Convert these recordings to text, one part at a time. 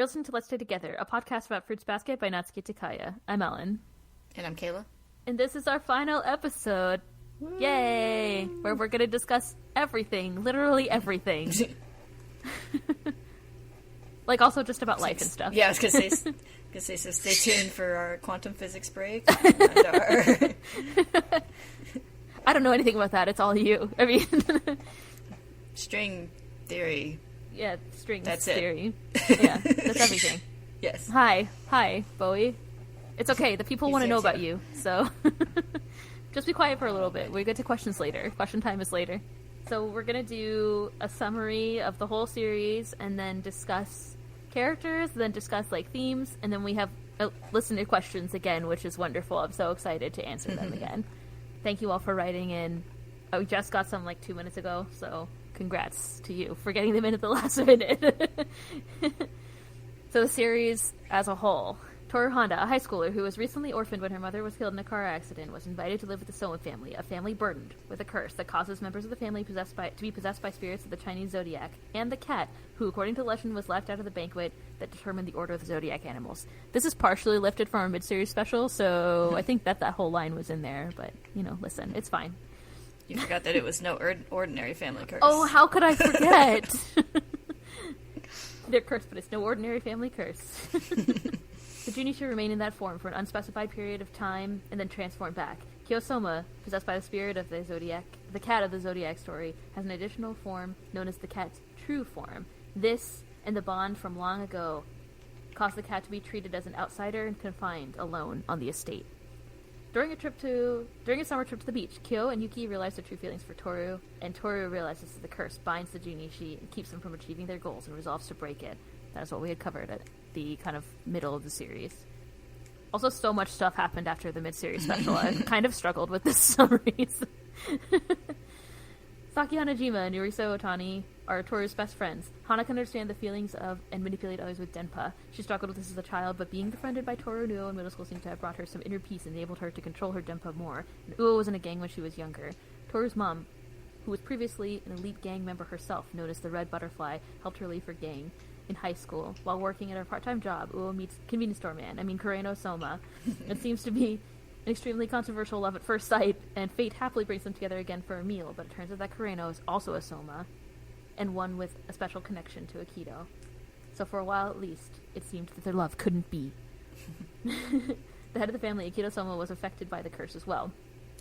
You're listening to Let's Stay Together, a podcast about Fruits Basket by Natsuki Takaya. I'm Ellen. And I'm Kayla. And this is our final episode. Woo! Yay! Where we're going to discuss everything. Literally everything. Like, also just about life and stuff. Yeah, I was going to say, so stay tuned for our quantum physics break. And our... I don't know anything about that. It's all you. I mean... String theory. Yeah, strings that's theory. It. Yeah, that's everything. Yes. Hi, Bowie. It's okay. The people want to know about you, so just be quiet for a little bit. We get to questions later. Question time is later. So we're gonna do a summary of the whole series, and then discuss characters, then discuss like themes, and then we have listener questions again, which is wonderful. I'm so excited to answer them again. Thank you all for writing in. We just got some like 2 minutes ago, so congrats to you for getting them in at the last minute. So the series as a whole. Toru Honda, a high schooler who was recently orphaned when her mother was killed in a car accident, was invited to live with the Soma family, a family burdened with a curse that causes members of the family to be possessed by spirits of the Chinese zodiac, and the cat, who, according to legend, was left out of the banquet that determined the order of the zodiac animals. This is partially lifted from our mid-series special, so I think that whole line was in there, but, listen, it's fine. You forgot that it was no ordinary family curse. Oh, how could I forget? They're cursed, but it's no ordinary family curse. The Junichi should remain in that form for an unspecified period of time and then transform back. Kyo-soma, possessed by the spirit of the zodiac, the cat of the zodiac story, has an additional form known as the cat's true form. This, and the bond from long ago, caused the cat to be treated as an outsider and confined alone on the estate. During a summer trip to the beach, Kyo and Yuki realize their true feelings for Toru, and Toru realizes that the curse binds the Junichi and keeps them from achieving their goals and resolves to break it. That is what we had covered at the kind of middle of the series. Also, so much stuff happened after the mid-series special. I kind of struggled with this summaries. Saki Hanajima and Yuriso Otani are Toru's best friends. Hana can understand the feelings of and manipulate others with Denpa. She struggled with this as a child, but being befriended by Toru and Uo in middle school seemed to have brought her some inner peace and enabled her to control her Denpa more. And Uo was in a gang when she was younger. Toru's mom, who was previously an elite gang member herself, known as the Red Butterfly, helped her leave her gang in high school. While working at her part-time job, Uo meets convenience store man, Kureno Soma. It seems to be an extremely controversial love at first sight, and fate happily brings them together again for a meal, but it turns out that Kureno is also a Soma, and one with a special connection to Aikido. So for a while at least, it seemed that their love couldn't be. The head of the family, Aikido Soma, was affected by the curse as well.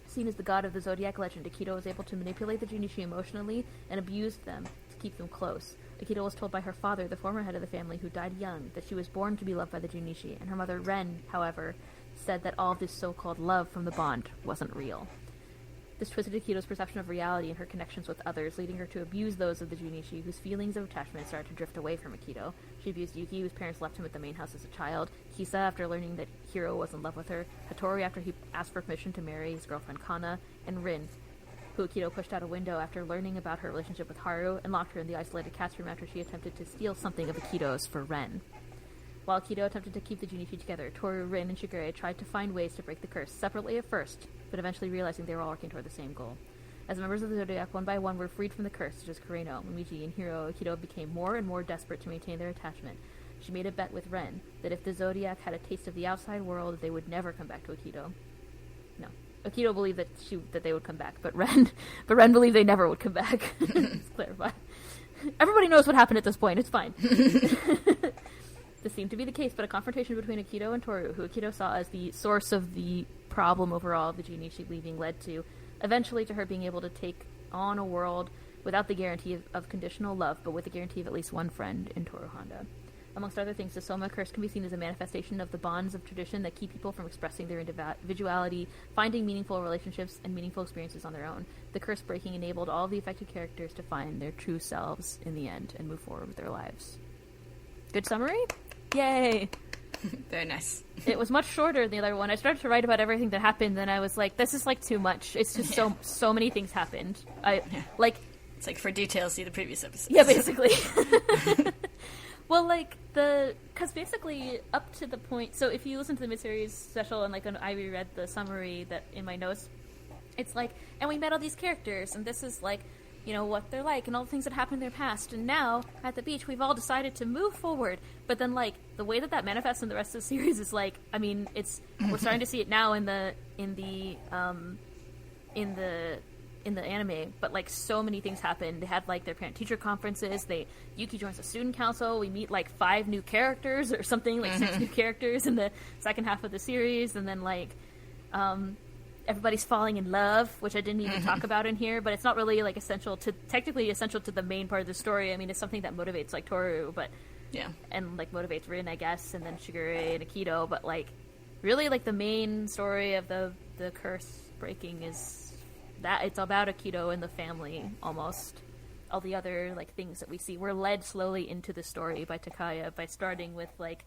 Seen as the god of the zodiac legend, Aikido was able to manipulate the Junichi emotionally and abused them to keep them close. Aikido was told by her father, the former head of the family, who died young, that she was born to be loved by the Junichi, and her mother, Ren, however, said that all of this so-called love from the bond wasn't real. This twisted Aikido's perception of reality and her connections with others, leading her to abuse those of the Junichi whose feelings of attachment started to drift away from Aikido. She abused Yuki, whose parents left him at the main house as a child, Kisa after learning that Hiro was in love with her, Hattori after he asked for permission to marry his girlfriend Kana, and Rin, who Aikido pushed out a window after learning about her relationship with Haru and locked her in the isolated cat's room after she attempted to steal something of Aikido's for Ren. While Aikido attempted to keep the Junichi together, Toru, Rin, and Shigure tried to find ways to break the curse, separately at first, but eventually realizing they were all working toward the same goal. As members of the Zodiac one by one were freed from the curse, such as Kureno, Momiji, and Hiro, Aikido became more and more desperate to maintain their attachment. She made a bet with Ren that if the Zodiac had a taste of the outside world, they would never come back to Aikido. No. Aikido believed that they would come back, but Ren believed they never would come back. Let's clarify. Everybody knows what happened at this point. It's fine. This seemed to be the case, but a confrontation between Aikido and Toru, who Aikido saw as the source of the problem overall of the Junichi leaving, led to, eventually, to her being able to take on a world without the guarantee of conditional love, but with the guarantee of at least one friend in Toru Honda. Amongst other things, the Soma curse can be seen as a manifestation of the bonds of tradition that keep people from expressing their individuality, finding meaningful relationships and meaningful experiences on their own. The curse breaking enabled all of the affected characters to find their true selves in the end and move forward with their lives. Good summary? Yay! Very nice. It was much shorter than the other one. I started to write about everything that happened, and I was like, this is like too much. It's just so many things happened. It's like, for details, see the previous episode. Yeah, basically. Well, because basically up to the point, so if you listen to the mid-series special and I reread the summary that in my notes, it's like, and we met all these characters, and this is you know, what they're like and all the things that happened in their past. And now, at the beach, we've all decided to move forward. But then, like, the way that manifests in the rest of the series is, like, I mean, we're starting to see it now in the anime, but, like, so many things happen. They had, like, their parent-teacher conferences. Yuki joins the student council. We meet, like, 5 new characters or something, like 6 new characters in the second half of the series. And then, like, everybody's falling in love, which I didn't even talk about in here, but it's not really, like, technically essential to the main part of the story. I mean, it's something that motivates, like, Toru, but... Yeah. And, like, motivates Rin, I guess, and then Shigure and Akito, but, like, really, like, the main story of the curse breaking is that it's about Akito and the family, almost. All the other, like, things that we see. We're led slowly into the story by Takaya, by starting with, like,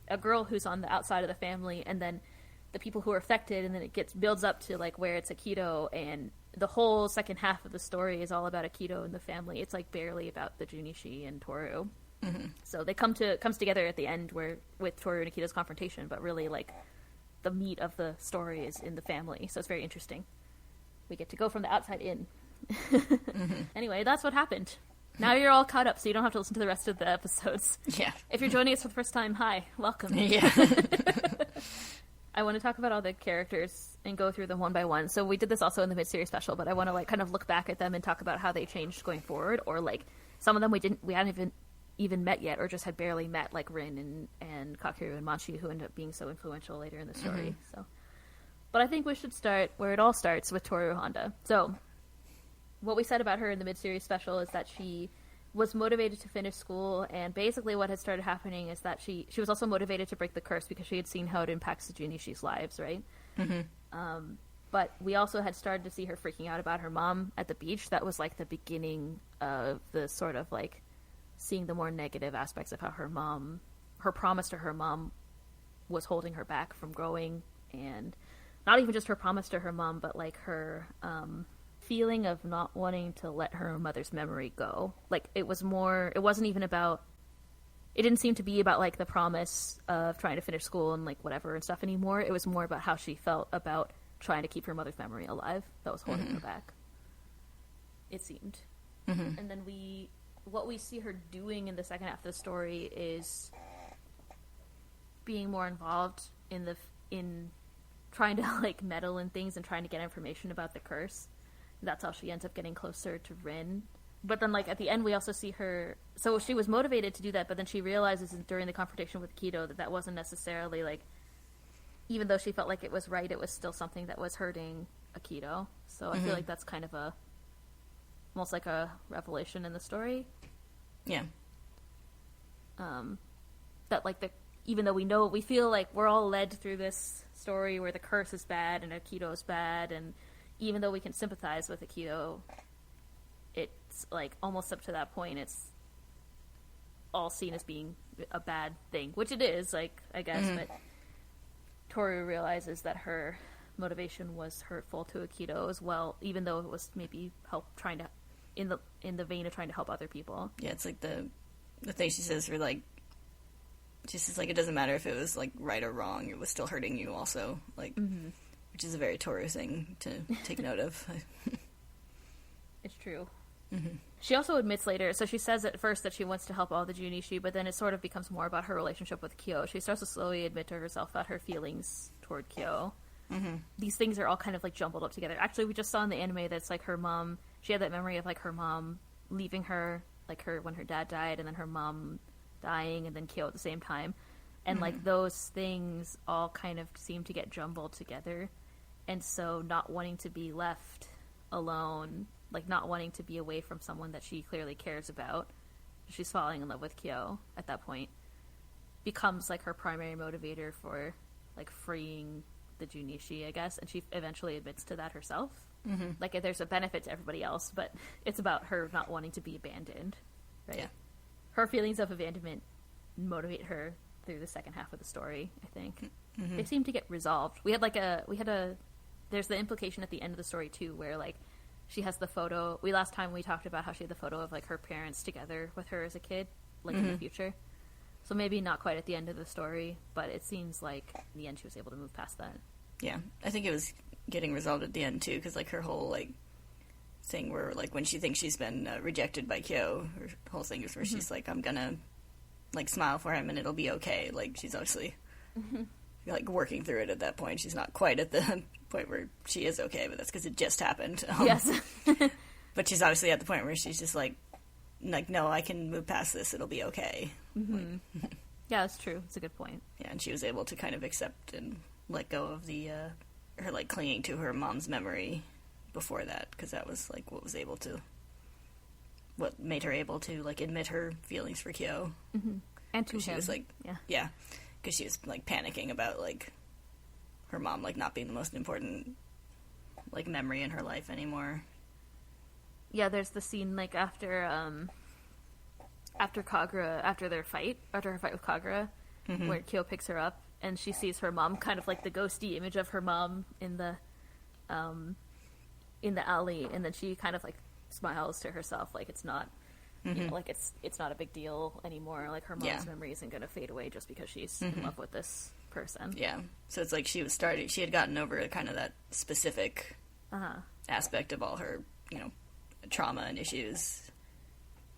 a girl who's on the outside of the family, and then the people who are affected, and then it builds up to, like, where it's Akito, and the whole second half of the story is all about Akito and the family. It's, like, barely about the Junichi and Toru. Mm-hmm. So they comes together at the end with Toru and Akito's confrontation, but really, like, the meat of the story is in the family, so it's very interesting. We get to go from the outside in. Mm-hmm. Anyway, that's what happened. Now you're all caught up, so you don't have to listen to the rest of the episodes. Yeah. If you're joining us for the first time, hi, welcome. Yeah. I want to talk about all the characters and go through them one by one. So we did this also in the mid-series special, but I want to, like, kind of look back at them and talk about how they changed going forward, or, like, some of them we hadn't even met yet, or just had barely met, like Rin and Kakeru and Manchi, who ended up being so influential later in the story. Mm-hmm. So, but I think we should start where it all starts, with Toru Honda. So, what we said about her in the mid-series special is that she was motivated to finish school, and basically what had started happening is that she was also motivated to break the curse because she had seen how it impacts the Junishi's lives, right? Mm-hmm. But we also had started to see her freaking out about her mom at the beach. That was, like, the beginning of the sort of, like, seeing the more negative aspects of how her promise to her mom was holding her back from growing, and not even just her promise to her mom, but, like, her feeling of not wanting to let her mother's memory go. Like, it wasn't even about, it didn't seem to be about, like, the promise of trying to finish school and, like, whatever and stuff anymore. It was more about how she felt about trying to keep her mother's memory alive that was holding her back, it seemed. Mm-hmm. And then what we see her doing in the second half of the story is being more involved in trying to, like, meddle in things and trying to get information about the curse. That's how she ends up getting closer to Rin. But then, like, at the end we also see her, so she was motivated to do that, but then she realizes during the confrontation with Akito that wasn't necessarily, like, even though she felt like it was right, it was still something that was hurting Akito. So I feel like that's kind of almost like a revelation in the story. Yeah. That, like, even though we feel like we're all led through this story where the curse is bad and Akito's bad, and even though we can sympathize with Akito, it's, like, almost up to that point, it's all seen as being a bad thing, which it is, like, I guess, but Toru realizes that her motivation was hurtful to Akito as well, even though it was maybe in the vein of trying to help other people. Yeah, it's like the thing she says, where, like, she says, like, it doesn't matter if it was, like, right or wrong, it was still hurting you also, like, which is a very Toru thing to take note of. It's true. Mm-hmm. She also admits later, so she says at first that she wants to help all the Junichi, but then it sort of becomes more about her relationship with Kyo. She starts to slowly admit to herself about her feelings toward Kyo. Mm-hmm. These things are all kind of, like, jumbled up together. Actually, we just saw in the anime that's, like, her mom, she had that memory of, like, her mom leaving her, like, when her dad died, and then her mom dying, and then Kyo at the same time. And, like, those things all kind of seem to get jumbled together. And so not wanting to be left alone, like, not wanting to be away from someone that she clearly cares about, she's falling in love with Kyo at that point, becomes, like, her primary motivator for, like, freeing the Junichi, I guess, and she eventually admits to that herself. Mm-hmm. Like, there's a benefit to everybody else, but it's about her not wanting to be abandoned, right? Yeah. Her feelings of abandonment motivate her through the second half of the story, I think. Mm-hmm. They seem to get resolved. There's the implication at the end of the story, too, where, like, she has the photo. Last time we talked about how she had the photo of, like, her parents together with her as a kid, like, in the future. So maybe not quite at the end of the story, but it seems like in the end she was able to move past that. Yeah, I think it was getting resolved at the end, too, because, like, her whole, like, thing where, like, when she thinks she's been rejected by Kyo, her whole thing is where she's like, I'm gonna, like, smile for him and it'll be okay. Like, she's obviously, like, working through it at that point. She's not quite at the point where she is okay, but that's because it just happened. Yes. But she's obviously at the point where she's just like, no, I can move past this. It'll be okay. Mm-hmm. Yeah, that's true. It's a good point. Yeah, and she was able to kind of accept and let go of the, her, like, clinging to her mom's memory before that, because that was, like, what made her able to, like, admit her feelings for Kyo. Mm-hmm. And to him. She was, like, yeah, because she was, like, panicking about, like, her mom, like, not being the most important, like, memory in her life anymore. Yeah, there's the scene, like, after her fight with Kagura, where Kyo picks her up, and she sees her mom, kind of like the ghosty image of her mom in the alley, and then she kind of, like, smiles to herself, like it's not, you know, like it's not a big deal anymore, like her mom's memory isn't going to fade away just because she's in love with this person. Yeah, so it's like she had gotten over kind of that specific aspect of all her, you know, trauma and issues,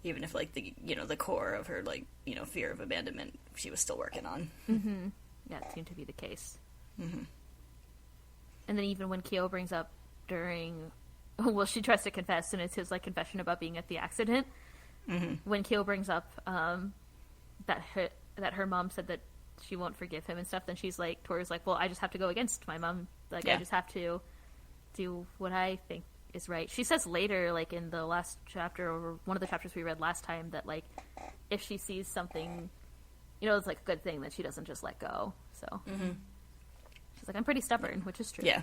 even if, like, the, you know, the core of her, like, you know, fear of abandonment she was still working on. Yeah, it seemed to be the case. And then even when Kyo brings up well, she tries to confess, and it's his, like, confession about being at the accident. When Kyo brings up that her mom said that she won't forgive him and stuff, then she's like, Toru's like, well, I just have to go against my mom. Like, I just have to do what I think is right. She says later, like, in the last chapter, or one of the chapters we read last time, that, like, if she sees something, you know, it's, like, a good thing that she doesn't just let go. So she's like, I'm pretty stubborn, which is true. Yeah.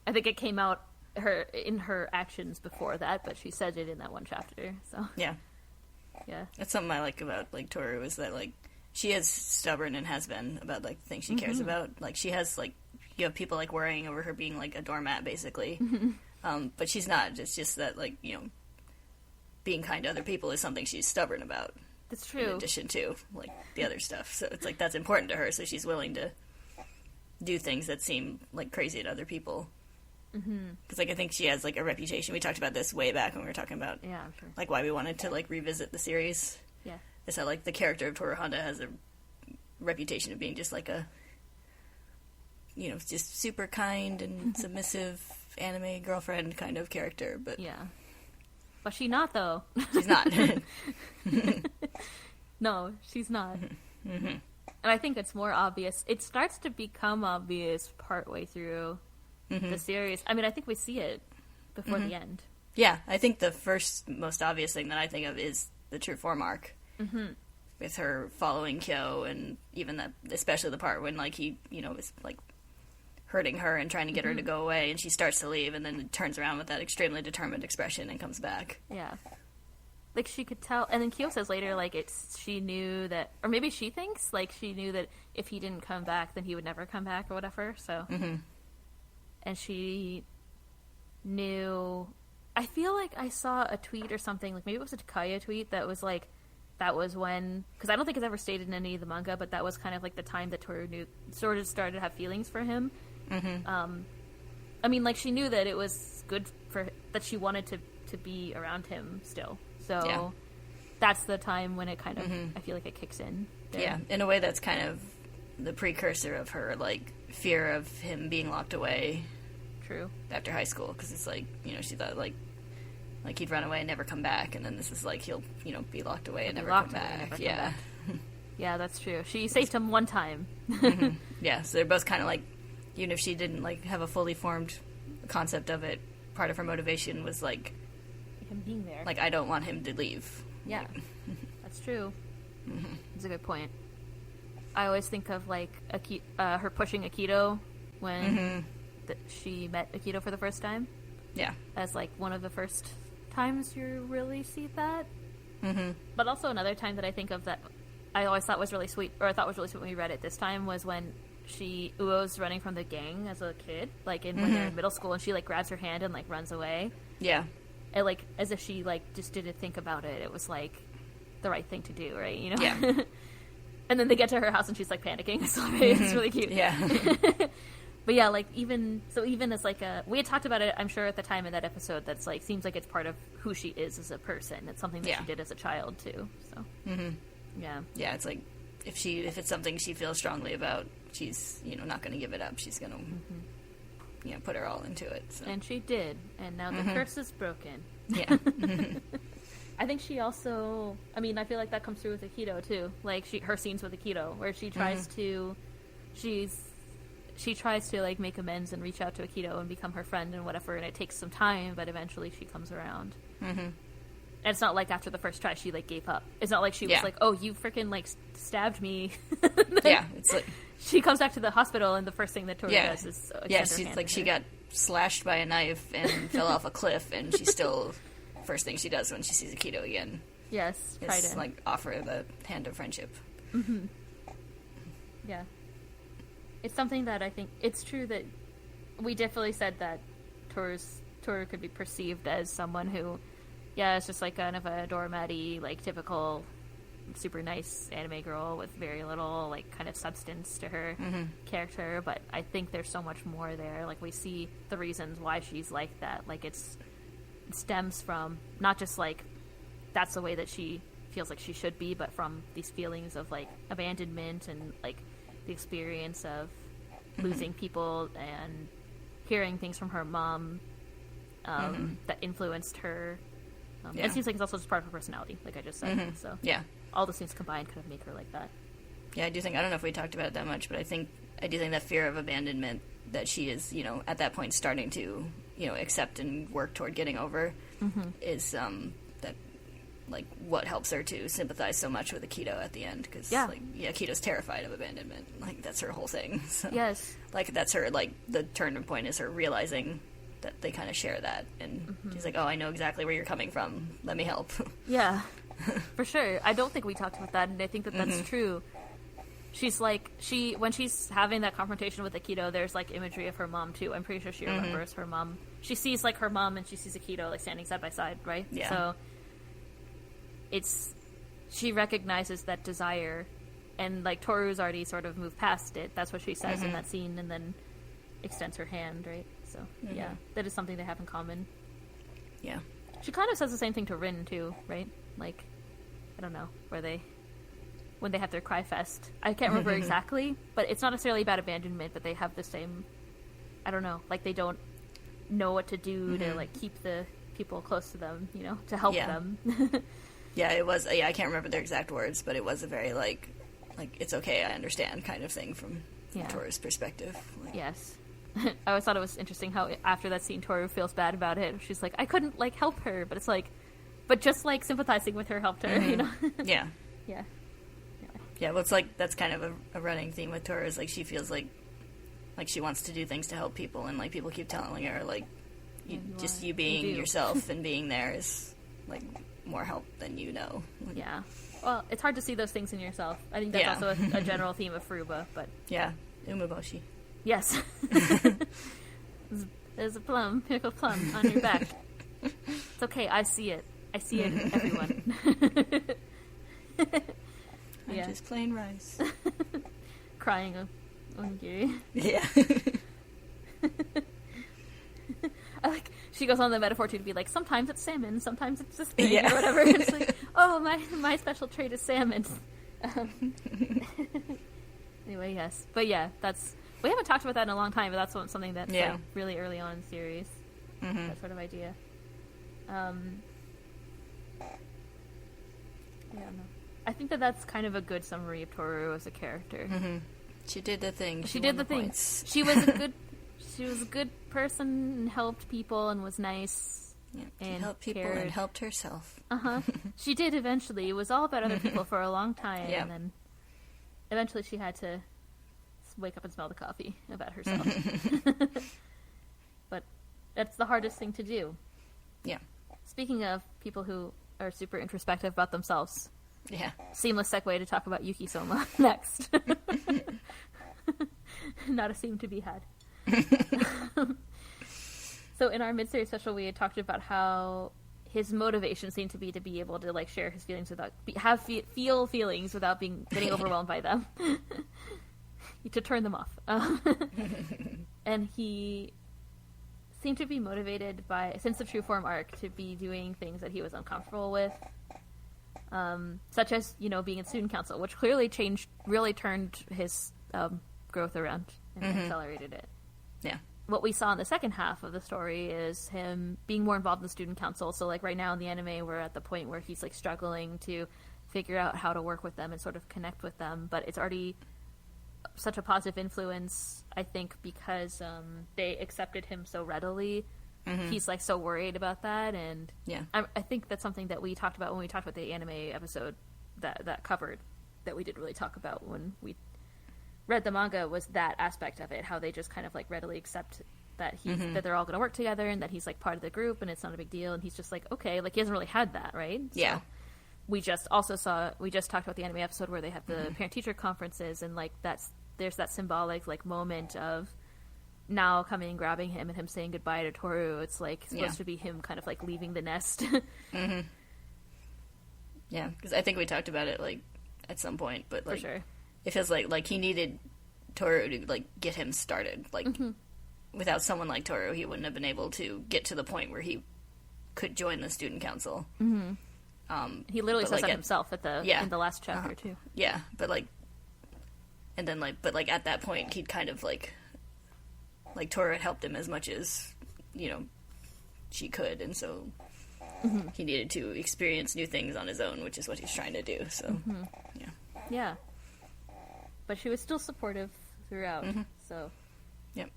I think it came out in her actions before that, but she said it in that one chapter. So yeah, that's something I like about, like, Toru, is that, like, she is stubborn and has been about, like, things she cares about. Like, she has, like, you have people, like, worrying over her being, like, a doormat, basically. But she's not. It's just that, like, you know, being kind to other people is something she's stubborn about. That's true. In addition to, like, the other stuff. So it's like, that's important to her, so she's willing to do things that seem, like, crazy to other people. Because, like, I think she has, like, a reputation. We talked about this way back when we were talking about, like, why we wanted to, like, revisit the series. Yeah. Is that, like, the character of Toru Honda has a reputation of being just, like, a, you know, just super kind and submissive anime girlfriend kind of character, but... Yeah. But she's not, though. She's not. No, she's not. And I think it's more obvious. It starts to become obvious partway through the series. I mean, I think we see it before the end. Yeah, I think the first most obvious thing that I think of is the true form arc. With her following Kyo, and even that, especially the part when, like, he, you know, is, like, hurting her and trying to get her to go away, and she starts to leave, and then turns around with that extremely determined expression and comes back. Yeah. Like, she could tell, and then Kyo says later, like, she knew that, or maybe she thinks, like, she knew that if he didn't come back, then he would never come back, or whatever, so. And she knew, I feel like I saw a tweet or something, like, maybe it was a Takaya tweet that was, like, that was when, because I don't think it's ever stated in any of the manga, but that was kind of, like, the time that Toru sort of started to have feelings for him. I mean, like, she knew that it was good for, that she wanted to be around him still. So that's the time when it kind of, I feel like it kicks in. There. Yeah, in a way that's kind of the precursor of her, like, fear of him being locked away. True. After high school, because it's like, you know, she thought, like he'd run away and never come back, and then this is like, he'll, you know, be locked away and never come back. Yeah, that's true. She saved him one time. Yeah, so they're both kind of like, even if she didn't, like, have a fully formed concept of it, part of her motivation was, like, him being there. Like, I don't want him to leave. Yeah, that's true. That's a good point. I always think of, like, her pushing Akito when she met Akito for the first time. Yeah. As, like, one of the first times you really see that. But also another time that I think of that I always thought was really sweet, or I thought was really sweet when we read it this time, was when Uo's running from the gang as a kid, like, when they're in middle school, and she, like, grabs her hand and, like, runs away. Yeah. And, like, as if she, like, just didn't think about it. It was, like, the right thing to do, right? You know? Yeah. And then they get to her house and she's, like, panicking. So it's really cute. Yeah. But yeah, like, even as, like, we had talked about it, I'm sure, at the time in that episode, that's, like, seems like it's part of who she is as a person. It's something that she did as a child, too, so. Mm-hmm. Yeah. Yeah, it's like, if it's something she feels strongly about, she's, not going to give it up. She's going to, put her all into it, so. And she did, and now the curse is broken. Yeah. I think she also, I mean, I feel like that comes through with Aikido, too. Like, her scenes with Aikido, where she tries to, she tries to, like, make amends and reach out to Aikido and become her friend and whatever, and it takes some time, but eventually she comes around. Mm-hmm. And it's not like after the first try she, like, gave up. It's not like she was like, oh, you freaking, like, stabbed me. Yeah, it's like... She comes back to the hospital, and the first thing that Toru does is she's like, she got slashed by a knife and fell off a cliff, and she still... First thing she does when she sees Aikido again. Yes, is, like, offer the hand of friendship. Mm-hmm. Yeah. It's something that I think... It's true that we definitely said that Toru could be perceived as someone who, it's just, like, kind of a doormatty, like, typical super nice anime girl with very little, like, kind of substance to her character, but I think there's so much more there. Like, we see the reasons why she's like that. Like, it stems from not just, like, that's the way that she feels like she should be, but from these feelings of, like, abandonment and, like, the experience of losing people and hearing things from her mom that influenced her. It seems like it's also just part of her personality, like I just said. So all those things combined kind of make her like that. Yeah, I don't know if we talked about it that much, but I do think that fear of abandonment that she is, at that point starting to, accept and work toward getting over is that, like, what helps her to sympathize so much with Aikido at the end, because Aikido's terrified of abandonment. Like, that's her whole thing. So, yes. Like, that's her, like, the turning point is her realizing that they kind of share that, and she's like, oh, I know exactly where you're coming from, let me help. Yeah, for sure. I don't think we talked about that, and I think that that's true. She's like, when she's having that confrontation with Aikido, there's, like, imagery of her mom, too. I'm pretty sure she remembers her mom. She sees, like, her mom and she sees Aikido, like, standing side by side, right? Yeah. So she recognizes that desire, and, like, Toru's already sort of moved past it. That's what she says in that scene, and then extends her hand, right? So, yeah, that is something they have in common. Yeah. She kind of says the same thing to Rin, too, right? Like, I don't know, when they have their cry fest. I can't remember exactly, but it's not necessarily about abandonment, but they have the same, I don't know, like, they don't know what to do to, like, keep the people close to them, to help them. Yeah, it was, I can't remember their exact words, but it was a very, like, it's okay, I understand kind of thing from Toru's perspective. Like, yes. I always thought it was interesting how after that scene Toru feels bad about it. She's like, I couldn't, like, help her, but it's like, but just, like, sympathizing with her helped her, Yeah. Yeah. Yeah, well, it's like, that's kind of a running theme with Toru, is, like, she feels like she wants to do things to help people, and, like, people keep telling her, like, you being yourself and being there is, like, more help than you know. Like, yeah. Well, it's hard to see those things in yourself. I think that's also a general theme of Furuba, but... Yeah, umeboshi. Yes. There's a plum, pickled plum on your back. It's okay, I see it. I see it in everyone. I'm just plain rice. Crying onigiri. Yeah. I like, she goes on the metaphor too to be like, sometimes it's salmon, sometimes it's this thing, or whatever. It's like, oh, my special trait is salmon. Anyway, yes. But yeah, we haven't talked about that in a long time, but that's something that's like, really early on in the series. That sort of idea. No. I think that's kind of a good summary of Toru as a character. She did the thing. She did the thing. Points. She was a good person and helped people and was nice. Yeah, and helped people and helped herself. She did eventually. It was all about other people for a long time, and then eventually she had to wake up and smell the coffee about herself. But that's the hardest thing to do. Yeah. Speaking of people who are super introspective about themselves. Yeah. Seamless segue to talk about Yuki Soma next. Not a seam to be had. So in our mid-series special, we had talked about how his motivation seemed to be able to, like, share his feelings without feel feelings without getting overwhelmed by them. to turn them off. And he seemed to be motivated by, since the True Form arc, to be doing things that he was uncomfortable with. Such as, being in student council, which clearly really turned his growth around and accelerated it. Yeah. What we saw in the second half of the story is him being more involved in the student council. So, like, right now in the anime, we're at the point where he's, like, struggling to figure out how to work with them and sort of connect with them. But it's already such a positive influence, I think, because they accepted him so readily. He's, like, so worried about that. And I think that's something that we talked about when we talked about the anime episode that covered, that we didn't really talk about when we read the manga, was that aspect of it, how they just kind of, like, readily accept that that they're all going to work together and that he's, like, part of the group and it's not a big deal, and he's just like, okay, like, he hasn't really had that, right? Yeah. So we just talked about the anime episode where they have the parent-teacher conferences, and, like, there's that symbolic, like, moment of now coming and grabbing him and him saying goodbye to Toru. It's, like, supposed to be him kind of, like, leaving the nest. Yeah, because I think we talked about it, like, at some point, but, like, for sure. It feels like he needed Toru to, like, get him started. Like, without someone like Toru, he wouldn't have been able to get to the point where he could join the student council. He literally says that himself in the last chapter, too. Yeah, but, like, and then, like, but, like, at that point, he'd kind of, like, Toru had helped him as much as, she could, and so he needed to experience new things on his own, which is what he's trying to do, so, yeah. Yeah. But she was still supportive throughout, so. Yep.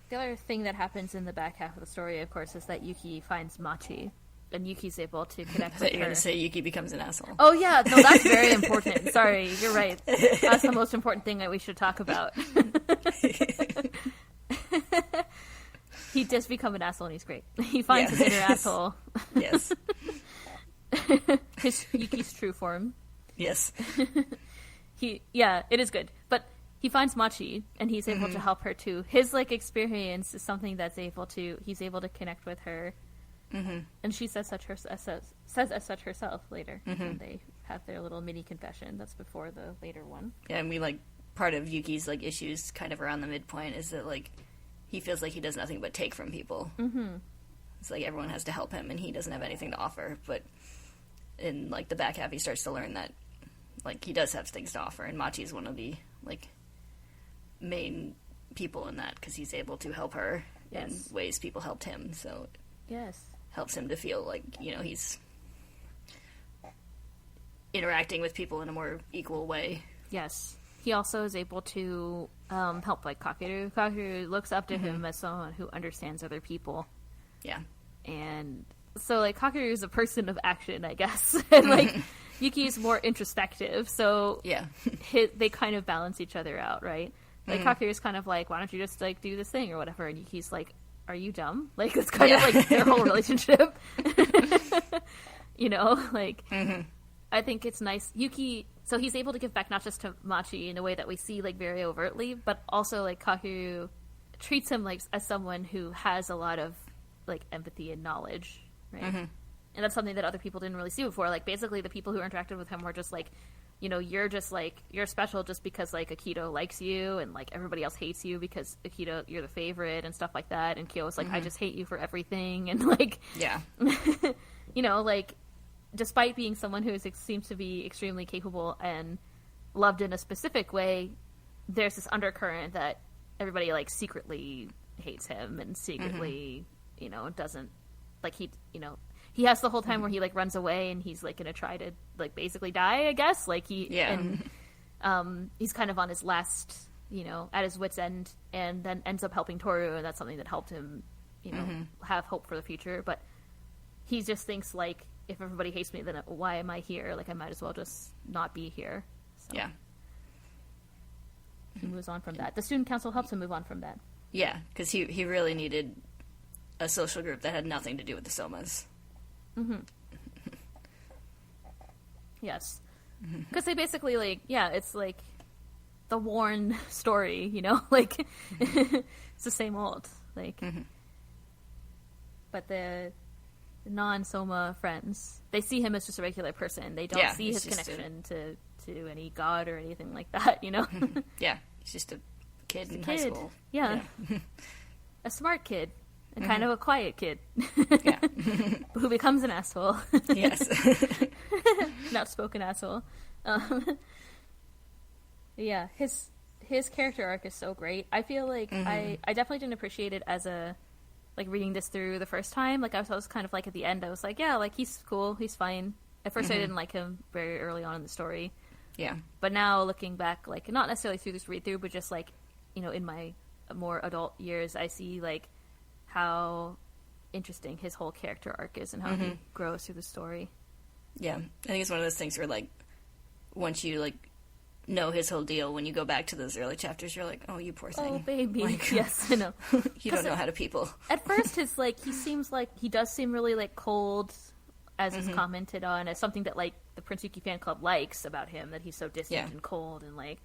The other thing that happens in the back half of the story, of course, is that Yuki finds Machi, and Yuki's able to connect with her. You're going to say Yuki becomes an asshole. Oh, yeah, no, that's very important. Sorry, you're right. That's the most important thing that we should talk about. He does become an asshole, and he's great. He finds his inner asshole. Yes. His Yuki's true form. Yes. It is good. But he finds Machi, and he's able to help her too. His, like, experience is something he's able to connect with her. And she says as such herself later. When they have their little mini confession. That's before the later one. Yeah, and like, part of Yuki's, like, issues kind of around the midpoint is that, like, he feels like he does nothing but take from people. It's like everyone has to help him, and he doesn't have anything to offer. But in, like, the back half, he starts to learn that, like, he does have things to offer, and Machi is one of the, like, main people in that, because he's able to help her in ways people helped him, so it helps him to feel like, he's interacting with people in a more equal way. Yes. He also is able to help, like, Kakeru. Kakeru looks up to him as someone who understands other people. Yeah. And so, like, Kakeru is a person of action, I guess. And, like, Yuki is more introspective, so they kind of balance each other out, right? Like, Kakeru is kind of like, why don't you just, like, do this thing or whatever, and Yuki's like, are you dumb? Like, it's kind of like their whole relationship. Like, I think it's nice. Yuki, so he's able to give back not just to Machi in a way that we see, like, very overtly, but also, like, Kakeru treats him, like, as someone who has a lot of, like, empathy and knowledge, right? And that's something that other people didn't really see before. Like, basically, the people who interacted with him were just like, you're just, like, you're special just because, like, Akito likes you, and, like, everybody else hates you because Akito, you're the favorite, and stuff like that. And Kyo was like, I just hate you for everything, and, like, like, despite being someone who seems to be extremely capable and loved in a specific way, there's this undercurrent that everybody, like, secretly hates him and secretly, doesn't, like, he has the whole time where he, like, runs away and he's, like, gonna try to, like, basically die, I guess. Like, and he's kind of on his last, at his wit's end, and then ends up helping Toru, and that's something that helped him, have hope for the future. But he just thinks, like, if everybody hates me, then why am I here? Like, I might as well just not be here. So. Yeah. He moves on from that. The student council helps him move on from that. Yeah, because he really needed a social group that had nothing to do with the Somas. Yes. Because they basically, like, it's like the Warren story, like, it's the same old, like, but the non-Soma friends, they see him as just a regular person. They don't see his connection to to any god or anything like that, you know? Yeah, he's just a kid in high school. Yeah. A smart kid. And kind of a quiet kid. Yeah. Who becomes an asshole. Yes. An outspoken asshole. Yeah, his character arc is so great. I feel like I definitely didn't appreciate it as a, like, reading this through the first time. Like, I was kind of like, at the end, I was like, yeah, like, he's cool, he's fine. At first I didn't like him very early on in the story. Yeah. But now, looking back, like, not necessarily through this read-through, but just, like, you know, in my more adult years, I see, like, how interesting his whole character arc is and how he grows through the story. Yeah. I think it's one of those things where, like, once you, like, know his whole deal, when you go back to those early chapters, you're like, oh, you poor thing. Oh, baby. Like, yes, I know. You don't know how to people. At first, his, like, he does seem really, like, cold, as is commented on, as something that, like, the Prince Yuki fan club likes about him, that he's so distant and cold and, like,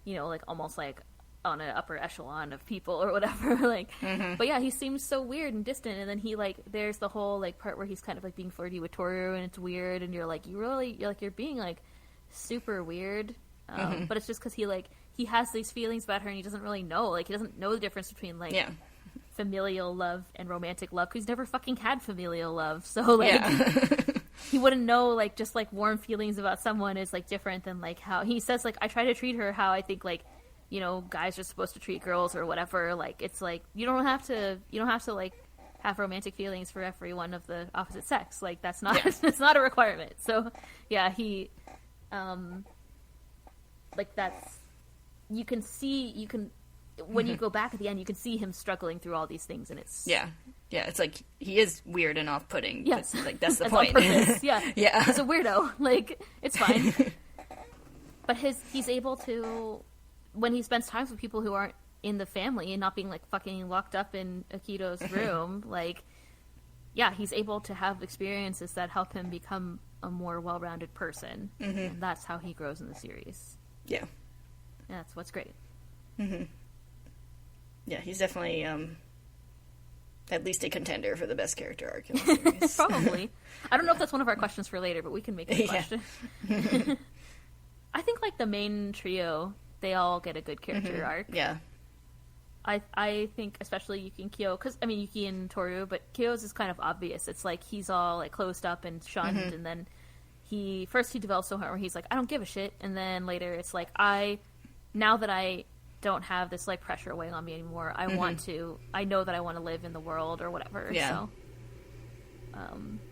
you know, like, almost, like, on an upper echelon of people or whatever, like, but yeah, he seems so weird and distant, and then he, like, there's the whole, like, part where he's kind of, like, being flirty with Toru, and it's weird, and you're like, you're being, like, super weird, but it's just because he has these feelings about her, and he doesn't really know, like, he doesn't know the difference between, like, familial love and romantic love, because he's never fucking had familial love, so, like, he wouldn't know, like, just, like, warm feelings about someone is, like, different than, like, how, he says, like, I try to treat her how I think, like, you know, guys are supposed to treat girls or whatever. Like, it's like, you don't have to, like, have romantic feelings for everyone of the opposite sex. Like, that's not, it's not a requirement. So, yeah, he, like, that's, when you go back at the end, you can see him struggling through all these things, and it's... Yeah, it's like, he is weird and off-putting. Yes. Like, that's the point. On purpose. Yeah. He's a weirdo. Like, it's fine. But he's able to... when he spends time with people who aren't in the family and not being, like, fucking locked up in Akito's room, like, yeah, he's able to have experiences that help him become a more well-rounded person. And that's how he grows in the series. Yeah. And that's what's great. Yeah, he's definitely, at least a contender for the best character arc in the series. Probably. I don't know if that's one of our questions for later, but we can make it a question. I think, like, the main trio... they all get a good character arc. Yeah. I think especially Yuki and Kyo, because, I mean, Yuki and Toru, but Kyo's is kind of obvious. It's like he's all, like, closed up and shunned, and then he develops so hard where he's like, I don't give a shit, and then later it's like, now that I don't have this, like, pressure weighing on me anymore, I know that I want to live in the world or whatever. Yeah. So,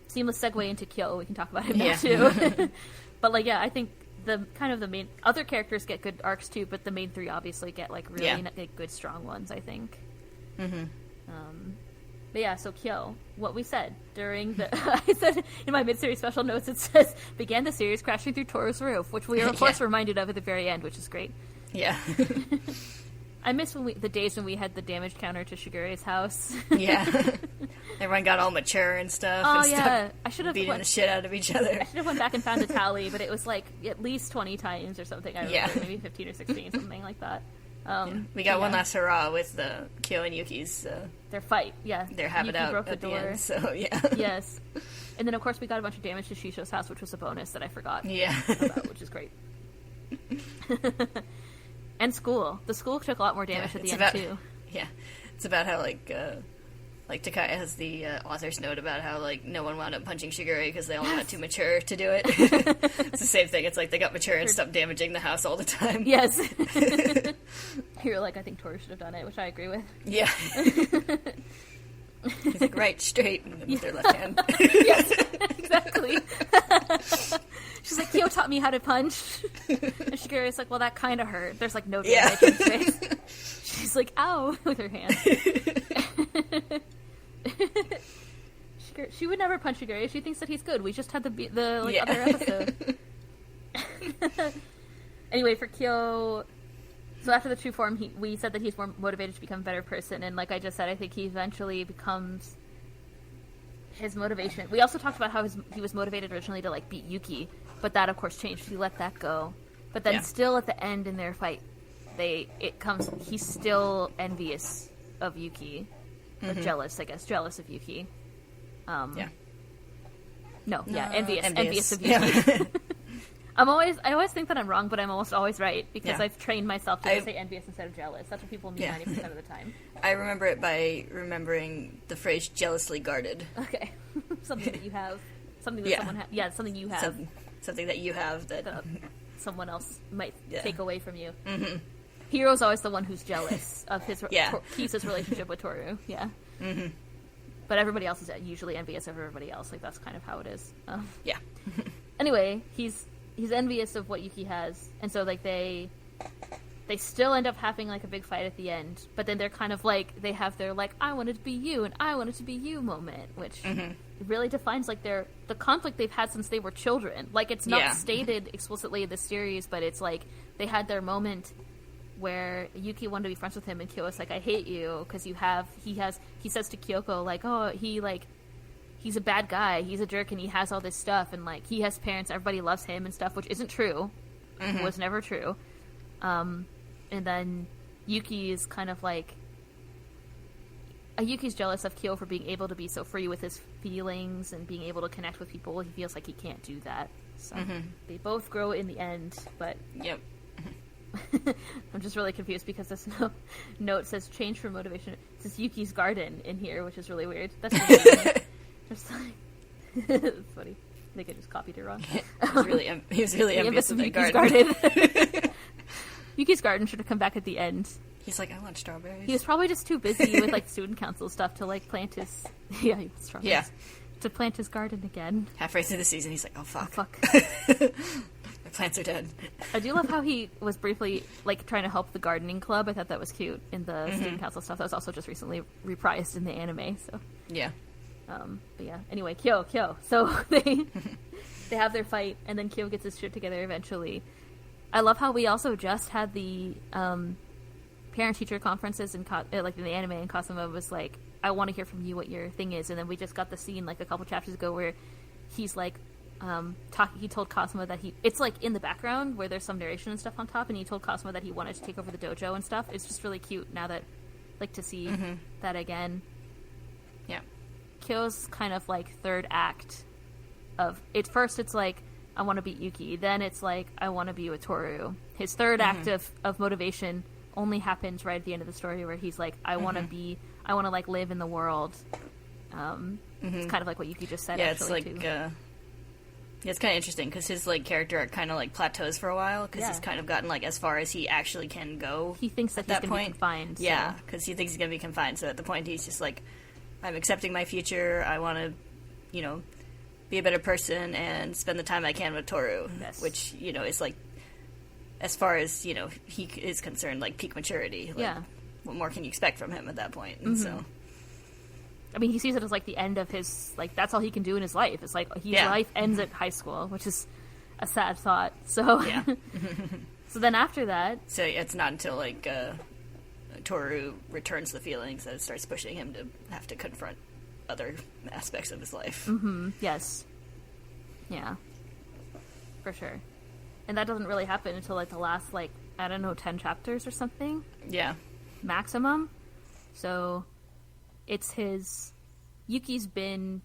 seamless segue into Kyo, we can talk about him now too. But, like, yeah, I think the main other characters get good arcs too, but the main three obviously get, like, really good strong ones, I think. But yeah, so Kyo, what we said during the I said in my mid-series special notes, it says began the series crashing through Toru's roof, which we are of course reminded of at the very end, which is great. Yeah. I miss the days when we had the damage counter to Shigure's house. Yeah. Everyone got all mature and stuff. Oh, and yeah. I should have beating the shit out of each other. I should have went back and found a tally, but it was, like, at least 20 times or something. I remember, maybe 15 or 16, something like that. We got one last hurrah with the Kyo and Yuki's... their fight, their habit Yuki out broke at the the door. end, so, yeah. Yes. And then, of course, we got a bunch of damage to Shisho's house, which was a bonus that I forgot about, which is great. And school. The school took a lot more damage at the end, too. Yeah. It's about how, like Takaya has the author's note about how, like, no one wound up punching Shigure because they all got too mature to do it. It's the same thing. It's like they got mature and stopped damaging the house all the time. Yes. You're like, I think Toru should have done it, which I agree with. Yeah. He's like, right, straight, and then with their left hand. Yes, exactly. She's like, Kyo taught me how to punch. And Shigure's like, well, that kind of hurt. There's, like, no damage in his face. She's like, ow, with her hand. She would never punch Shigure. She thinks that he's good. We just had the other episode. Anyway, for Kyo... So after the true form, we said that he's more motivated to become a better person, and like I just said, I think he eventually becomes his motivation. We also talked about how he was motivated originally to, like, beat Yuki, but that of course changed. He let that go. But then still at the end in their fight, he's still envious of Yuki. Or jealous, I guess. Jealous of Yuki. Envious of Yuki. I always think that I'm wrong, but I'm almost always right, because I've trained myself to say envious instead of jealous. That's what people mean 90% of the time. I remember it by remembering the phrase jealously guarded. Okay. Something that you have. Something that someone has. Something you have. Something that you have that someone else might take away from you. Mm-hmm. Hiro's always the one who's jealous of his Kisa's relationship with Toru. Yeah. Mm-hmm. But everybody else is usually envious of everybody else. Like, that's kind of how it is. Yeah. Anyway, he's envious of what Yuki has, and so like they still end up having like a big fight at the end. But then they're kind of like they have their like I wanted to be you and I wanted to be you moment, which really defines like the conflict they've had since they were children. Like, it's not stated explicitly in the series, but it's like they had their moment where Yuki wanted to be friends with him, and Kyo's like, I hate you because he says to Kyoko like, oh, he's a bad guy, he's a jerk, and he has all this stuff, and like he has parents, everybody loves him and stuff, which isn't true. Was never true. And then Yuki is kind of like Yuki's jealous of Kyo for being able to be so free with his feelings and being able to connect with people. He feels like he can't do that. So they both grow in the end, but yep. I'm just really confused because this note says change for motivation. It says Yuki's garden in here, which is really weird. That's really weird. Just like it's funny. I think I just copied it wrong. He was really envious of the garden. Yuki's garden should have come back at the end. He's like, I want strawberries. He was probably just too busy with like student council stuff to like plant his he wants strawberries. Yeah. To plant his garden again. Halfway through the season, he's like, oh fuck. My plants are dead. I do love how he was briefly like trying to help the gardening club. I thought that was cute in the student council stuff. That was also just recently reprised in the anime. So yeah. But yeah. Anyway, Kyo. So they have their fight, and then Kyo gets his shit together eventually. I love how we also just had the parent-teacher conferences in like in the anime, and Kasuma was like, I want to hear from you what your thing is, and then we just got the scene like a couple chapters ago where he's like he told Kasuma that it's like in the background where there's some narration and stuff on top, and he told Kasuma that he wanted to take over the dojo and stuff. It's just really cute now that like to see that again. Yeah. Kyo's kind of like third act of it. First it's like I want to beat Yuki, then it's like I want to be with Toru. His third act of motivation only happens right at the end of the story where he's like I want to like live in the world. It's kind of like what Yuki just said. Yeah, actually, it's like it's kind of interesting because his like character arc kind of like plateaus for a while because he's kind of gotten like as far as he actually can go. He thinks that he's going to be confined. So. Yeah, because he thinks he's going to be confined. So at the point he's just like, I'm accepting my future. I want to, be a better person and spend the time I can with Toru, which is like, as far as he is concerned, like peak maturity. Like, what more can you expect from him at that point? And so. I mean, he sees it as, like, the end of his, like, that's all he can do in his life. It's like, his life ends at high school, which is a sad thought. So, so then after that... So it's not until, like, Toru returns the feelings that it starts pushing him to have to confront other aspects of his life. Yes. Yeah. For sure. And that doesn't really happen until, like, the last, like, I don't know, 10 chapters or something? Yeah. Maximum. So... It's Yuki's been,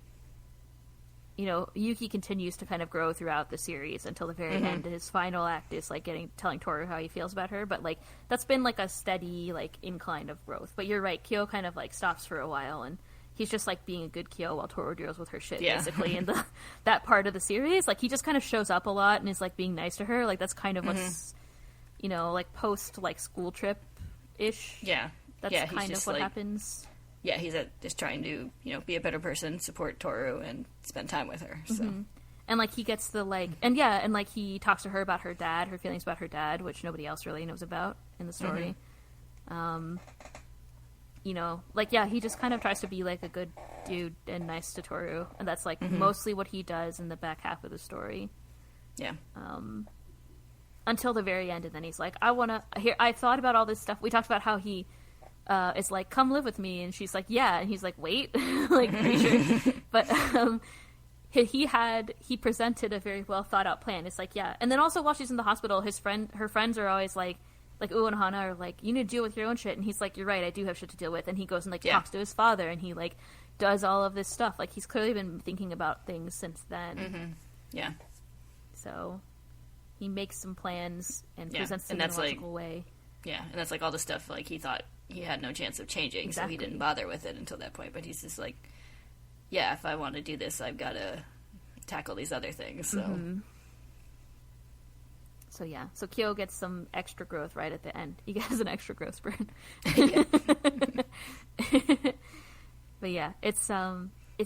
Yuki continues to kind of grow throughout the series until the very end. His final act is, like, telling Toru how he feels about her, but, like, that's been, like, a steady, like, incline of growth. But you're right, Kyo kind of, like, stops for a while, and he's just, like, being a good Kyo while Toru deals with her shit, basically, in that part of the series. Like, he just kind of shows up a lot and is, like, being nice to her. Like, that's kind of what's, like, post, like, school trip-ish. Yeah. That's kind of what happens. Yeah, he's just trying to, be a better person, support Toru, and spend time with her. So, and like he gets the like, and like he talks to her about her dad, her feelings about her dad, which nobody else really knows about in the story. He just kind of tries to be like a good dude and nice to Toru, and that's like mostly what he does in the back half of the story. Yeah. Until the very end, and then he's like, I thought about all this stuff. We talked about how he. Is like, come live with me, and she's like, yeah, and he's like, wait, like, pretty sure, but he presented a very well thought out plan. It's like, yeah, and then also while she's in the hospital, her friends are always like Uu and Hana are like, you need to deal with your own shit, and he's like, you're right, I do have shit to deal with, and he goes and like talks to his father, and he like does all of this stuff. Like, he's clearly been thinking about things since then. Yeah. So, he makes some plans and Yeah, presents them and in a that's, like, logical way. Yeah, and that's, like, all the stuff, like, he thought he had no chance of changing, so he didn't bother with it until that point. But he's just like, yeah, if I want to do this, I've got to tackle these other things, so... Mm-hmm. So yeah, so Kyo gets some extra growth right at the end. He gets an extra growth spurt. But yeah, it's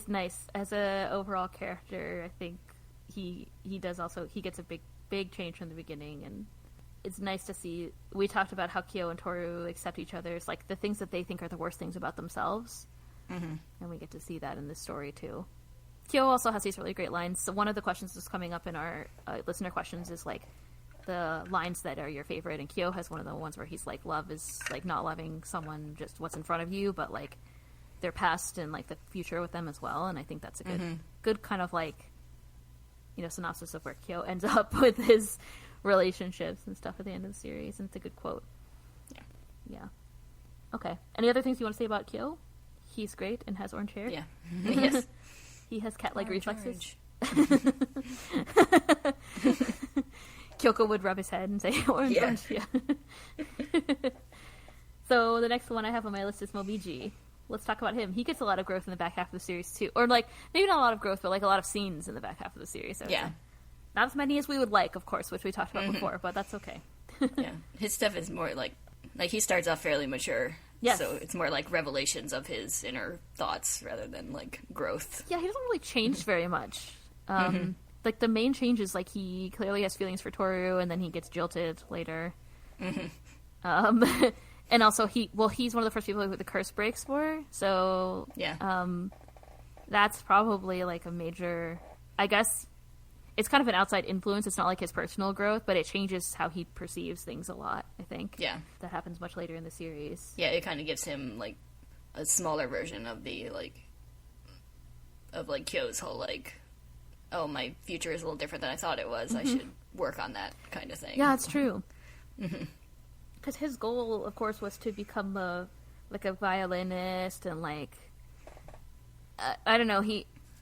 nice as a overall character. I think he does also, he gets a big change from the beginning, and it's nice to see. We talked about how Kyo and Toru accept each other's, like, the things that they think are the worst things about themselves, and we get to see that in this story too. Kyo also has these really great lines. So one of the questions that's coming up in our listener questions is like, the lines that are your favorite, and Kyo has one of the ones where he's like, love is like not loving someone just what's in front of you, but like their past and like the future with them as well. And I think that's a good kind of like, you know, synopsis of where Kyo ends up with his relationships and stuff at the end of the series, and it's a good quote. Yeah. Okay, any other things you want to say about Kyo? He's great and has orange hair. Yes. He has cat-like reflexes. Orange. Kyoko would rub his head and say, orange. Yeah. So the next one I have on my list is Momiji. Let's talk about him. He gets a lot of growth in the back half of the series, too. Or, like, maybe not a lot of growth, but, like, a lot of scenes in the back half of the series. Yeah. Not as many as we would like, of course, which we talked about before, but that's okay. Yeah. His stuff is more, like, he starts off fairly mature. Yes. So it's more like revelations of his inner thoughts rather than, like, growth. Yeah, he doesn't really change very much. Like, the main change is, like, he clearly has feelings for Toru, and then he gets jilted later. And also, he's one of the first people who the curse breaks for, so... Yeah. That's probably, like, a major... I guess it's kind of an outside influence. It's not, like, his personal growth, but it changes how he perceives things a lot, I think. Yeah. That happens much later in the series. Yeah, it kind of gives him, like, a smaller version of the, like... of, like, Kyo's whole, like... oh, my future is a little different than I thought it was. I should work on that kind of thing. Yeah, it's true. Because his goal, of course, was to become a violinist and, like, I don't know,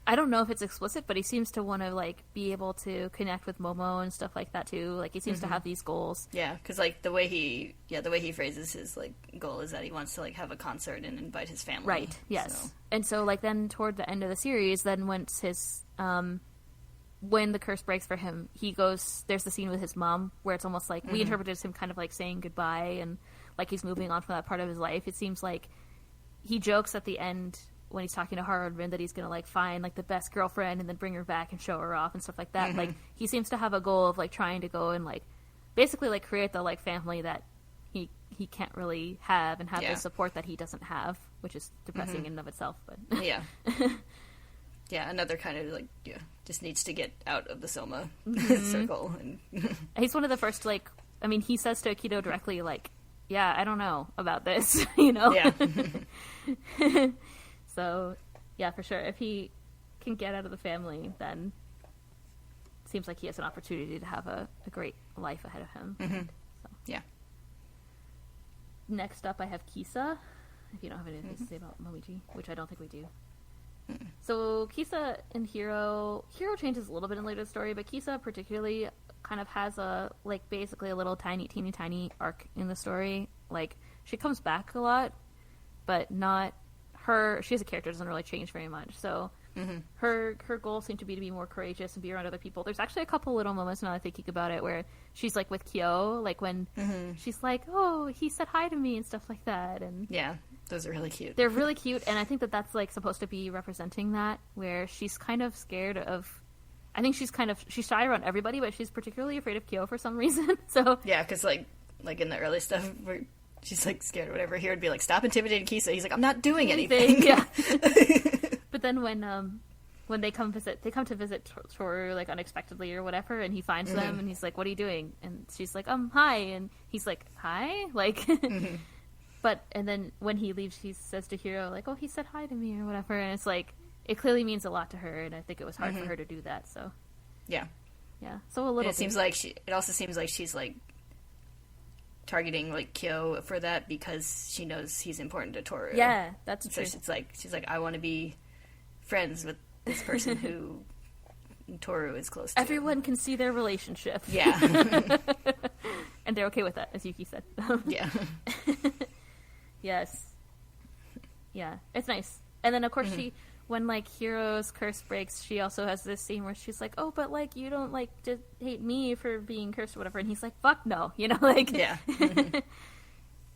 I don't know if it's explicit, but he seems to want to, like, be able to connect with Momo and stuff like that, too. Like, he seems to have these goals. Yeah, because, like, the way he phrases his, like, goal is that he wants to, like, have a concert and invite his family. Right, yes. So. And so, like, then toward the end of the series, then once his, when the curse breaks for him, he goes, there's the scene with his mom where it's almost like, we interpreted as him kind of, like, saying goodbye and, like, he's moving on from that part of his life. It seems like he jokes at the end when he's talking to Haruman that he's gonna, like, find, like, the best girlfriend and then bring her back and show her off and stuff like that. Like, he seems to have a goal of, like, trying to go and, like, basically, like, create the, like, family that he can't really have and have the support that he doesn't have, which is depressing in and of itself, but... Yeah. Yeah, another kind of, like, just needs to get out of the Soma circle. And he's one of the first, like, I mean, he says to Akito directly, like, yeah, I don't know about this, you know? Yeah. So, yeah, for sure. If he can get out of the family, then it seems like he has an opportunity to have a great life ahead of him. So. Yeah. Next up, I have Kisa, if you don't have anything to say about Momiji, which I don't think we do. So Kisa and Hiro changes a little bit in later story, but Kisa particularly kind of has a, like, basically a little teeny tiny arc in the story. Like, she comes back a lot, but not her. She as a character doesn't really change very much. So her goals seem to be more courageous and be around other people. There's actually a couple little moments now that I'm thinking about it where she's, like, with Kyo, like when she's like, oh, he said hi to me and stuff like that. And yeah. Those are really cute. They're really cute, and I think that that's, like, supposed to be representing that, where she's kind of scared of... I think she's shy around everybody, but she's particularly afraid of Kyo for some reason, so... Yeah, because, like in the early stuff, where she's, like, scared or whatever, he would be like, stop intimidating Kisa. He's like, I'm not doing anything. Yeah. But then when they come to visit Toru, like, unexpectedly or whatever, and he finds them, and he's like, what are you doing? And she's like, hi, and he's like, hi? Like... But, and then when he leaves, he says to Hiro, like, oh, he said hi to me or whatever. And it's like, it clearly means a lot to her. And I think it was hard for her to do that. So, yeah. Yeah. So a little it also seems like she's, like, targeting, like, Kyo for that because she knows he's important to Toru. Yeah, that's true. So she's like, I want to be friends with this person who Toru is close to. Everyone can see their relationship. Yeah. And they're okay with that, as Yuki said. Yeah. Yes. Yeah, it's nice. And then, of course, when, like, Hiro's curse breaks, she also has this scene where she's like, oh, but, like, you don't, like, just hate me for being cursed or whatever. And he's like, fuck no, you know, like... Yeah.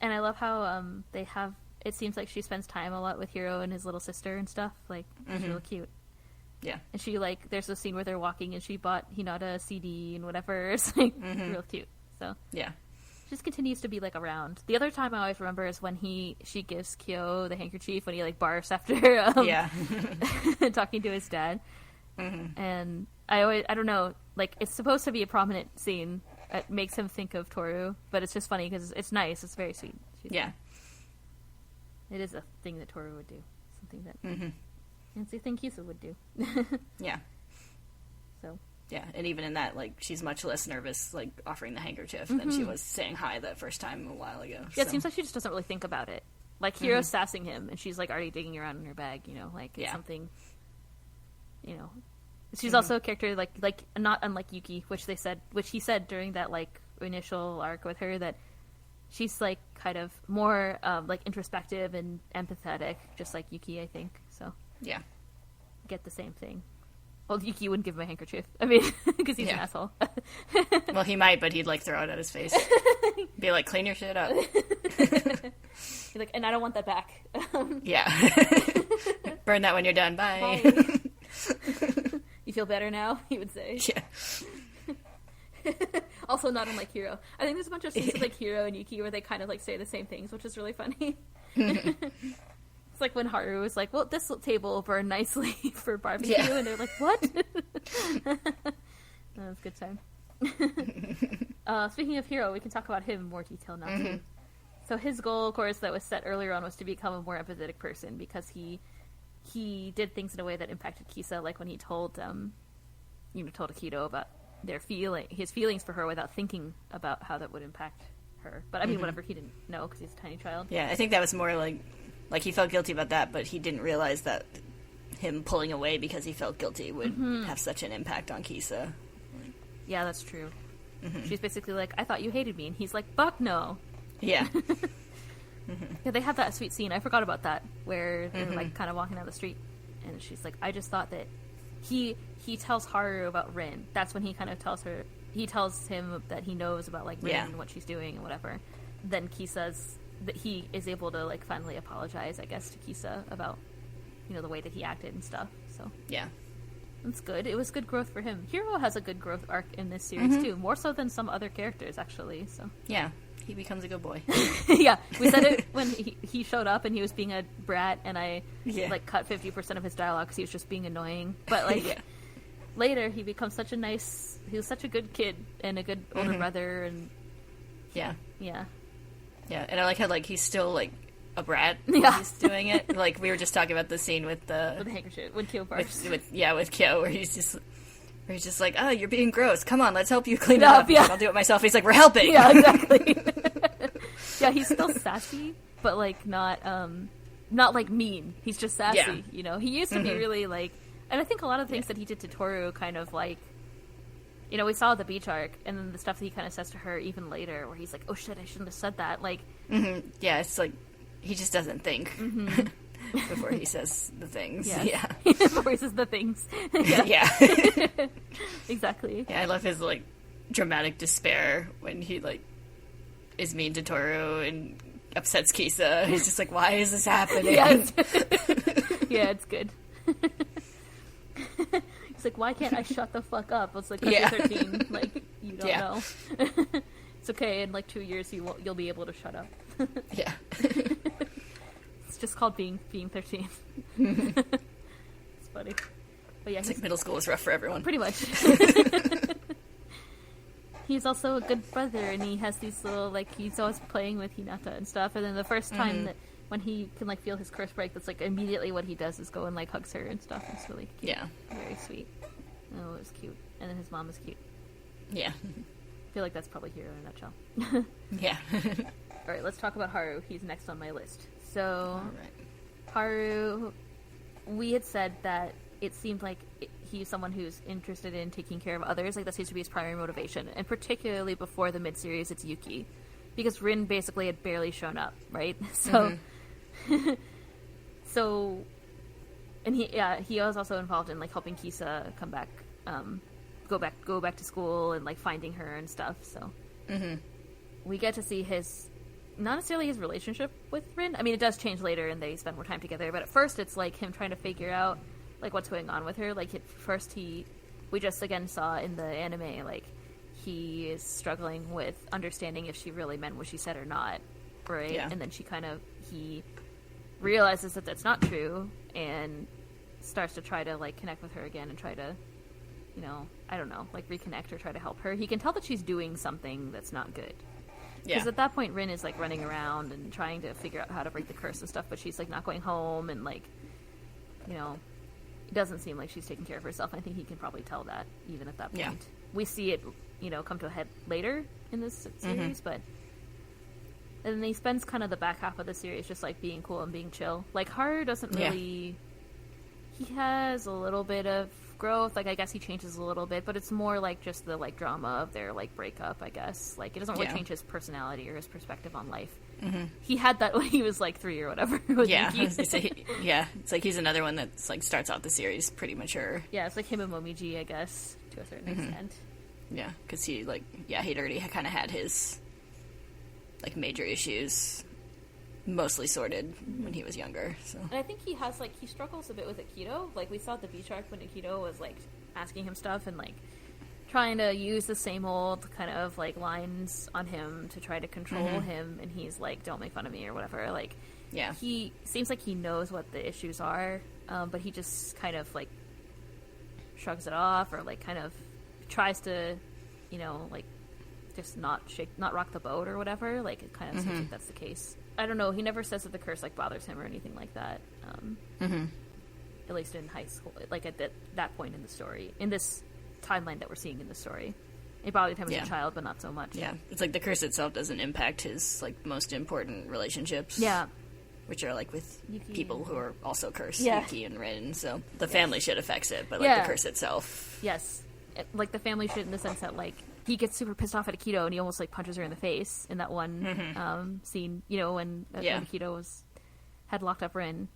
And I love how they have... It seems like she spends time a lot with Hiro and his little sister and stuff. Like, it's really cute. Yeah. And she, like, there's a scene where they're walking and she bought Hinata a CD and whatever. It's, like, real cute. So... Yeah. Just continues to be, like, around. The other time I always remember is when she gives Kyo the handkerchief when he, like, barfs after talking to his dad. And I don't know, like, it's supposed to be a prominent scene. It makes him think of Toru, but it's just funny because it's nice. It's very sweet. Yeah. It is a thing that Toru would do. Something that it's a thing Kisa would do. Yeah. So... Yeah, and even in that, like, she's much less nervous, like, offering the handkerchief than she was saying hi that first time a while ago. Yeah, it seems like she just doesn't really think about it. Like, Hiro's sassing him, and she's, like, already digging around in her bag, you know? Like, it's something, you know... She's also a character, like, not unlike Yuki, which he said during that, like, initial arc with her, that she's, like, kind of more, like, introspective and empathetic, just like Yuki, I think, so... Yeah. Get the same thing. Well, Yuki wouldn't give him a handkerchief. I mean, because he's an asshole. Well, he might, but he'd, like, throw it at his face. Be like, clean your shit up. He's like, and I don't want that back. Yeah. Burn that when you're done. Bye. Bye. You feel better now? He would say. Yeah. Also not unlike Hiro. I think there's a bunch of scenes with, like, Hiro and Yuki where they kind of, like, say the same things, which is really funny. It's like when Haru was like, well, this table will burn nicely for barbecue, and they're like, what? That was a good time. Speaking of Hiro, we can talk about him in more detail now, too. So his goal, of course, that was set earlier on was to become a more empathetic person, because he did things in a way that impacted Kisa, like when he told told Akito about his feelings for her without thinking about how that would impact her. But I mean, whatever, he didn't know because he's a tiny child. Yeah, I think that was more like he felt guilty about that, but he didn't realize that him pulling away because he felt guilty would have such an impact on Kisa. Yeah, that's true. She's basically like, I thought you hated me, and he's like, fuck no. Yeah. Yeah, they have that sweet scene. I forgot about that, where they're like kind of walking down the street, and she's like, I just thought that he tells Haru about Rin. That's when he kind of tells him that he knows about, like, Rin and what she's doing and whatever. Then Kisa's that he is able to, like, finally apologize, I guess, to Kisa about, you know, the way that he acted and stuff. So yeah, it's good. It was good growth for him. Hiro has a good growth arc in this series too, more so than some other characters, actually. So yeah, he becomes a good boy. Yeah, we said it when he showed up and he was being a brat, and I like cut 50% of his dialogue because he was just being annoying. But like later, he becomes such a nice. He was such a good kid and a good older brother, and yeah. Yeah, and I like how, like, he's still, like, a brat when he's doing it. Like, we were just talking about the scene with the handkerchief, when Kyo barfs. With Kyo, where he's just like, oh, you're being gross. Come on, let's help you clean it up. Yeah. I'll do it myself. He's like, we're helping. Yeah, exactly. Yeah, he's still sassy, but, like, not like, mean. He's just sassy, you know? He used to be really, like... And I think a lot of the things that he did to Toru kind of, like... You know, we saw the beach arc, and then the stuff that he kind of says to her even later, where he's like, oh shit, I shouldn't have said that, like... Yeah, it's like, he just doesn't think before he says the things. Yeah. Before he says the things. Yeah. Exactly. Yeah, I love his, like, dramatic despair when he, like, is mean to Toru and upsets Kisa. He's just like, why is this happening? Yeah, it's good. It's like, why can't I shut the fuck up? It's like, 'cause you're 13. Like, you don't know. It's okay. In like 2 years, you'll be able to shut up. Yeah. It's just called being 13. It's funny. But yeah, it's like middle school is rough for everyone. Pretty much. He's also a good brother, and he has these little, like, he's always playing with Hinata and stuff. And then the first time that when he can, like, feel his curse break, that's, like, immediately what he does is go and, like, hugs her and stuff. It's really cute. Yeah. Very sweet. Oh, it was cute. And then his mom is cute. Yeah. I feel like that's probably Hiro in a nutshell. Yeah. Alright, let's talk about Haru. He's next on my list. So, All right. Haru, we had said that it seemed like he's someone who's interested in taking care of others. Like, that seems to be his primary motivation. And particularly before the mid-series, it's Yuki. Because Rin basically had barely shown up, right? So, so, and he was also involved in, like, helping Kisa come back, go back to school and, like, finding her and stuff. So, we get to see not necessarily his relationship with Rin. I mean, it does change later and they spend more time together, but at first it's, like, him trying to figure out, like, what's going on with her. Like, at first we just, again, saw in the anime, like, he is struggling with understanding if she really meant what she said or not, right? Yeah. And then he realizes that that's not true and starts to try to, like, connect with her again and try to, you know, I don't know, like, reconnect or try to help her. He can tell that she's doing something that's not good. Because at that point, Rin is, like, running around and trying to figure out how to break the curse and stuff, but she's, like, not going home and, like, you know, it doesn't seem like she's taking care of herself. I think he can probably tell that even at that point. Yeah. We see it, you know, come to a head later in this series, but and then he spends kind of the back half of the series just, like, being cool and being chill. Like, Haru doesn't really... He has a little bit of growth. Like, I guess he changes a little bit, but it's more, like, just the, like, drama of their, like, breakup, I guess. Like, it doesn't really change his personality or his perspective on life. He had that when he was, like, 3 or whatever. It's like he's another one that's, like, starts out the series pretty mature. Yeah, it's like him and Momiji, I guess, to a certain extent. Yeah, because he, like, he'd already kind of had his, like, major issues mostly sorted when he was younger, so. And I think he has, like, he struggles a bit with Aikido. Like, we saw at the beach arc when Aikido was, like, asking him stuff and, like, trying to use the same old kind of, like, lines on him to try to control him, and he's like, don't make fun of me or whatever. Like, he seems like he knows what the issues are, but he just kind of, like, shrugs it off or, like, kind of tries to, you know, like, just not rock the boat or whatever. Like, it kind of seems like that's the case. I don't know, he never says that the curse, like, bothers him or anything like that. At least in high school, like, at that point in the story, in this timeline that we're seeing in the story. It bothered him as a child, but not so much. Yeah, it's like the curse itself doesn't impact his, like, most important relationships. Yeah. Which are, like, with Yuki people who are also cursed, Yuki and Rin, so the family shit affects it, but, like, the curse itself... Yes. Like, the family shit in the sense that, like, he gets super pissed off at Aikido and he almost, like, punches her in the face in that one scene, you know, when Aikido had locked up Rin,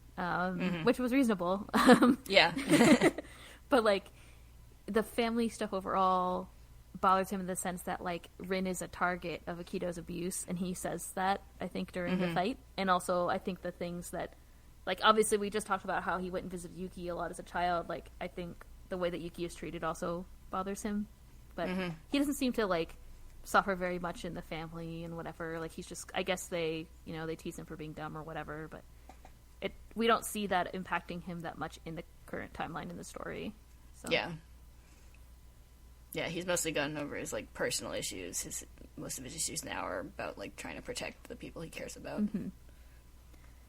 which was reasonable. But, like, the family stuff overall bothers him in the sense that, like, Rin is a target of Aikido's abuse, and he says that, I think, during the fight. And also, I think the things that, like, obviously we just talked about how he went and visited Yuki a lot as a child. Like, I think the way that Yuki is treated also bothers him. But he doesn't seem to, like, suffer very much in the family and whatever. Like, he's just, I guess they, you know, they tease him for being dumb or whatever, but we don't see that impacting him that much in the current timeline in the story. So. Yeah, he's mostly gotten over his, like, personal issues. Most of his issues now are about, like, trying to protect the people he cares about.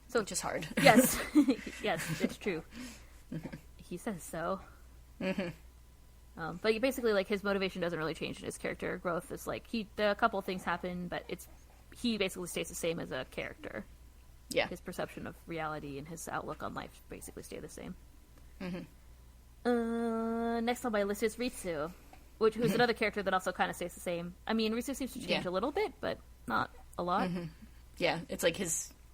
So, which is hard. Yes. Yes, it's true. He says so. But basically, like, his motivation doesn't really change in his character growth. It's like, a couple of things happen, but he basically stays the same as a character. Yeah. His perception of reality and his outlook on life basically stay the same. Next on my list is Ritsu, who's another character that also kind of stays the same. I mean, Ritsu seems to change a little bit, but not a lot. Yeah, it's like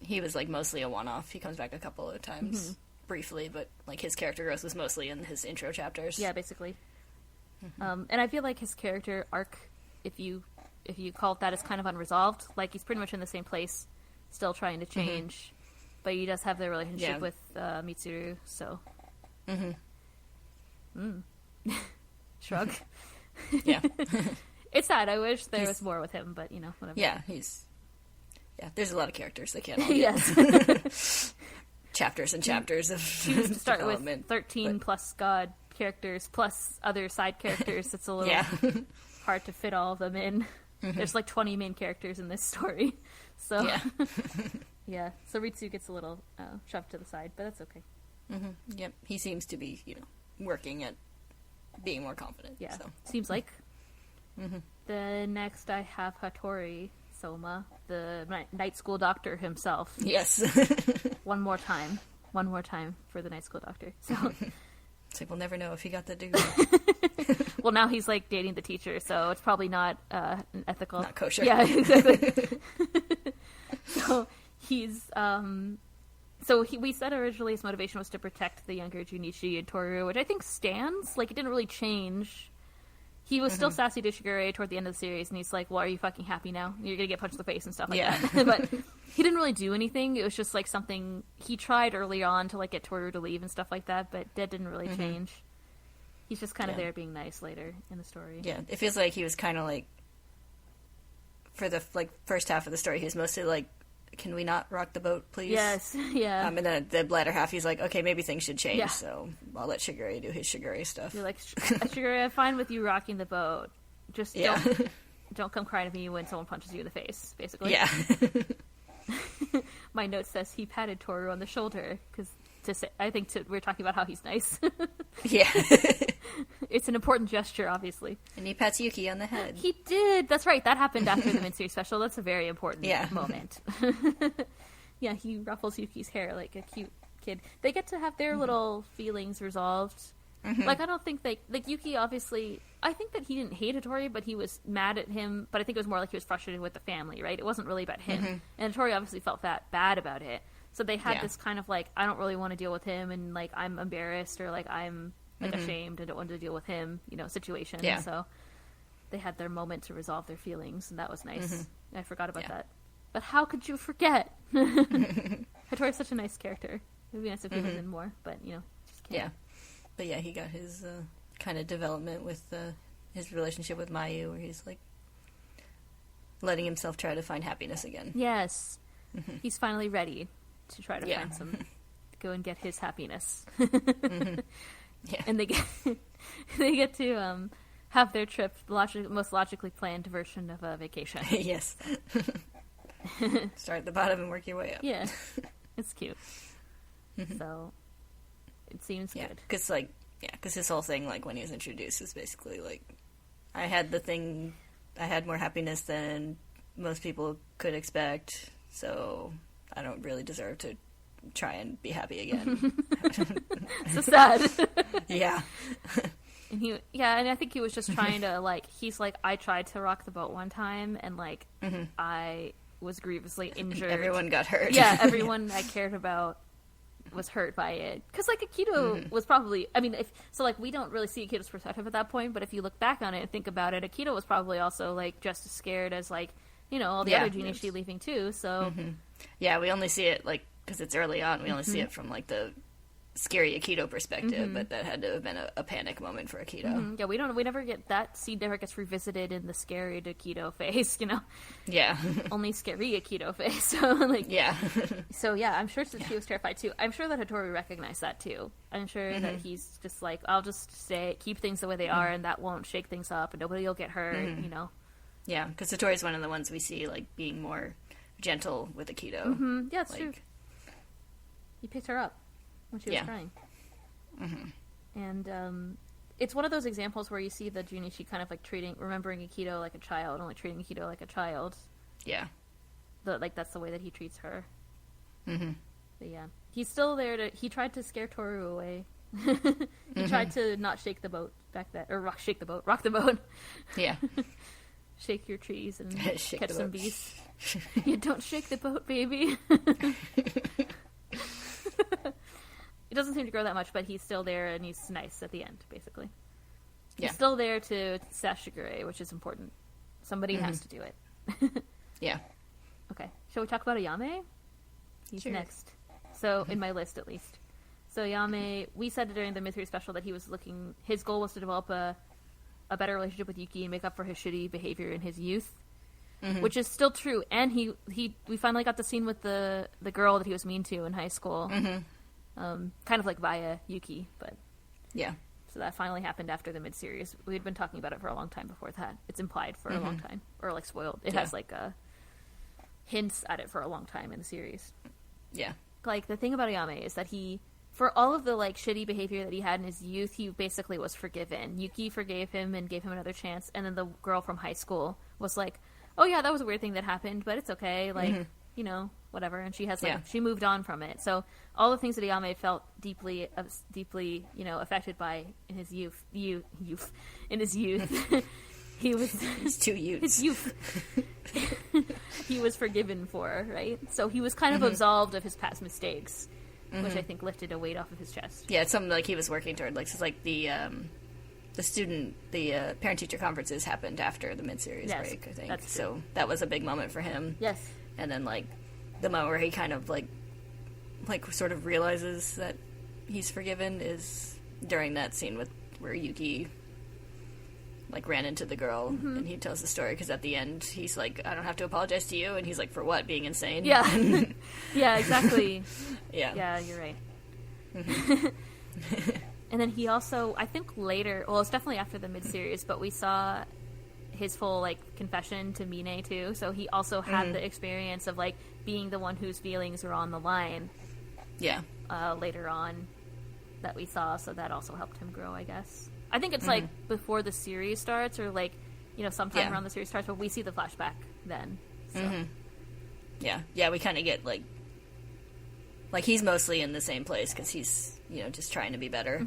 he was, like, mostly a one-off. He comes back a couple of times briefly, but, like, his character growth was mostly in his intro chapters. Yeah, basically. And I feel like his character arc, if you call it that, is kind of unresolved. Like, he's pretty much in the same place, still trying to change, but he does have the relationship with Mitsuru, so... Shrug. Yeah. It's sad. I wish there was more with him, but, you know, whatever. Yeah, there's a lot of characters. They can't all get yes. chapters and chapters of choose to start with 13 plus God characters plus other side characters. It's a little hard to fit all of them in. There's like 20 main characters in this story. So, so Ritsu gets a little shoved to the side, but that's okay. Yep, he seems to be, you know, working at being more confident. Yeah, so. Seems like. The next I have Hattori Soma, the night school doctor himself. Yes. One more time for the night school doctor. So like, we'll never know if he got the degree. Well, now he's like dating the teacher, so it's probably not ethical. Not kosher. Yeah, exactly. So he's we said originally his motivation was to protect the younger Junichi and Toru, which I think stands. Like, it didn't really change. He was still sassy to Shigure toward the end of the series, and he's like, well, are you fucking happy now? You're gonna get punched in the face and stuff like that. But he didn't really do anything. It was just like something he tried early on to like get Toru to leave and stuff like that, but that didn't really change. He's just kind of there being nice later in the story. Yeah, it feels like he was kind of like, for the like first half of the story, he was mostly like, can we not rock the boat, please? Yes, yeah. And then the latter half, he's like, okay, maybe things should change, so I'll let Shigure do his Shigure stuff. You're like, Shigure, I'm fine with you rocking the boat. Just don't come crying to me when someone punches you in the face, basically. Yeah. My note says he patted Toru on the shoulder, because we're talking about how he's nice. Yeah. It's an important gesture, obviously. And he pats Yuki on the head. He did. That's right. That happened after the mid-series special. That's a very important moment. Yeah, he ruffles Yuki's hair like a cute kid. They get to have their little feelings resolved. Like, I don't think like Yuki, obviously, I think that he didn't hate Hattori, but he was mad at him. But I think it was more like he was frustrated with the family, right? It wasn't really about him. And Hattori obviously felt bad about it. So they had this kind of like, I don't really want to deal with him, and like, I'm embarrassed, or like, I'm like ashamed and don't want to deal with him, situation. Yeah. So they had their moment to resolve their feelings, and that was nice. I forgot about that. But how could you forget? Hattori's such a nice character. It would be nice if he was in more, but just can't. Yeah. But yeah, he got his kind of development with his relationship with Mayu, where he's like letting himself try to find happiness again. Yes. He's finally ready to try to find go and get his happiness. Yeah. And they get to have their trip, most logically planned version of a vacation. Yes. Start at the bottom and work your way up. Yeah. It's cute. So it seems good. Because his whole thing, like, when he was introduced, is basically like, I had more happiness than most people could expect, so I don't really deserve to try and be happy again. So sad. Yeah. And I think he was just trying to, like, he's like, I tried to rock the boat one time, and like, I was grievously injured. Everyone got hurt. Yeah, everyone I cared about was hurt by it. Because, like, Akito was probably, we don't really see Akito's perspective at that point, but if you look back on it and think about it, Akito was probably also, like, just as scared as, like, all the other Junichi leaving too, so. Yeah, we only see it, like, because it's early on, we only see it from, like, the scary Akito perspective, but that had to have been a panic moment for Akito. Yeah, we never get, that scene never gets revisited in the scary Akito phase, Yeah. Only scary Akito phase, so, like. Yeah. So, yeah, I'm sure that he was terrified, too. I'm sure that Hattori recognized that, too. I'm sure that he's just like, I'll just keep things the way they are, and that won't shake things up, and nobody will get hurt, Yeah, because Hattori's one of the ones we see, like, being more gentle with Akito. Yeah, it's true. He picked her up when she was crying. And it's one of those examples where you see the Junichi kind of like remembering Akito like a child, only treating Akito like a child. Yeah. That's the way that he treats her. But yeah, he's still there he tried to scare Toru away. He tried to not shake the boat back then, or rock the boat. Yeah. Shake your trees and catch some bees. You don't shake the boat, baby. It doesn't seem to grow that much, but he's still there, and he's nice at the end, basically. He's still there to sass Shigure, which is important. Somebody has to do it. Yeah. Okay. Shall we talk about Ayame? He's next. So, in my list, at least. So, Ayame, we said during the mid-series special that his goal was to develop a better relationship with Yuki and make up for his shitty behavior in his youth. Which is still true. And we finally got the scene with the girl that he was mean to in high school. Kind of like via Yuki, but yeah. So that finally happened after the mid-series. We had been talking about it for a long time before that. It's implied for a long time, or like spoiled. It has like hints at it for a long time in the series. Yeah. Like the thing about Ayame is that for all of the like shitty behavior that he had in his youth, he basically was forgiven. Yuki forgave him and gave him another chance, and then the girl from high school was like, "Oh yeah, that was a weird thing that happened, but it's okay. Like, whatever, and she has she moved on from it. So all the things that Ayame felt deeply, affected by in his youth, he was his two youths. His youth. He was forgiven for, right? So he was kind of absolved of his past mistakes, which I think lifted a weight off of his chest. Yeah, it's something like he was working toward. Like, it's like the parent-teacher conferences happened after the mid-series break, I think. So that was a big moment for him. Yes. And then, like, the moment where he kind of, like sort of realizes that he's forgiven is during that scene where Yuki, like, ran into the girl, and he tells the story, because at the end, he's like, I don't have to apologize to you, and he's like, for what? Being insane? Yeah. Yeah, exactly. Yeah. Yeah, you're right. And then he also, I think later, well, it's definitely after the mid-series, but we saw his full, like, confession to Mine, too, so he also had the experience of, like, being the one whose feelings were on the line. Yeah. Later on that we saw, so that also helped him grow, I guess. I think it's, like, before the series starts, or, like, sometime around the series starts, but we see the flashback then, so. Yeah. Yeah, we kind of get, like, he's mostly in the same place, because he's, just trying to be better,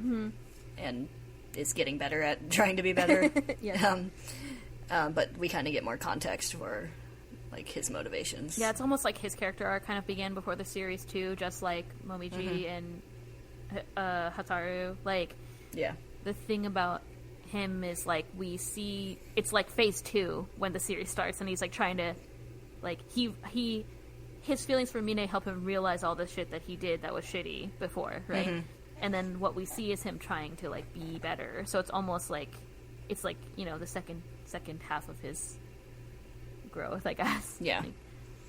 and is getting better at trying to be better. Yeah. But we kind of get more context for, like, his motivations. Yeah, it's almost like his character arc kind of began before the series, too, just like Momiji and Hataru. Like, yeah. The thing about him is, like, we see... It's, like, phase 2 when the series starts, and he's, like, trying to... Like, his feelings for Mine help him realize all the shit that he did that was shitty before, right? And then what we see is him trying to, like, be better. So it's almost like... It's, like, the second half of his growth, I guess. Yeah. Like,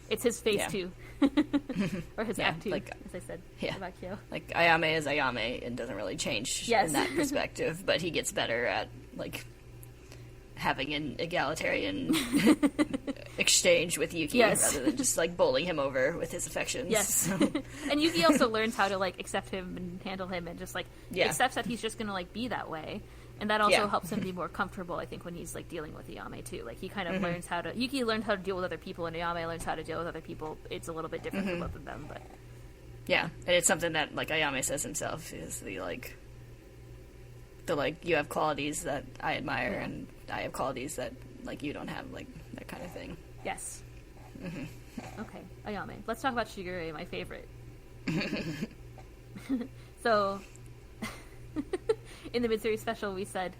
it's his phase 2. Or his act 2, like, as I said. Yeah. About Kyo. Like, Ayame is Ayame and doesn't really change in that perspective, but he gets better at, like, having an egalitarian exchange with Yuki rather than just, like, bowling him over with his affections. Yes. So. And Yuki also learns how to, like, accept him and handle him and just, like, accepts that he's just gonna, like, be that way. And that also helps him be more comfortable, I think, when he's, like, dealing with Ayame, too. Like, he kind of learns how to... Yuki learned how to deal with other people, and Ayame learns how to deal with other people. It's a little bit different for both of them, but... Yeah, and it's something that, like, Ayame says himself, is the, like, you have qualities that I admire, and I have qualities that, like, you don't have, like, that kind of thing. Yes. Okay, Ayame. Let's talk about Shigure, my favorite. So... In the mid-series special, we said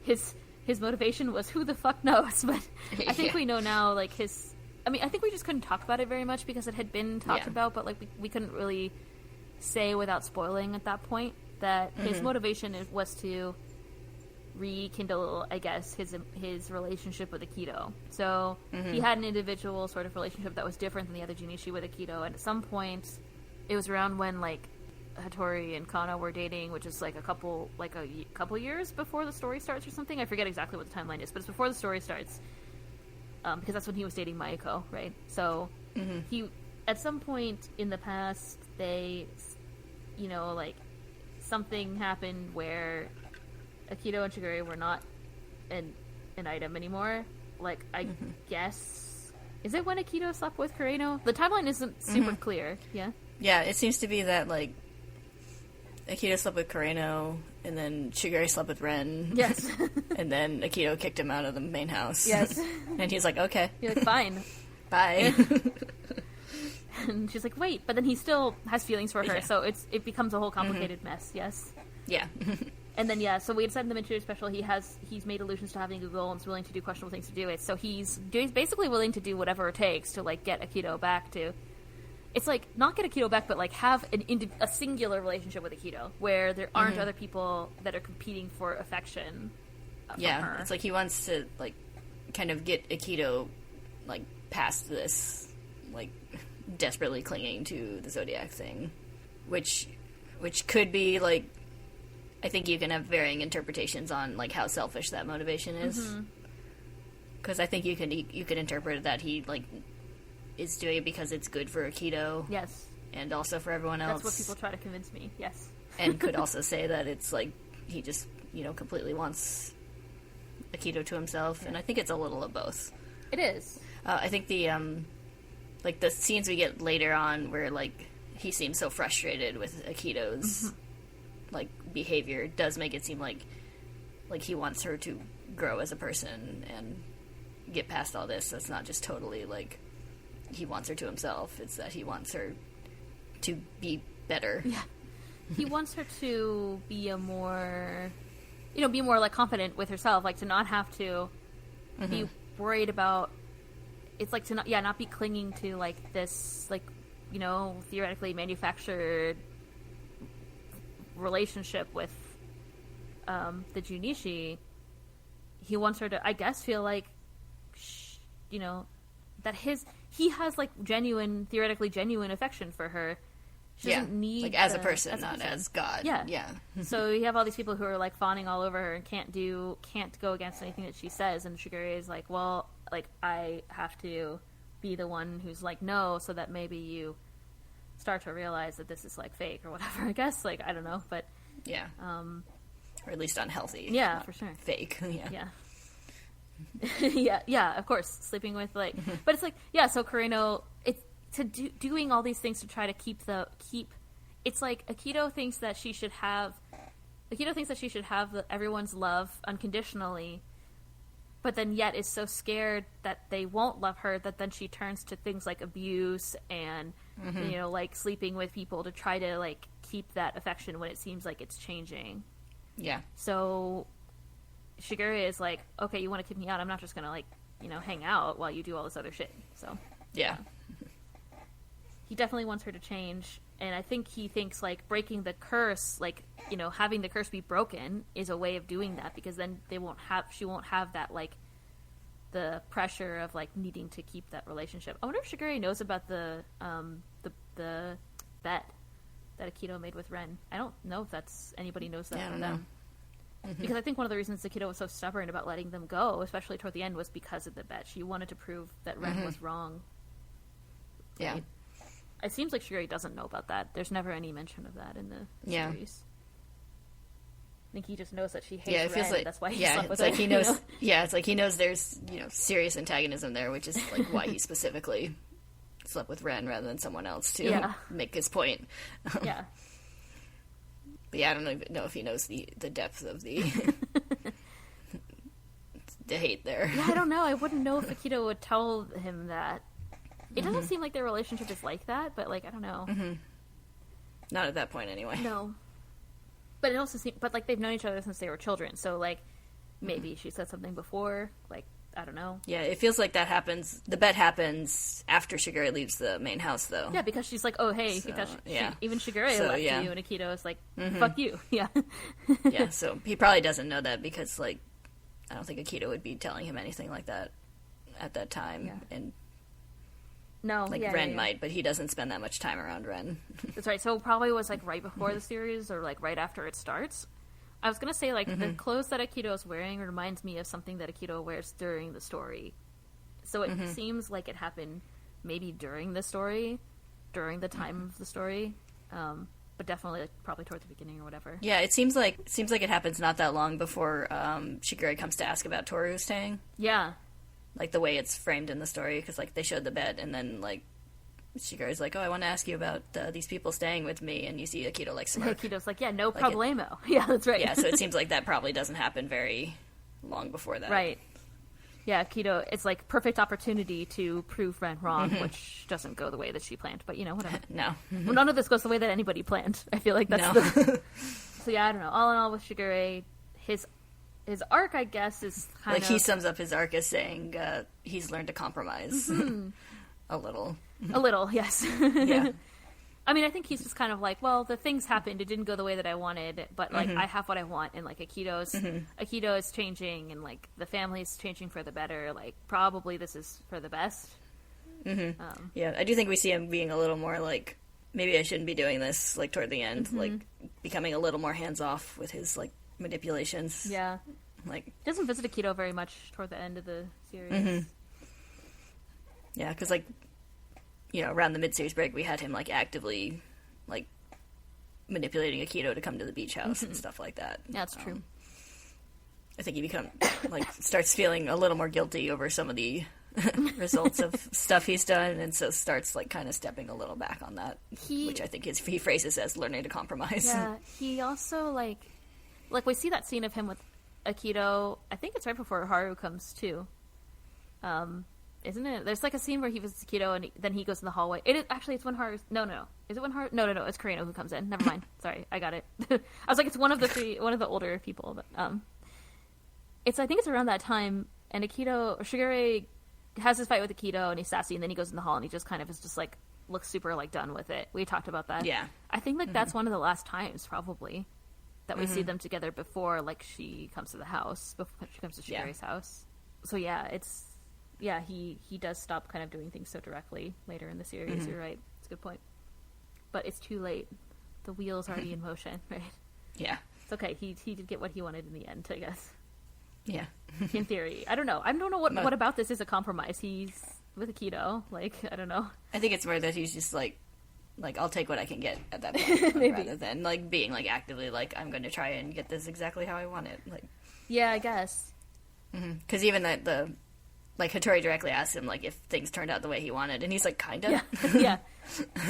his motivation was who the fuck knows, but I think we know now, like, his... I mean, I think we just couldn't talk about it very much because it had been talked about, but, like, we couldn't really say without spoiling at that point that his motivation was to rekindle, I guess, his relationship with Akito. So he had an individual sort of relationship that was different than the other Junichi with Akito, and at some point, it was around when, like, Hattori and Kana were dating, which is like a couple years before the story starts or something. I forget exactly what the timeline is, but it's before the story starts, because that's when he was dating Maiko, right? So he, at some point in the past, they, like, something happened where Akito and Shigure were not an item anymore. Like, I guess, is it when Akito slept with Kureno? The timeline isn't super clear. Yeah. Yeah, it seems to be that, like, Akito slept with Kureno, and then Shigure slept with Ren. Yes. And then Akito kicked him out of the main house. Yes. And he's like, okay. You're like, fine. Bye. And she's like, wait, but then he still has feelings for her, so it becomes a whole complicated mess, yes? Yeah. And then, so we had said in the mid-series special, he's made allusions to having a goal and is willing to do questionable things to do it, so he's basically willing to do whatever it takes to, like, get Akito back to... It's like, not get Akito back, but, like, have a singular relationship with Akito, where there aren't other people that are competing for affection from her. It's like he wants to, like, kind of get Akito, like, past this, like, desperately clinging to the Zodiac thing. Which could be, like, I think you can have varying interpretations on, like, how selfish that motivation is. Because I think you could interpret that he, like... is doing it because it's good for Akito. Yes. And also for everyone else. That's what people try to convince me, yes. And could also say that it's like, he just, completely wants Akito to himself. Yeah. And I think it's a little of both. It is. I think the like, the scenes we get later on where, like, he seems so frustrated with Akito's, like, behavior does make it seem like he wants her to grow as a person and get past all this. So it's not just totally, like, he wants her to himself. It's that he wants her to be better. Yeah. He wants her to be a more, be more, like, confident with herself, like, to not have to be worried about, it's like to not be clinging to, like, this, like, theoretically manufactured relationship with the Junichi. He wants her to, I guess, feel like, that he has, like, theoretically genuine affection for her. She doesn't need, like, as a person, not as God. Yeah. So you have all these people who are, like, fawning all over her and can't go against anything that she says, and Shigure is like, well, like, I have to be the one who's like, no, so that maybe you start to realize that this is, like, fake or whatever, I guess. Like, I don't know, but... Yeah. Or at least unhealthy. Yeah, for sure. Fake. Yeah. yeah, of course. Sleeping with, like... But it's like, yeah, so Kureno... doing all these things to try to keep... It's like Akito thinks that she should have everyone's love unconditionally, but then yet is so scared that they won't love her that then she turns to things like abuse and, like, sleeping with people to try to, like, keep that affection when it seems like it's changing. Yeah. So Shigure is like, okay, you want to kick me out, I'm not just gonna, like, hang out while you do all this other shit. So yeah. He definitely wants her to change, and I think he thinks, like, breaking the curse, like, having the curse be broken is a way of doing that, because then she won't have that, like, the pressure of, like, needing to keep that relationship. I wonder if Shigure knows about the bet that Akito made with Ren. I don't know if anybody knows that from them. Because I think one of the reasons Akito was so stubborn about letting them go, especially toward the end, was because of the bet. She wanted to prove that Ren was wrong. Yeah. Right? It seems like Shigure doesn't know about that. There's never any mention of that in the series. I think he just knows that she hates Ren. Feels like, that's why he slept with her. He knows. Yeah, it's like he knows there's serious antagonism there, which is like why he specifically slept with Ren rather than someone else to make his point. Yeah. But yeah, I don't even know if he knows the depth of the the hate there. Yeah, I don't know. I wouldn't know if Akito would tell him that. It doesn't seem like their relationship is like that, but, like, I don't know. Not at that point, anyway. No. But it also seems... But, like, they've known each other since they were children, so, like, maybe she said something before. Like, I don't know. Yeah, it feels like that happens... The bet happens after Shigure leaves the main house, though. Yeah, because she's like, oh, hey, because even Shigure left you, and Akito is like, fuck you. Yeah. Yeah, so he probably doesn't know that because, like, I don't think Akito would be telling him anything like that at that time. Yeah. And... No, like, Ren might, but he doesn't spend that much time around Ren. That's right. So it probably was, like, right before the series or, like, right after it starts. I was going to say, like, the clothes that Akito is wearing reminds me of something that Akito wears during the story. So it seems like it happened maybe during the story, during the time of the story, but definitely, like, probably toward the beginning or whatever. Yeah, it seems like it happens not that long before Shigure comes to ask about Toru staying. Yeah. Like, the way it's framed in the story, because, like, they showed the bed, and then, like, Shigure's like, oh, I want to ask you about these people staying with me, and you see Akito, like, smirk. Akito's like, yeah, no problemo. Yeah, that's right. Yeah, so it seems like that probably doesn't happen very long before that. Right. Yeah, Akito, it's, like, perfect opportunity to prove Ren wrong, which doesn't go the way that she planned, but, whatever. No. Well, none of this goes the way that anybody planned. I feel like that's So, yeah, I don't know. All in all, with Shigure, his arc, I guess, is kind of... Like, he sums up his arc as saying he's learned to compromise. A little. A little, yes. Yeah. I mean, I think he's just kind of like, well, the things happened. It didn't go the way that I wanted, but, like, I have what I want. And, like, Akito is changing, and, like, the family's changing for the better. Like, probably this is for the best. Yeah, I do think we see him being a little more, like, maybe I shouldn't be doing this, like, toward the end. Like, becoming a little more hands-off with his, like, manipulations. Yeah. Like, he doesn't visit Akito very much toward the end of the series. Yeah, because, like, around the mid-series break, we had him, like, actively, like, manipulating Akito to come to the beach house and stuff like that. Yeah, that's true. I think he starts feeling a little more guilty over some of the results of stuff he's done, and so starts like kind of stepping a little back on that, which I think he phrases as learning to compromise. Yeah, he also like we see that scene of him with Akito. I think it's right before Haru comes too. Isn't it? There's like a scene where he visits Akito and then he goes in the hallway. It is actually, it's when Haru. No. Is it when Haru? No. It's Kureno who comes in. Never mind. Sorry, I got it. I was like, it's one of the older people, but I think it's around that time. And Shigure has his fight with Akito and he's sassy, and then he goes in the hall and he just kind of is just like looks super like done with it. We talked about that. Yeah. I think like that's one of the last times probably that we see them together before like she comes to the house, before she comes to Shigure's house. So yeah, he does stop kind of doing things so directly later in the series. You're right. It's a good point. But it's too late. The wheel's already in motion, right? Yeah. It's okay. He did get what he wanted in the end, I guess. Yeah. In theory. I don't know. I don't know what about this is a compromise. He's with Akito. Like, I don't know. I think it's more that he's just like I'll take what I can get at that point, rather than like being like actively like I'm going to try and get this exactly how I want it. Like, yeah, I guess. Because even that like Hattori directly asked him like if things turned out the way he wanted, and he's like kinda. Yeah.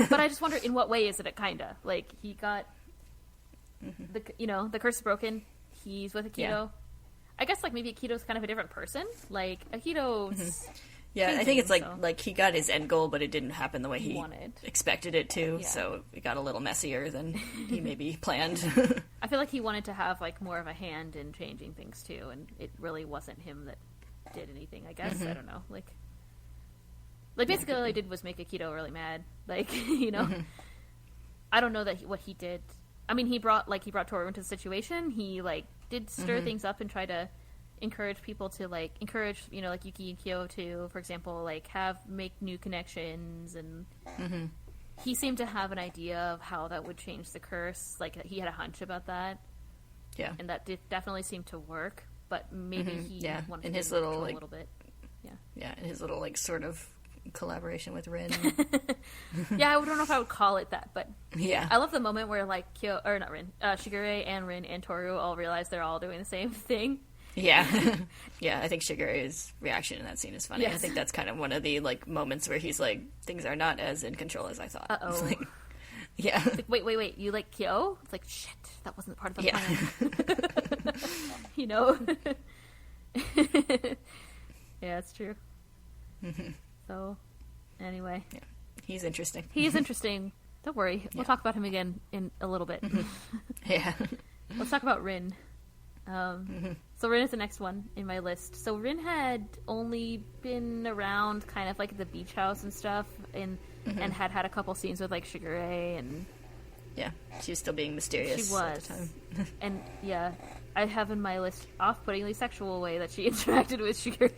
But I just wonder in what way is it a kinda? Like he got the curse is broken. He's with Akito. Yeah. I guess like maybe Akito's kind of a different person. Like Akito's. Yeah, I think it's like he got his end goal, but it didn't happen the way he wanted. Expected it to. Yeah. So it got a little messier than he maybe planned. I feel like he wanted to have like more of a hand in changing things too, and it really wasn't him that did anything. I guess I don't know. Like basically all he did was make Akito really mad. Like I don't know that what he did. I mean, he brought Toru into the situation. He like did stir things up and try to encourage people to like like Yuki and Kyo to, for example, like make new connections, and he seemed to have an idea of how that would change the curse. Like he had a hunch about that. Yeah, and that definitely seemed to work. But maybe he wanted in to his little like a little bit. Yeah, in his little like sort of collaboration with Rin. Yeah, I don't know if I would call it that, but yeah, I love the moment where like Shigure and Rin and Toru all realize they're all doing the same thing. Yeah. Yeah, I think Shigure's reaction in that scene is funny. Yes. I think that's kind of one of the like moments where he's like, things are not as in control as I thought. Uh-oh. Like, yeah. It's like, wait, you like Kyo? It's like, shit, that wasn't part of the plan. Yeah, it's true. So, anyway. Yeah. He's interesting. He is interesting. Don't worry. We'll talk about him again in a little bit. Yeah. Let's talk about Rin. So Rin is the next one in my list. So Rin had only been around kind of like the beach house and stuff, and had a couple scenes with like Shigure, and yeah, she was still being mysterious. She was, at the time. And yeah, I have in my list off-puttingly sexual way that she interacted with Shigure.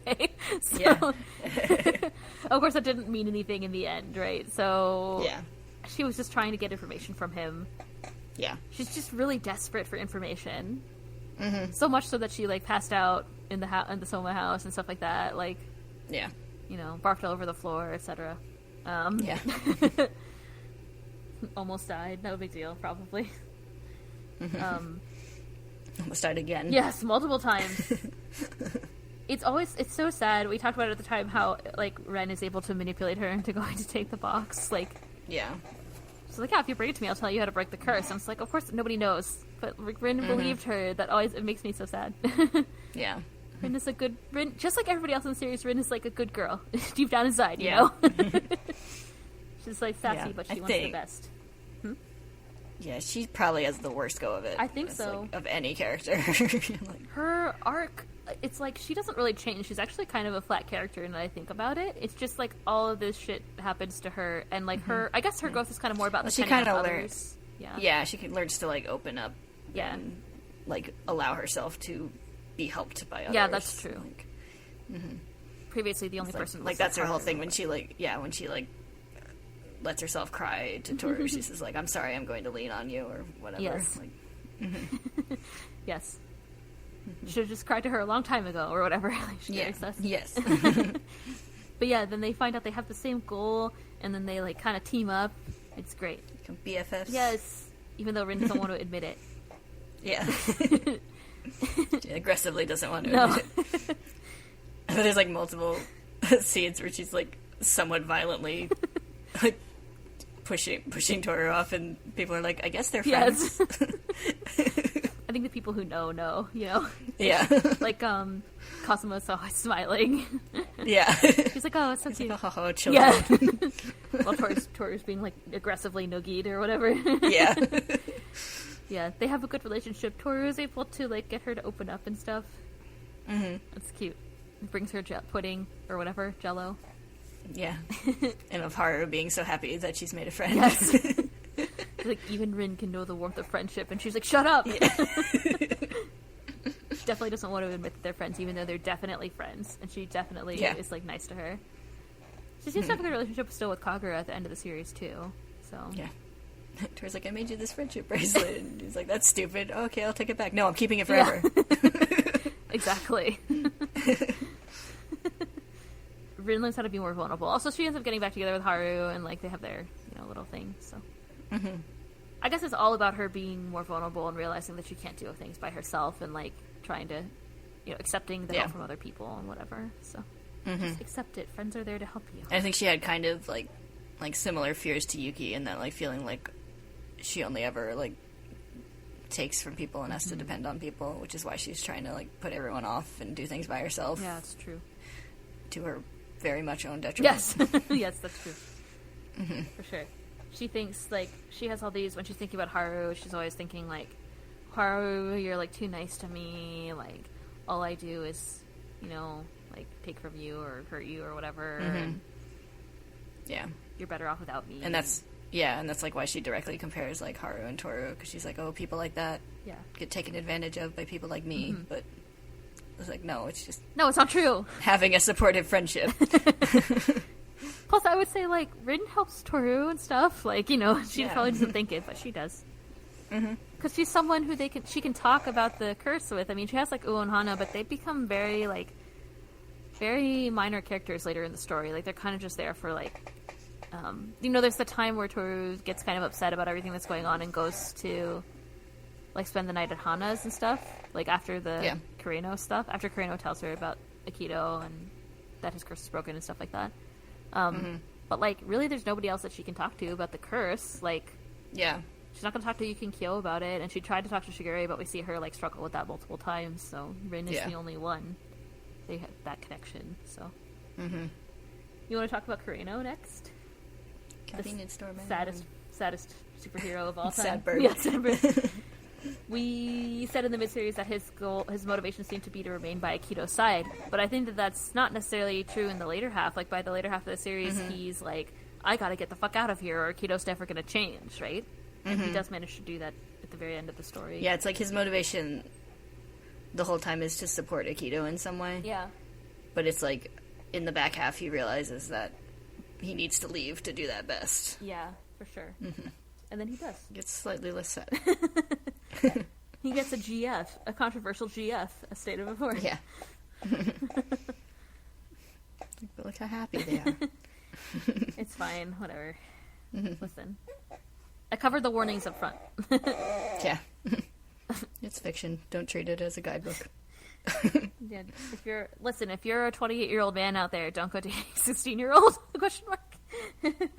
So, yeah. Of course, that didn't mean anything in the end, right? So yeah, she was just trying to get information from him. Yeah, she's just really desperate for information. So much so that she like passed out in the Soma house and stuff like that. Like, yeah, barfed all over the floor, etc. Yeah, almost died. No big deal, probably. Almost died again. Yes, multiple times. It's so sad. We talked about it at the time how like Ren is able to manipulate her into going to take the box. Like, yeah. She's like, yeah, if you bring it to me, I'll tell you how to break the curse. I'm just like, of course, nobody knows. But Rin believed her. That always, it makes me so sad. Yeah. Rin is a good... Rin, just like everybody else in the series, Rin is like a good girl. Deep down inside, you know? She's like sassy, but she wants the best. Yeah, she probably has the worst go of it. I think so. Like, of any character. Like, her arc, it's like she doesn't really change. She's actually kind of a flat character now that I think about it. It's just like all of this shit happens to her, and like her, I guess her growth is kind of more about the she kind of learns. Yeah, she learns to like open up and like allow herself to be helped by others. Yeah, that's true. Like, previously, the only person like that's her whole thing when she lets herself cry to Toru. She says like, "I'm sorry, I'm going to lean on you," or whatever. Yes. Like, yes. Should have just cried to her a long time ago, or whatever. Says. Yes. But yeah, then they find out they have the same goal, and then they like kind of team up. It's great. Become BFFs. Yes, even though Rin doesn't want to admit it. Yeah. She aggressively doesn't want to admit it. But there's like multiple scenes where she's like somewhat violently like pushing Toru off, and people are like, I guess they're friends. Yes. I think the people who know, you know? Yeah. Like, Cosmo's so smiling. Yeah. She's like, oh, it's so cute. Like, oh, children. Yeah. While Toru's being, like, aggressively no-geed or whatever. Yeah. Yeah, they have a good relationship. Toru is able to, like, get her to open up and stuff. Mm-hmm. That's cute. It brings her pudding or whatever, Jello. Yeah. And of Haru being so happy that she's made a friend. Yes. Like, even Rin can know the warmth of friendship, and she's like, shut up! Yeah. She definitely doesn't want to admit that they're friends, even though they're definitely friends, and she definitely is, like, nice to her. She seems to have a good relationship still with Kagura at the end of the series, too, so... Yeah. Toru's like, I made you this friendship bracelet, and he's like, that's stupid. Oh, okay, I'll take it back. No, I'm keeping it forever. Yeah. Exactly. Rin learns how to be more vulnerable. Also, she ends up getting back together with Haru, and, like, they have their, you know, little thing, so... Mm-hmm. I guess it's all about her being more vulnerable and realizing that she can't do things by herself, and, like, trying to, you know, accepting the help from other people and whatever, so... Just accept it. Friends are there to help you. I think she had kind of, like similar fears to Yuki, in that, like, feeling like she only ever, like, takes from people and has to depend on people, which is why she's trying to, like, put everyone off and do things by herself. Yeah, that's true. To her very much own detriment. Yes. Yes, that's true. Mm-hmm. For sure. She thinks, like, she has all these, when she's thinking about Haru, she's always thinking, like, Haru, you're, like, too nice to me, like, all I do is, you know, like, take from you or hurt you or whatever, and yeah, you're better off without me. And that's like why she directly compares, like, Haru and Toru, because she's like, oh, people like that get taken advantage of by people like me, but it's like, no, it's just... No, it's not true. Having a supportive friendship. Plus, I would say, like, Rin helps Toru and stuff. Like, you know, she probably doesn't think it, but she does. Because she's someone who she can talk about the curse with. I mean, she has, like, Uo and Hana, but they become very, like, very minor characters later in the story. Like, they're kind of just there for, like, you know, there's the time where Toru gets kind of upset about everything that's going on and goes to, like, spend the night at Hana's and stuff. Like, after the Kureno stuff. After Kureno tells her about Aikido and that his curse is broken and stuff like that. But, like, really there's nobody else that she can talk to about the curse. Like, she's not going to talk to Yuki and Kyo about it, and she tried to talk to Shigure, but we see her, like, struggle with that multiple times, so Rin is the only one. They have that connection, so. You want to talk about Kureno next? Convenience store man. Saddest superhero of all time. Sad bird. Yeah, sad bird. We said in the mid-series that his motivation seemed to be to remain by Aikido's side, but I think that that's not necessarily true in the later half. Like, by the later half of the series, he's like, I gotta get the fuck out of here, or Aikido's never gonna change, right? And he does manage to do that at the very end of the story. Yeah, it's like his motivation the whole time is to support Aikido in some way. Yeah. But it's like, in the back half, he realizes that he needs to leave to do that best. Yeah, for sure. And then he does. Gets slightly less sad. He gets a GF, a controversial GF, a state of affairs. Yeah. But look how happy they are. It's fine, whatever. Listen. I covered the warnings up front. Yeah. It's fiction. Don't treat it as a guidebook. Yeah, if you're a 28-year-old man out there, don't go dating a 16-year-old? Question mark.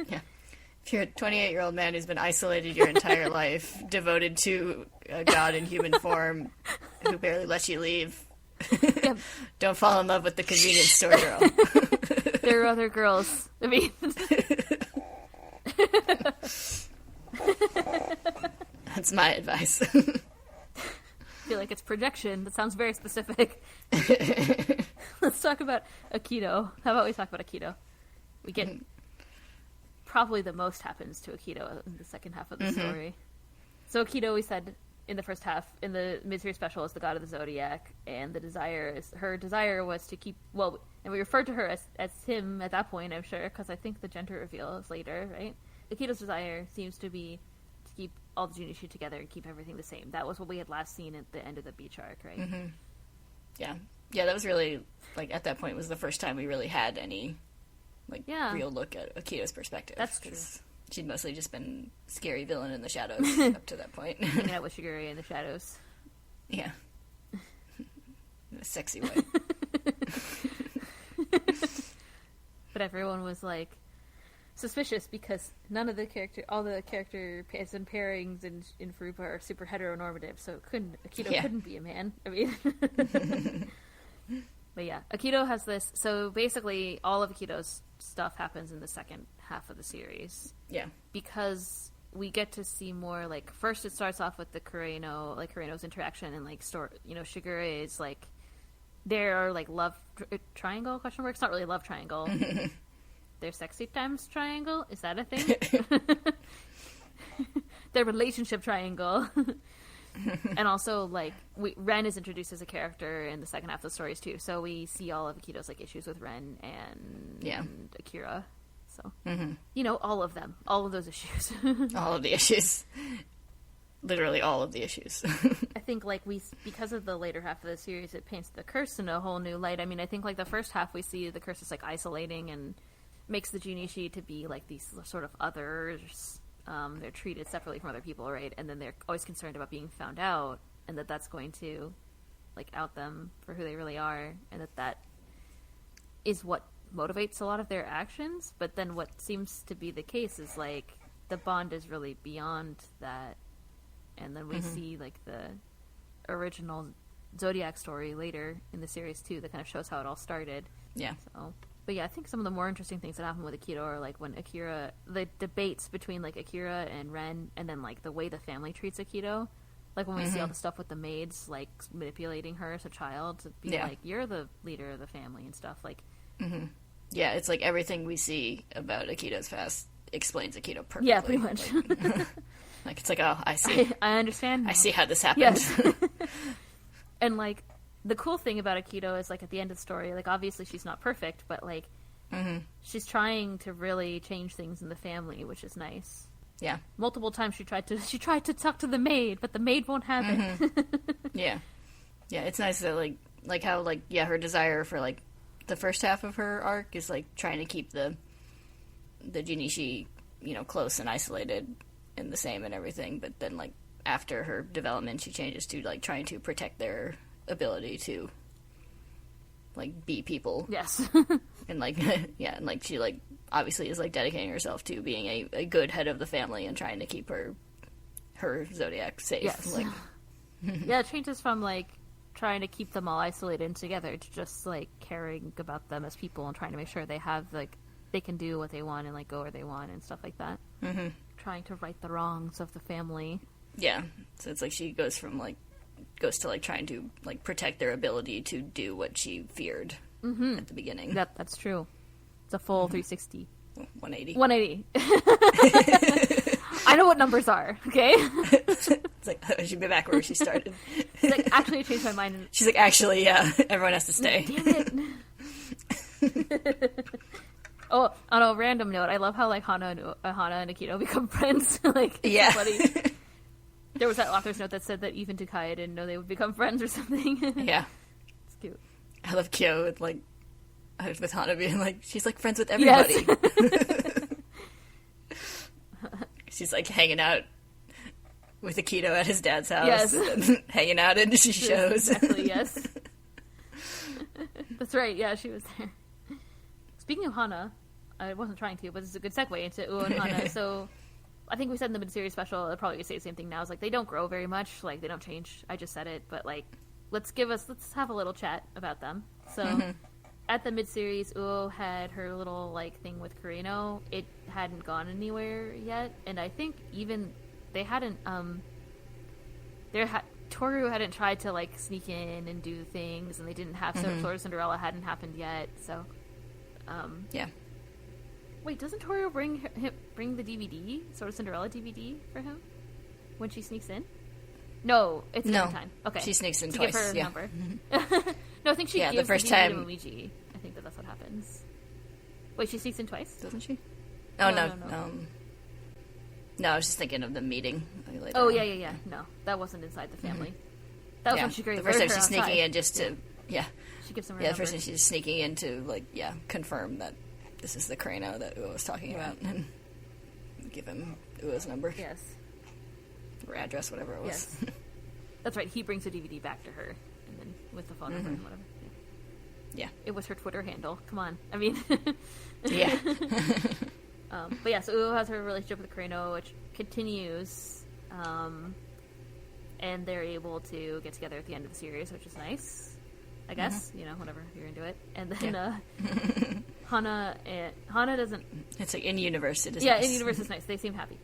Yeah. If you're a 28-year-old man who's been isolated your entire life, devoted to a god in human form, who barely lets you leave, don't fall in love with the convenience store girl. There are other girls. I mean... That's my advice. I feel like it's projection. That sounds very specific. Let's talk about Aikido. How about we talk about Aikido? We get... Probably the most happens to Aikido in the second half of the story. So Aikido, we said in the first half, in the mid-series special, is the god of the zodiac, and her desire was to keep, well, and we referred to her as him at that point, I'm sure, because I think the gender reveal is later, right? Aikido's desire seems to be to keep all the Junichi together and keep everything the same. That was what we had last seen at the end of the beach arc, right? Yeah, that was really, like, at that point was the first time we really had any... real look at Aikido's perspective. That's true. She'd mostly just been scary villain in the shadows up to that point. Hanging out with Shigure in the shadows. Yeah. In a sexy way. But everyone was like suspicious because all the character pairs and pairings in Furuba are super heteronormative, so Akito couldn't be a man. I mean, but yeah, Akito has this. So basically, all of Akito's stuff happens in the second half of the series. Yeah, because we get to see more. Like first, it starts off with the Kureno, interaction, and like Shigure is like their like love triangle ? It's not really love triangle. Their sexy times triangle? Is that a thing? Their relationship triangle. And also, like, Ren is introduced as a character in the second half of the stories, too. So we see all of Akito's, like, issues with Ren and Akira. So, all of them. All of those issues. All of the issues. Literally all of the issues. I think, like, because of the later half of the series, it paints the curse in a whole new light. I mean, I think, like, the first half we see the curse is, like, isolating and makes the Junichi to be like these sort of others. They're treated separately from other people, right? And then they're always concerned about being found out, and that's going to like out them for who they really are, and that is what motivates a lot of their actions. But then what seems to be the case is like the bond is really beyond that, and then we see like the original Zodiac story later in the series too that kind of shows how it all started. Yeah. So. But yeah, I think some of the more interesting things that happen with Akito are like when the debates between like Akira and Ren, and then like the way the family treats Akito. Like when we see all the stuff with the maids like manipulating her as a child to be like, you're the leader of the family and stuff. Like, yeah, it's like everything we see about Akito's past explains Akito perfectly. Yeah, pretty much. Like it's like, oh, I see. I understand now. I see how this happened. Yes. And like, the cool thing about Akito is, like, at the end of the story, like, obviously she's not perfect, but, like, she's trying to really change things in the family, which is nice. Yeah. Multiple times she tried to talk to the maid, but the maid won't have it. Yeah. Yeah, it's nice that, like how, like, yeah, her desire for, like, the first half of her arc is, like, trying to keep the Junichi, close and isolated and the same and everything, but then, like, after her development, she changes to, like, trying to protect their ability to like be people. Yes. And like yeah, and like she like obviously is like dedicating herself to being a good head of the family and trying to keep her Zodiac safe. Yes. Like yeah, it changes from like trying to keep them all isolated and together to just like caring about them as people and trying to make sure they have like they can do what they want and like go where they want and stuff like that. Trying to right the wrongs of the family. Yeah. So it's like she goes to like trying to like protect their ability to do what she feared at the beginning. That's true. It's a full 360. 180. 180. I know what numbers are, okay? It's like, oh, she'd be back where she started. She's like, actually, I changed my mind. She's like, actually, yeah, everyone has to stay. Damn it. Oh, on a random note, I love how like Hana and Akito become friends. Like, yeah. Funny. There was that author's note that said that even Takaya didn't know they would become friends or something. Yeah. It's cute. I love Kyo with Hana being like, she's like friends with everybody. Yes. She's like hanging out with Akito at his dad's house. Yes. And hanging out in shows. Exactly, yes. That's right, yeah, she was there. Speaking of Hana, I wasn't trying to, but it's a good segue into Uo and Hana. So I think we said in the mid-series special, I'll probably say the same thing now. It's like, they don't grow very much. Like, they don't change. I just said it. But, like, let's have a little chat about them. So, at the mid-series, Uo had her little, like, thing with Kureno. It hadn't gone anywhere yet. And I think even they hadn't, Toru hadn't tried to, like, sneak in and do things. And they didn't have, Sword of Cinderella hadn't happened yet. So, yeah. Wait, doesn't Toru bring the DVD, Sword of Cinderella DVD, for him when she sneaks in? No, it's no time. Okay, she sneaks in to twice. Give her yeah. number. No, I think she gives the first the time to Luigi. I think that's what happens. Wait, she sneaks in twice, doesn't she? Oh no. No, I was just thinking of the meeting. Later oh on. yeah. No, that wasn't inside the family. That was when she the first time she's sneaking in just to She gives him her the number. first time she's sneaking in to confirm that this is the Kureno that Uo was talking about, and give him Uo's number. Yes. Or address, whatever it was. Yes. That's right, he brings the DVD back to her, and then with the phone number and whatever. Yeah. It was her Twitter handle. Come on. I mean... Yeah. But yeah, so Uo has her relationship with Kureno, which continues, and they're able to get together at the end of the series, which is nice, I guess. You know, whatever, you're into it. And then Hana doesn't... It's like in-universe it is Yeah, nice. in-universe is nice. They seem happy.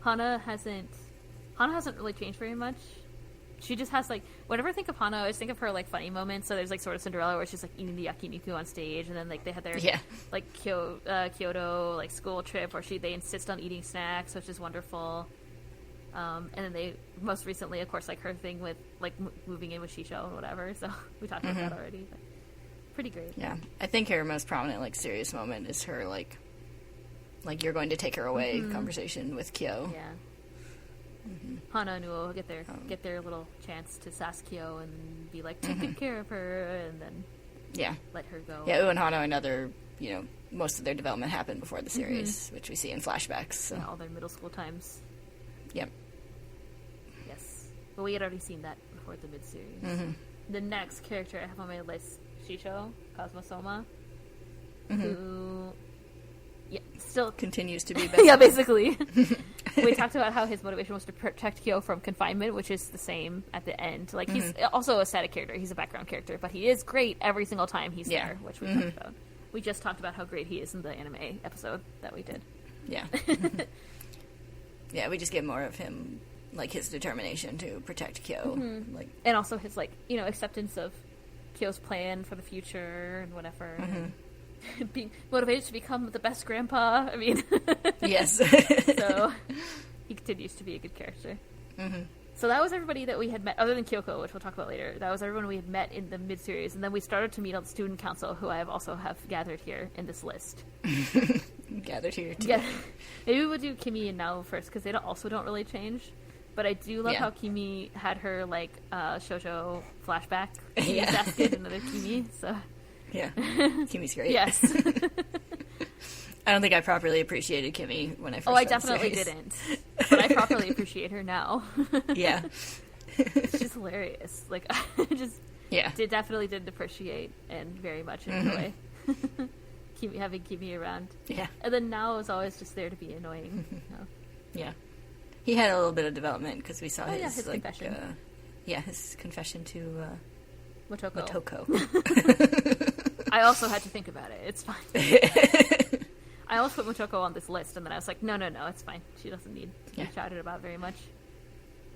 Hana hasn't really changed very much. She just has, like, whenever I think of Hana, I always think of her, like, funny moments. So there's, like, sort of Cinderella where she's, like, eating the yakiniku on stage, and then, like, they had their, like, Kyoto, like, school trip where they insist on eating snacks, which is wonderful. And then they, most recently, of course, like, her thing with, like, moving in with Shisho and whatever. So we talked about that already, but pretty great. Yeah. I think her most prominent, like, serious moment is her, like you're going to take her away conversation with Kyo. Yeah. Hana and Uo get their little chance to sass Kyo and be like, take good care of her, and then let her go. Yeah, Uo and Hana and other, you know, most of their development happened before the series, which we see in flashbacks. So. Yeah, all their middle school times. Yep. Yes. But we had already seen that before the mid-series. The next character I have on my list, Shisho, Cosmosoma, who... Yeah, still... continues to be best. Yeah, basically. We talked about how his motivation was to protect Kyo from confinement, which is the same at the end. Like, he's also a static character. He's a background character, but he is great every single time he's there, which we talked about. We just talked about how great he is in the anime episode that we did. Yeah. Yeah, we just get more of him, like, his determination to protect Kyo. Like, and also his, like, you know, acceptance of Kyo's plan for the future and whatever. And being motivated to become the best grandpa. I mean... Yes. So, he continues to be a good character. So that was everybody that we had met, other than Kyoko, which we'll talk about later. That was everyone we had met in the mid-series, and then we started to meet on the student council, who I have also gathered here in this list. Gathered here, too. Yeah. Maybe we'll do Kimi and Nao first, because they also don't really change. But I do love how Kimi had her, like, shoujo flashback. Yeah. Basket, another Kimi, so... Yeah. Kimi's great. Yes. I don't think I properly appreciated Kimi when I first I started definitely the series. didn't. But I properly appreciate her now. Yeah. She's hilarious. Like, I just definitely did appreciate and very much enjoy having Kimi around. Yeah. And then Nao is always just there to be annoying. Yeah. He had a little bit of development because we saw his like, confession. His confession to Motoko. Motoko. I also had to think about it. It's fine. I almost put Motoko on this list, and then I was like, no, it's fine. She doesn't need to be shouted about very much.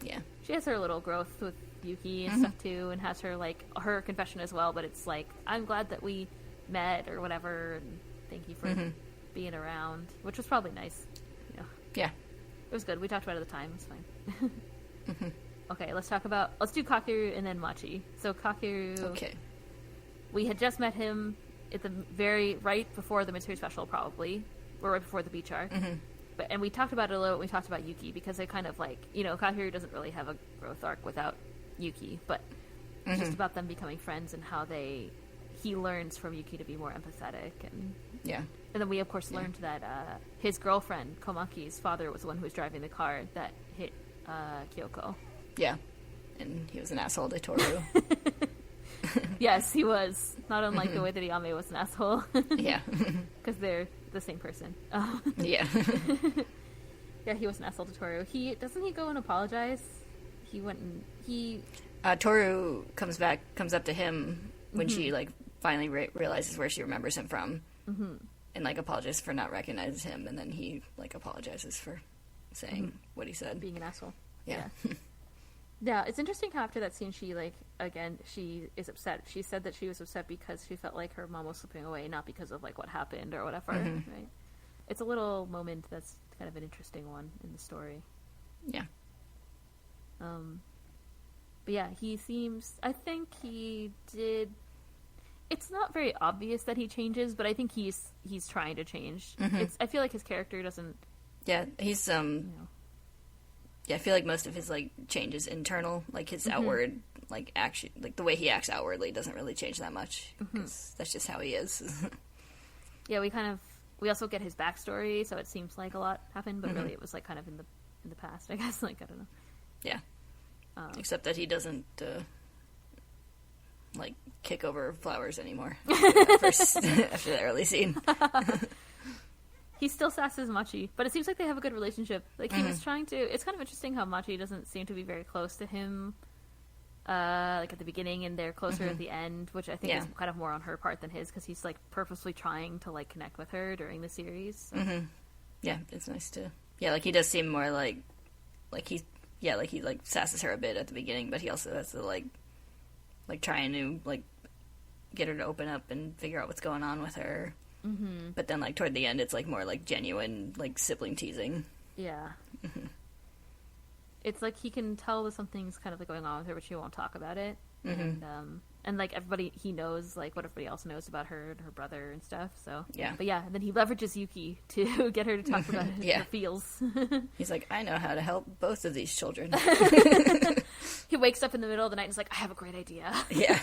Yeah. She has her little growth with Yuki and stuff, too, and has her, like, her confession as well, but it's like, I'm glad that we met, or whatever, and thank you for being around, which was probably nice. You know. Yeah. It was good. We talked about it at the time. It's fine. Okay, let's do Kakeru and then Machi. So Kakeru... Okay. We had just met him at the right before the mid-series special, probably, or right before the beach arc. And we talked about it a little when we talked about Yuki, because they kind of, like, you know, Kakeru doesn't really have a growth arc without Yuki, but it's just about them becoming friends and how he learns from Yuki to be more empathetic. And then we, of course, learned that his girlfriend, Komaki's father, was the one who was driving the car that hit Kyoko. Yeah. And he was an asshole to Toru. Yes, he was. Not unlike the way that Iyame was an asshole. Yeah. Because they're the same person. Yeah. Yeah, he was an asshole to Toru. Doesn't he go and apologize? He went and Toru comes up to him when she, like, finally realizes where she remembers him from. And, like, apologizes for not recognizing him, and then he, like, apologizes for saying what he said. Being an asshole. Yeah. Yeah, it's interesting how after that scene she, like, again, she is upset. She said that she was upset because she felt like her mom was slipping away, not because of, like, what happened or whatever, right? It's a little moment that's kind of an interesting one in the story. Yeah. But yeah, I think he did... It's not very obvious that he changes, but I think he's trying to change. I feel like his character doesn't... Yeah, he's, Yeah, I feel like most of his, like, change is internal. Like, his outward, like, action, like, the way he acts outwardly doesn't really change that much. Because that's just how he is. Yeah, we also get his backstory, so it seems like a lot happened, but really it was, like, kind of in the past, I guess. Like, I don't know. Yeah. Except that he doesn't, like, kick over flowers anymore after that early scene. He still sasses Machi, but it seems like they have a good relationship. Like, he was trying to... It's kind of interesting how Machi doesn't seem to be very close to him, like, at the beginning, and they're closer at the end, which I think is kind of more on her part than his, because he's, like, purposely trying to, like, connect with her during the series. So. Yeah, it's nice to... Yeah, like, he does seem more like he, like, sasses her a bit at the beginning, but he also has to, like, trying to, like, get her to open up and figure out what's going on with her. But then, like, toward the end, it's, like, more, like, genuine, like, sibling teasing. Yeah. It's like he can tell that something's kind of, like, going on with her, but she won't talk about it. And, like, everybody, he knows, like, what everybody else knows about her and her brother and stuff, so... Yeah. But yeah, and then he leverages Yuki to get her to talk about her feels. He's like, I know how to help both of these children. He wakes up in the middle of the night and is like, I have a great idea. Yeah.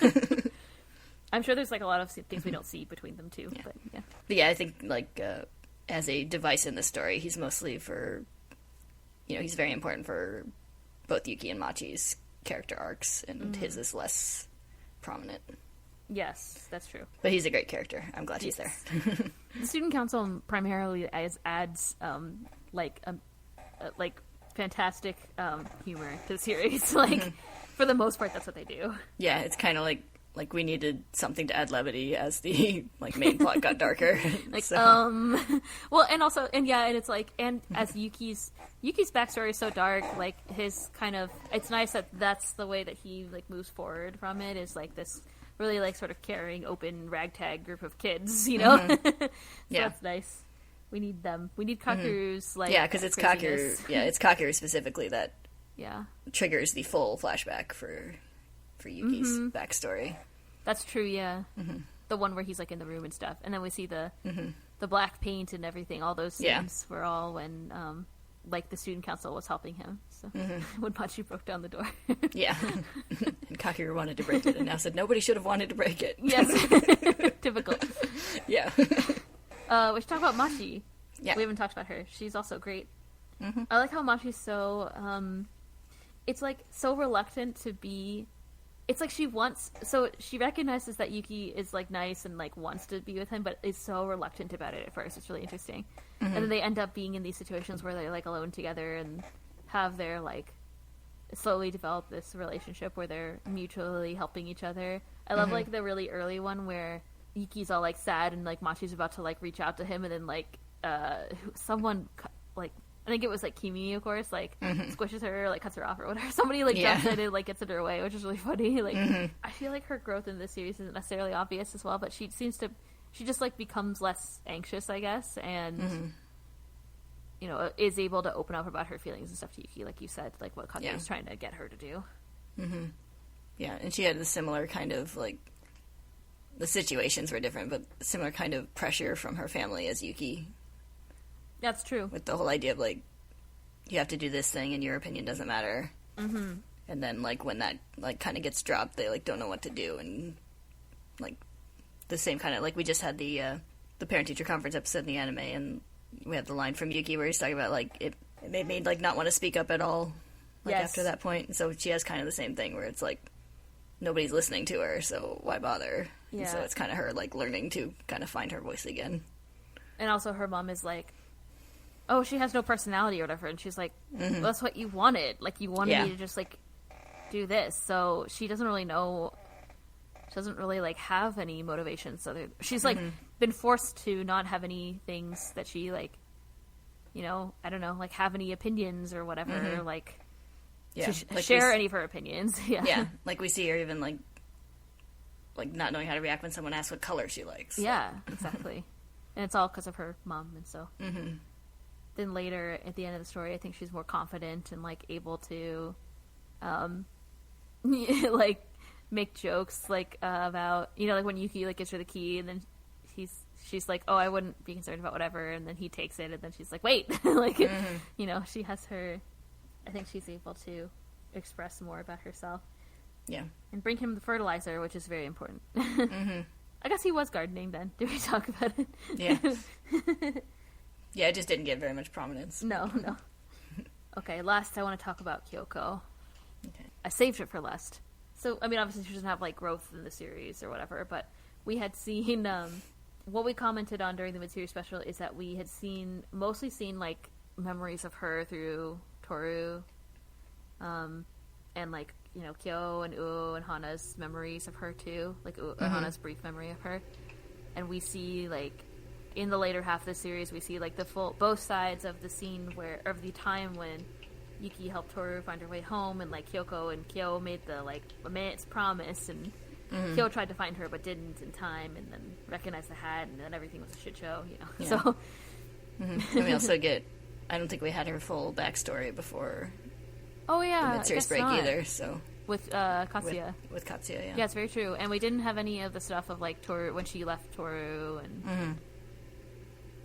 I'm sure there's, like, a lot of things we don't see between them, too. Yeah. But, yeah. But yeah, I think, like, as a device in the story, he's mostly for... You know, he's very important for both Yuki and Machi's character arcs, and his is less prominent. Yes, that's true. But he's a great character. I'm glad he's there. The student council primarily adds, like fantastic humor to the series. Like, for the most part, that's what they do. Yeah, it's kind of like we needed something to add levity as the, like, main plot got darker. Like, so. well, and also, and yeah, and it's like, and as Yuki's backstory is so dark, like, his kind of, it's nice that that's the way that he, like, moves forward from it, is, like, this really, like, sort of caring, open, ragtag group of kids, you know? So yeah. that's nice. We need them. We need Kakeru's, like, yeah, because it's craziness. Kakeru. Yeah, it's Kakeru specifically that yeah triggers the full flashback for Yuki's backstory. That's true, yeah. The one where he's, like, in the room and stuff. And then we see the black paint and everything. All those scenes were all when, like, the student council was helping him. So when Machi broke down the door. Yeah. And Kakeru wanted to break it and now said nobody should have wanted to break it. Yes. Typical. Yeah. We should talk about Machi. Yeah. We haven't talked about her. She's also great. I like how Machi's so, it's, like, so reluctant to be... It's like she recognizes that Yuki is, like, nice and, like, wants to be with him, but is so reluctant about it at first. It's really interesting. And then they end up being in these situations where they're, like, alone together and have their, like, slowly develop this relationship where they're mutually helping each other. I love, like, the really early one where Yuki's all, like, sad and, like, Machi's about to, like, reach out to him, and then, like, someone, like, I think it was, like, Kimi, of course, like, squishes her, like, cuts her off or whatever. Somebody, like, jumps in and, like, gets in her way, which is really funny. Like, I feel like her growth in this series isn't necessarily obvious as well, but she just, like, becomes less anxious, I guess, and, you know, is able to open up about her feelings and stuff to Yuki, like you said, like, what Kakeru is trying to get her to do. Yeah, and she had a similar kind of, like, the situations were different, but similar kind of pressure from her family as Yuki. That's true. With the whole idea of, like, you have to do this thing and your opinion doesn't matter. And then, like, when that, like, kind of gets dropped, they, like, don't know what to do. And, like, the same kind of, like, we just had the parent-teacher conference episode in the anime, and we had the line from Yuki where he's talking about, like, it made me, like, not want to speak up at all, like, after that point. And so she has kind of the same thing where it's, like, nobody's listening to her, so why bother? Yeah. And so it's kind of her, like, learning to kind of find her voice again. And also her mom is like, oh, she has no personality or whatever, and she's like, well, that's what you wanted. Like, you wanted me to just, like, do this. So she doesn't really know, she doesn't really, like, have any motivations. So she's, like, been forced to not have any things that she, like, you know, I don't know, like, have any opinions or whatever, like, like share any of her opinions. Yeah, like, we see her even, like, not knowing how to react when someone asks what color she likes. Yeah, exactly. And it's all because of her mom, and so... Then later, at the end of the story, I think she's more confident and, like, able to, like, make jokes, like, about, you know, like, when Yuki, like, gives her the key, and then she's like, oh, I wouldn't be concerned about whatever, and then he takes it, and then she's like, wait, like, you know, she has her, I think she's able to express more about herself. Yeah. And bring him the fertilizer, which is very important. I guess he was gardening then. Did we talk about it? Yeah. Yeah, it just didn't get very much prominence. No. Okay, last I want to talk about Kyoko. Okay. I saved it for last. So, I mean, obviously she doesn't have, like, growth in the series or whatever, but we had seen, what we commented on during the mid-series special is that we had mostly seen, like, memories of her through Toru, and, like, you know, Kyo and Uo and Hana's memories of her, too. Like, Hana's brief memory of her. And we see, like, in the later half of the series, we see, like, both sides of the scene of the time when Yuki helped Toru find her way home, and, like, Kyoko and Kyo made the, like, immense promise, and Kyo tried to find her but didn't in time, and then recognized the hat, and then everything was a shit show, you know. Yeah. So, And we also I don't think we had her full backstory before oh yeah, the mid-series break either, so. With Katsuya. With Katsuya, yeah. Yeah, it's very true. And we didn't have any of the stuff of, like, Toru, when she left Toru, and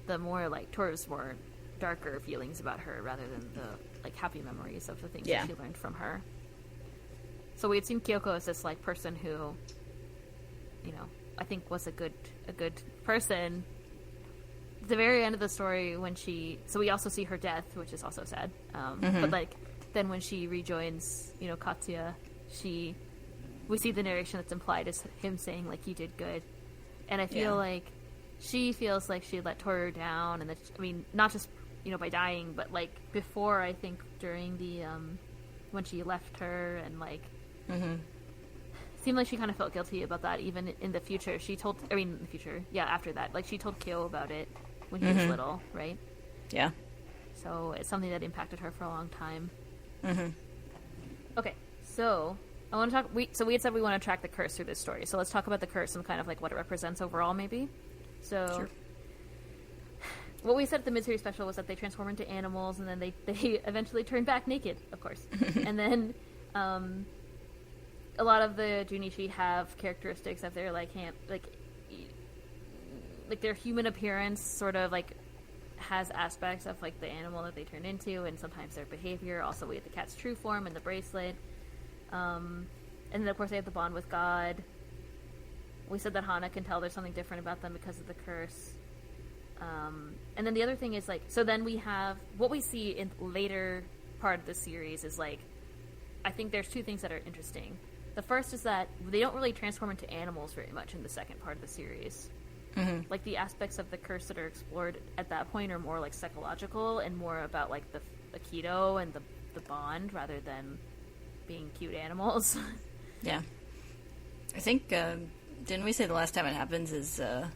the more, like, Toru's more darker feelings about her rather than the, like, happy memories of the things that she learned from her. So we had seen Kyoko as this, like, person who, you know, I think was a good person. At the very end of the story, so we also see her death, which is also sad. But, like, then when she rejoins, you know, Katsuya, we see the narration that's implied as him saying, like, you did good. And I feel like she feels like she let Toru down, and that, I mean, not just, you know, by dying, but, like, before, I think, during the, when she left her, and, like, seemed like she kind of felt guilty about that, even in the future. After that, like, she told Kyo about it when he was little, right? Yeah. So it's something that impacted her for a long time. Okay, so I want to talk. So we had said we want to track the curse through this story. So let's talk about the curse and kind of like what it represents overall, maybe. So, sure. What we said at the mid-series special was that they transform into animals, and then they eventually turn back naked, of course. And then a lot of the Junichi have characteristics of their like their human appearance, sort of like has aspects of like the animal that they turn into, and sometimes their behavior. Also, we have the cat's true form and the bracelet, and then of course they have the bond with God. We said that Hana can tell there's something different about them because of the curse. And then the other thing is like, so then we have what we see in later part of the series is like, I think there's two things that are interesting. The first is that they don't really transform into animals very much in the second part of the series. Like, the aspects of the curse that are explored at that point are more, like, psychological and more about, like, the Aikido and the bond rather than being cute animals. Yeah. I think, didn't we say the last time it happens is at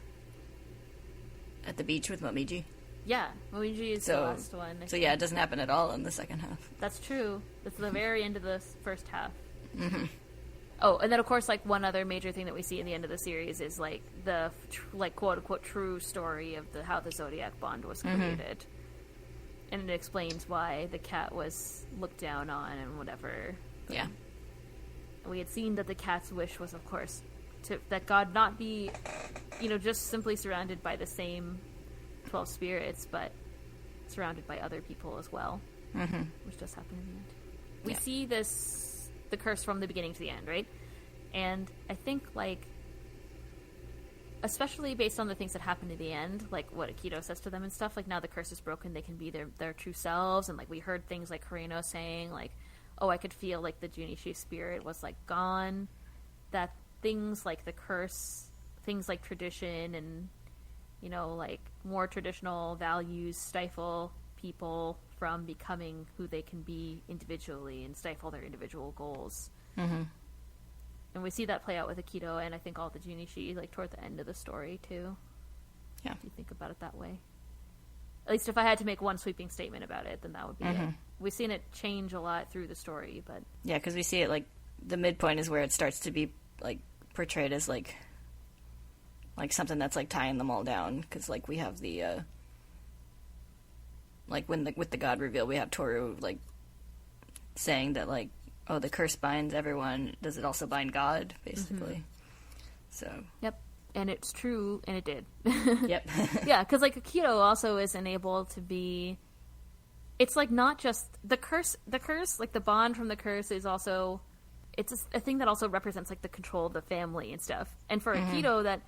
the beach with Momiji? Yeah, Momiji is the last one. So, yeah, it doesn't happen at all in the second half. That's true. It's the very end of the first half. Oh, and then, of course, like, one other major thing that we see in the end of the series is, like, the, like, quote-unquote true story of how the Zodiac bond was created. And it explains why the cat was looked down on and whatever. Yeah. And we had seen that the cat's wish was, of course, that God not be, you know, just simply surrounded by the same 12 spirits, but surrounded by other people as well. Which does happen in the end. We see the curse from the beginning to the end, right? And I think, like, especially based on the things that happen at the end, like what Aikido says to them and stuff, like, now the curse is broken, they can be their true selves, and, like, we heard things like Hirano saying, like, oh, I could feel, like, the Junichi spirit was, like, gone, that things like the curse, things like tradition and, you know, like, more traditional values stifle people from becoming who they can be individually and stifle their individual goals. And we see that play out with Aikido and I think all the Junichi, like, toward the end of the story, too. Yeah. If you think about it that way. At least if I had to make one sweeping statement about it, then that would be it. We've seen it change a lot through the story, but... Yeah, because we see it, like, the midpoint is where it starts to be, like, portrayed as, like something that's, like, tying them all down, because, like, we have the, like, with the God reveal, we have Toru, like, saying that, like, oh, the curse binds everyone, does it also bind God, basically? So... Yep. And it's true, and it did. Yep. Yeah, because, like, Aikido also isn't able to be... It's, like, not just... The curse, like, the bond from the curse is also... It's a thing that also represents, like, the control of the family and stuff. And for Aikido,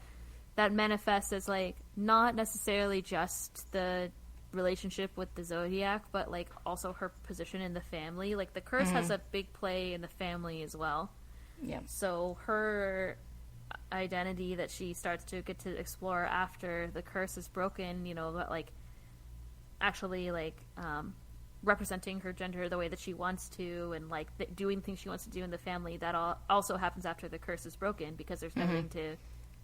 that manifests as, like, not necessarily just the relationship with the Zodiac, but, like, also her position in the family. Like, the curse has a big play in the family as well. Yeah. So her identity that she starts to get to explore after the curse is broken, you know, but like actually like representing her gender the way that she wants to, and like doing things she wants to do in the family, that also happens after the curse is broken, because there's nothing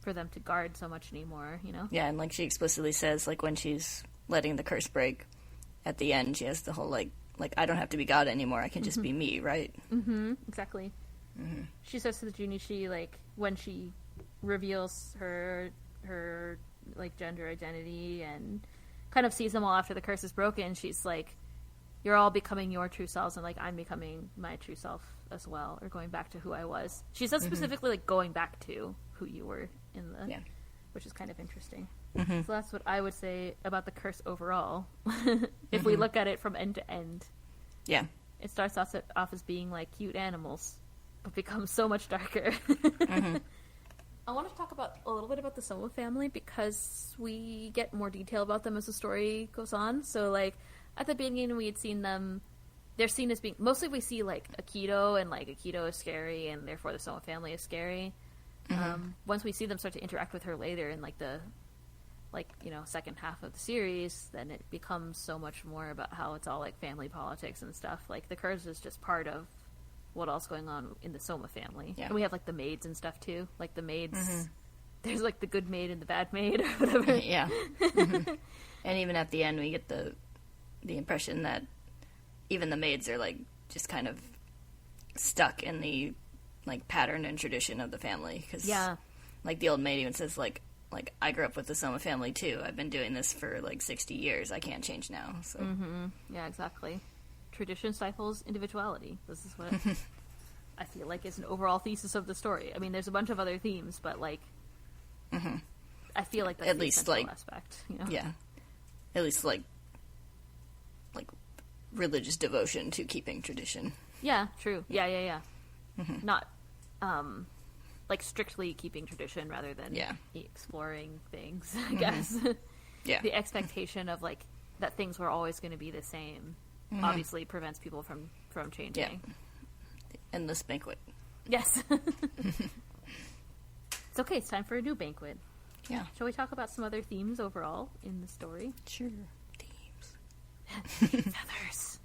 for them to guard so much anymore, you know? Yeah, and like she explicitly says, like when she's letting the curse break at the end, she has the whole like I don't have to be God anymore, I can just be me, right? Exactly. She says to the Junichi, like when she reveals her like gender identity and kind of sees them all after the curse is broken, she's like, you're all becoming your true selves, and like I'm becoming my true self as well, or going back to who I was. She says specifically like going back to who you were in the, which is kind of interesting. So that's what I would say about the curse overall. If we look at it from end to end, it starts off as being like cute animals, but becomes so much darker. I want to talk a little bit about the Soma family, because we get more detail about them as the story goes on. So like at the beginning, we had seen them, they're seen as being, mostly we see like Aikido, and like Aikido is scary, and therefore the Soma family is scary. Once we see them start to interact with her later in like the, like, you know, second half of the series, then it becomes so much more about how it's all like family politics and stuff. Like the curse is just part of what else going on in the Soma family. And we have like the maids and stuff too. Like the maids, there's like the good maid and the bad maid or whatever. And even at the end, we get the impression that even the maids are like just kind of stuck in the like pattern and tradition of the family, because like the old maid even says like I grew up with the Soma family too, I've been doing this for like 60 years, I can't change now. So yeah, exactly. Tradition stifles individuality. This is what I feel like is an overall thesis of the story. I mean, there's a bunch of other themes, but like I feel like that's at the least essential like aspect, you know? At least like religious devotion to keeping tradition. Yeah, true. Yeah. Not like strictly keeping tradition rather than exploring things, I guess. The expectation of like that things were always going to be the same obviously prevents people from changing. The endless banquet. Yes. It's okay, it's time for a new banquet. Yeah. Shall we talk about some other themes overall in the story? Sure. Feathers.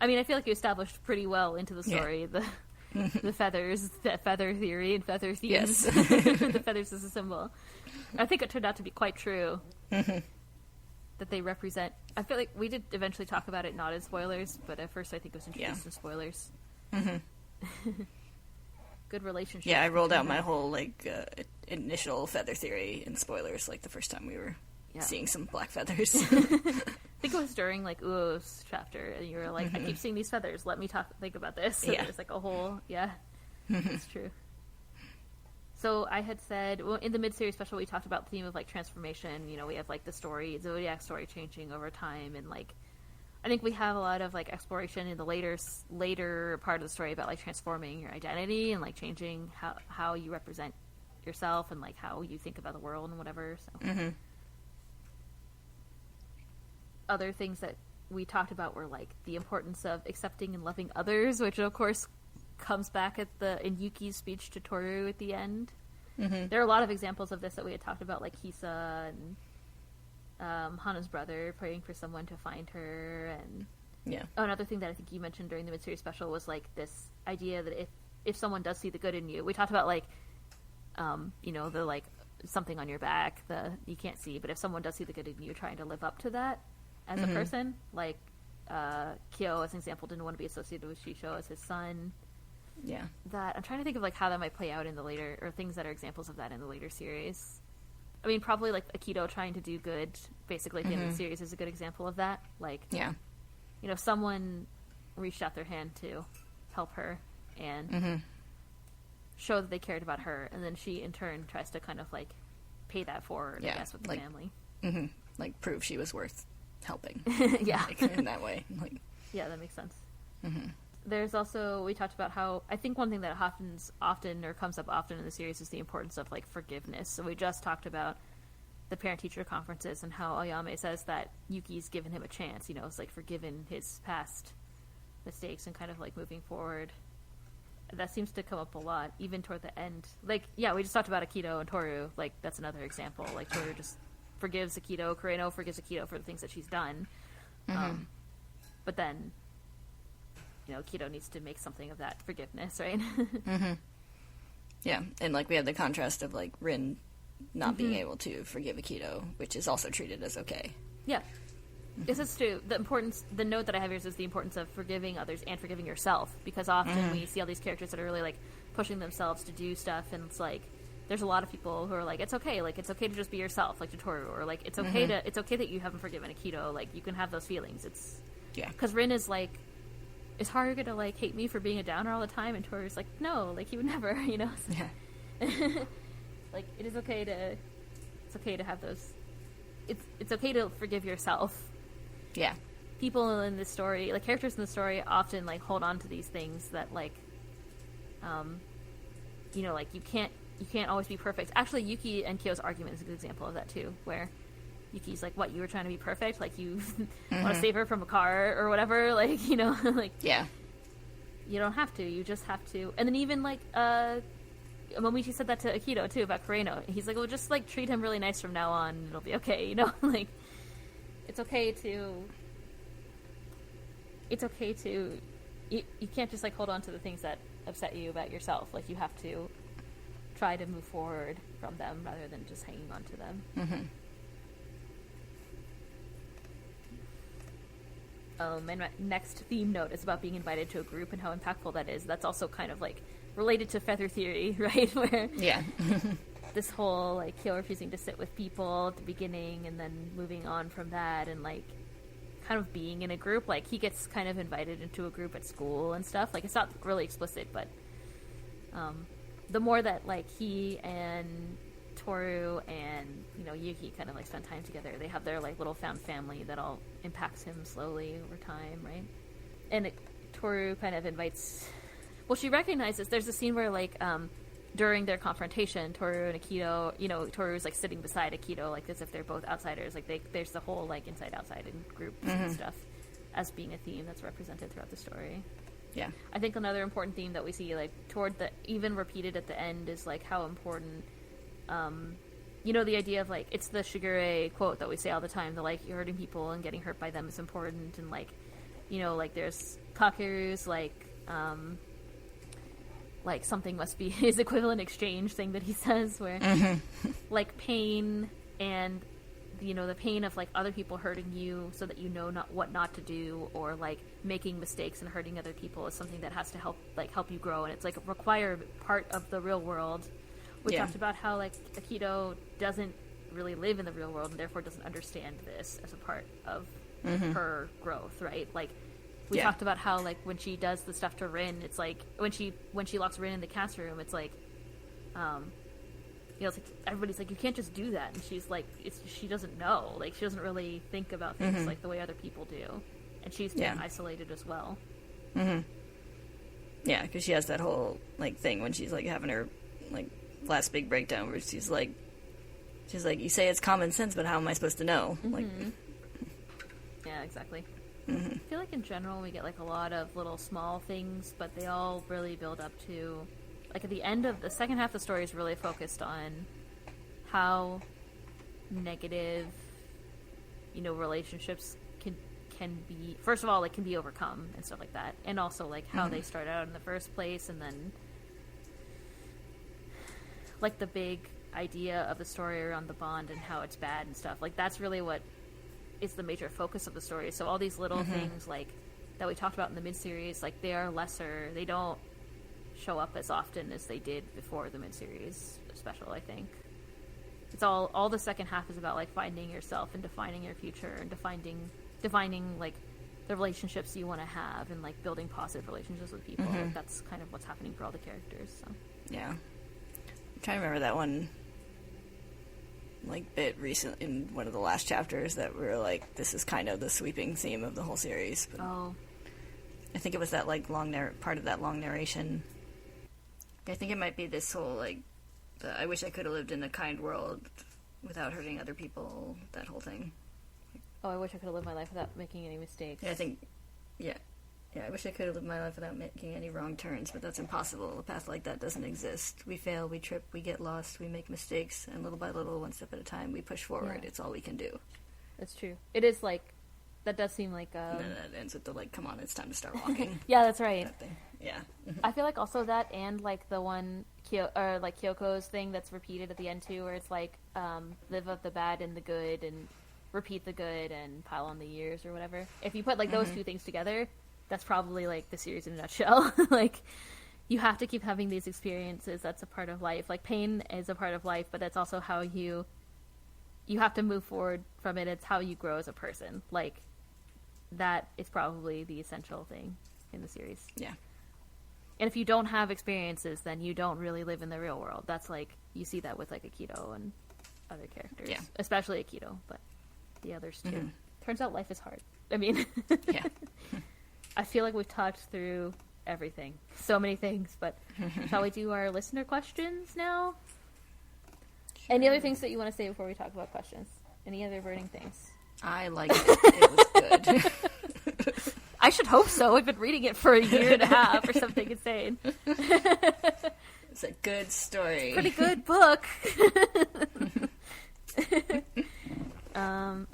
I mean, I feel like you established pretty well into the story the feathers, the feather theory and feather themes. The feathers as a symbol. I think it turned out to be quite true. That they represent. I feel like we did eventually talk about it not in spoilers, but at first I think it was introduced in spoilers. Good relationship. Yeah, I rolled out my whole like initial feather theory in spoilers like the first time we were seeing some black feathers. I think it was during like Uo's chapter, and you were like, I keep seeing these feathers, let me think about this. So there's like a whole it's true. So I had said, well, in the mid-series special, we talked about the theme of like transformation. You know, we have like the Zodiac story changing over time, and like I think we have a lot of like exploration in the later part of the story about like transforming your identity and like changing how you represent yourself and like how you think about the world and whatever. So other things that we talked about were like the importance of accepting and loving others, which of course comes back in Yuki's speech to Toru at the end. There are a lot of examples of this that we had talked about, like Hisa and Hana's brother praying for someone to find her, and another thing that I think you mentioned during the mid-series special was like this idea that if someone does see the good in you, we talked about like you know, the like something on your back, you can't see, but if someone does see the good in you, trying to live up to that as a person, like Kyo as an example didn't want to be associated with Shisho as his son. That I'm trying to think of like how that might play out in the later, or things that are examples of that in the later series. I mean, probably like Aikido trying to do good basically at the end of the series is a good example of that. Like, you know, someone reached out their hand to help her and show that they cared about her, and then she in turn tries to kind of like pay that forward, I guess, with the like, family. Like prove she was worth helping. Like, in that way. Like, yeah, that makes sense. There's also, we talked about how, I think one thing that happens often, or comes up often in the series, is the importance of, like, forgiveness. So we just talked about the parent-teacher conferences and how Ayame says that Yuki's given him a chance, you know, it's like forgiven his past mistakes and kind of, like, moving forward. that seems to come up a lot, even toward the end. Like, yeah, we just talked about Akito and Toru. Like, that's another example. Like, Toru just forgives Akito. Kureno forgives Akito for the things that she's done. But then, you know, Akito needs to make something of that forgiveness, right? Yeah, and, like, we have the contrast of, like, Rin not being able to forgive Akito, which is also treated as okay. Yeah. This is true. The note that I have here is the importance of forgiving others and forgiving yourself, because often we see all these characters that are really, like, pushing themselves to do stuff, and it's like, there's a lot of people who are like, it's okay to just be yourself, like to Toru, or like, it's okay that you haven't forgiven Akito, like, you can have those feelings. Yeah. Because Rin is like, is Haru gonna, like, hate me for being a downer all the time? And Toru's like, no, like, he would never, you know? Yeah. Like, it's okay to have those, it's okay to forgive yourself. Yeah. People in this story, like, characters in the story often, like, hold on to these things that, like, you know, like, you can't always be perfect. Actually, Yuki and Kyo's argument is a good example of that, too, where Yuki's like, what, you were trying to be perfect? Like, you want to save her from a car or whatever? Like, you know, like... Yeah. You don't have to. You just have to. And then even, like, Momichi said that to Akito, too, about Kureno. He's like, well, just, like, treat him really nice from now on, and it'll be okay, you know? Like, it's okay to... You can't just, like, hold on to the things that upset you about yourself. Like, you have to try to move forward from them rather than just hanging on to them. My next theme note is about being invited to a group and how impactful that is. That's also kind of, like, related to feather theory, right? Where this whole, like, Kyo refusing to sit with people at the beginning and then moving on from that and, like, kind of being in a group. Like, he gets kind of invited into a group at school and stuff. Like, it's not really explicit, but the more that, like, he and Toru and, you know, Yuki kind of, like, spend time together, they have their, like, little found family that all impacts him slowly over time, right? And Toru kind of invites... Well, she recognizes... There's a scene where, like, during their confrontation, Toru and Akito, you know, Toru's, like, sitting beside Akito, like, as if they're both outsiders. Like, there's the whole, like, inside-outside in groups and stuff as being a theme that's represented throughout the story. Yeah. I think another important theme that we see, like, toward the... Even repeated at the end is, like, how important... you know, the idea of, like, it's the Shigure quote that we say all the time, the, like, hurting people and getting hurt by them is important, and, like, you know, like, there's Kakeru's, like, something must be his equivalent exchange thing that he says, where, like, pain and, you know, the pain of, like, other people hurting you so that you know what not to do, or, like, making mistakes and hurting other people is something that has to help you grow, and it's, like, a required part of the real world. We talked about how, like, Akito doesn't really live in the real world and therefore doesn't understand this as a part of her growth, right? Like, we talked about how, like, when she does the stuff to Rin, it's like, when she locks Rin in the cast room, it's like, you know, it's like, everybody's like, you can't just do that. And she's like, she doesn't know. Like, she doesn't really think about things like the way other people do. And she's been isolated as well. Yeah, because she has that whole, like, thing when she's, like, having her, like, last big breakdown where she's like, you say it's common sense, but how am I supposed to know? Like, yeah, exactly. I feel like in general we get, like, a lot of little small things, but they all really build up to, like, at the end of the second half of the story is really focused on how negative, you know, relationships can be, first of all, like, can be overcome and stuff like that, and also, like, how they start out in the first place, and then, like, the big idea of the story around the bond and how it's bad and stuff. Like, that's really what is the major focus of the story. So all these little things, like, that we talked about in the mid-series, like, they are lesser. They don't show up as often as they did before the mid-series special, I think. It's all the second half is about, like, finding yourself and defining your future and defining, like, the relationships you want to have and, like, building positive relationships with people. Like, that's kind of what's happening for all the characters, so. Yeah. I'm trying to remember that one, like, bit recent in one of the last chapters that we were like, this is kind of the sweeping theme of the whole series. But I think it was that, like, part of that long narration. I think it might be this whole, like, I wish I could have lived in a kind world without hurting other people, that whole thing. Oh, I wish I could have lived my life without making any mistakes. Yeah, I think, yeah. Yeah, I wish I could have lived my life without making any wrong turns, but that's impossible. A path like that doesn't exist. We fail, we trip, we get lost, we make mistakes, and little by little, one step at a time, we push forward. Yeah. It's all we can do. That's true. It is like, that does seem like, And then that ends with the, like, come on, it's time to start walking. Yeah, that's right. That thing. Yeah. I feel like also that, and like the one Kyoko's thing that's repeated at the end too, where it's like live up the bad and the good, and repeat the good and pile on the years or whatever. If you put like those two things together, that's probably like the series in a nutshell. Like, you have to keep having these experiences. That's a part of life. Like, pain is a part of life, but that's also how you have to move forward from it. It's how you grow as a person. Like, that is probably the essential thing in the series. Yeah. And if you don't have experiences, then you don't really live in the real world. That's like, you see that with like Akito and other characters. Yeah. Especially Akito, but the others too. Turns out life is hard. I mean, Yeah. I feel like we've talked through everything. So many things, but shall we do our listener questions now? Sure. Any other things that you want to say before we talk about questions? Any other burning things? I liked it. It was good. I should hope so. I've been reading it for a year and a half or something insane. It's a good story. Pretty good book.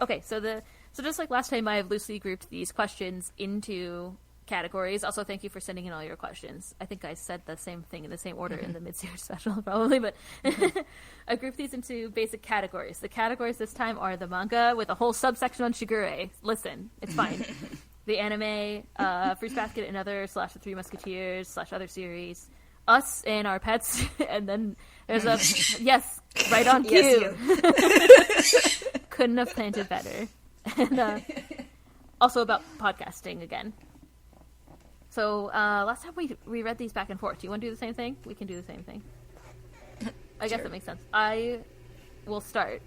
Okay, so just like last time, I have loosely grouped these questions into categories. Also, thank you for sending in all your questions. I think I said the same thing in the same order in the mid-series special, probably, but I grouped these into basic categories. The categories this time are the manga with a whole subsection on Shigure. Listen, it's fine. The anime, Fruits Basket and Other / The Three Musketeers / other series, us and our pets, and then there's a yes, right on cue. Yes, Couldn't have planned it better. And also about podcasting again. So last time we read these back and forth. Do you want to do the same thing? We can do the same thing. I guess that makes sense. I will start.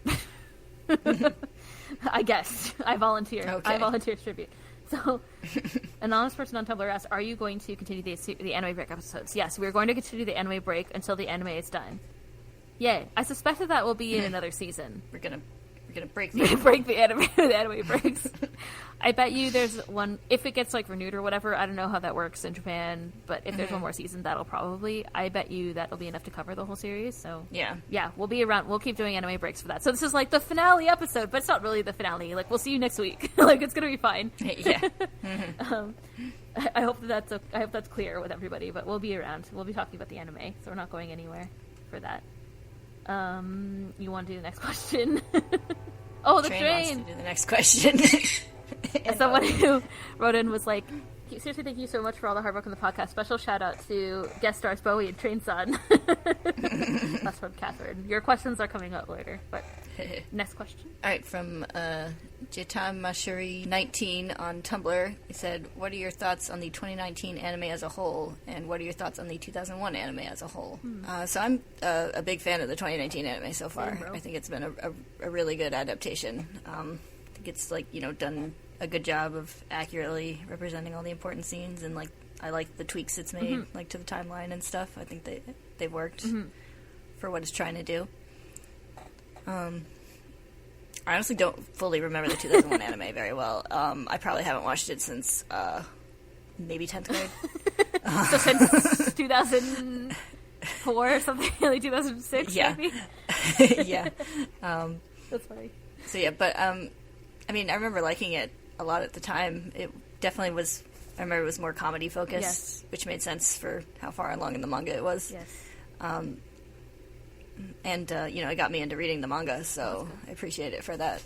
I guess. I volunteer. Okay. I volunteer tribute. So, anonymous person on Tumblr asked, are you going to continue the anime break episodes? Yes, we're going to continue the anime break until the anime is done. Yay. I suspect that will be in another season. We're gonna break the break the anime. The anime breaks. I bet you there's one, if it gets like renewed or whatever. I don't know how that works in Japan, but if there's one more season, that'll probably, I bet you that'll be enough to cover the whole series. So yeah, we'll be around. We'll keep doing anime breaks for that. So this is like the finale episode, but it's not really the finale. Like, we'll see you next week. Like, it's gonna be fine. Yeah. I hope that's clear with everybody. But we'll be around. We'll be talking about the anime, so we're not going anywhere for that. You want to do the next question? Oh, the train wants to do the next question. And someone who wrote in was like, seriously, thank you so much for all the hard work on the podcast. Special shout out to guest stars Bowie and Train-san. That's from Catherine. Your questions are coming up later, but next question. Alright, from Jitamashuri19 on Tumblr. He said, what are your thoughts on the 2019 anime as a whole, and what are your thoughts on the 2001 anime as a whole? So I'm a big fan of the 2019 anime so far. I think it's been a really good adaptation. I think it's, like, done a good job of accurately representing all the important scenes, and, like, I like the tweaks it's made, like, to the timeline and stuff. I think they've worked for what it's trying to do. I honestly don't fully remember the 2001 anime very well. I probably haven't watched it since maybe 10th grade. So since 2004 or something, like 2006 maybe? Yeah. That's funny. So yeah, but I mean, I remember liking it a lot at the time. It definitely was, I remember it was more comedy focused, which made sense for how far along in the manga it was. Yes. And it got me into reading the manga, so I appreciate it for that.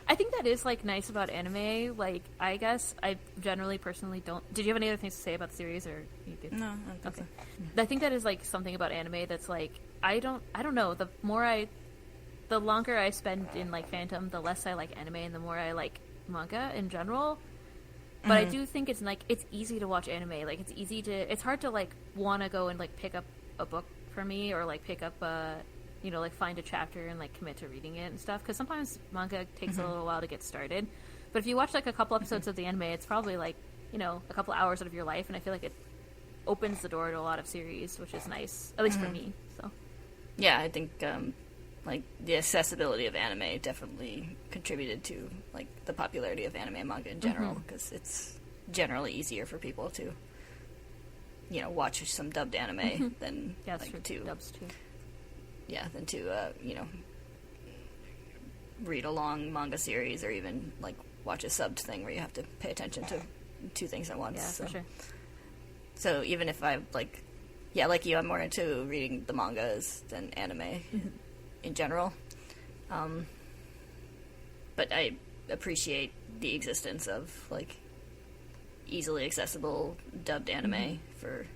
I think that is, like, nice about anime. Like, I guess I generally, personally don't... Did you have any other things to say about the series, or you did? No, I don't think so. I think that is, like, something about anime that's, like, I don't know. The longer I spend in, like, fandom, the less I like anime, and the more I like manga in general. But I do think it's, like, it's easy to watch anime. Like, it's hard to, like, want to go and, like, pick up a book for me, or, like, pick up like, find a chapter and, like, commit to reading it and stuff, because sometimes manga takes a little while to get started. But if you watch, like, a couple episodes of the anime, it's probably, like, a couple hours out of your life, and I feel like it opens the door to a lot of series, which is nice, at least for me. So yeah, I think like, the accessibility of anime definitely contributed to, like, the popularity of anime and manga in general, because it's generally easier for people to, you know, watch some dubbed anime than like, to dubs too. Yeah, than to you know, read a long manga series or even like watch a subbed thing where you have to pay attention to two things at once. Yeah, so. for sure. So even if I like, yeah, like you, I'm more into reading the mangas than anime in general. But I appreciate the existence of like easily accessible dubbed anime for,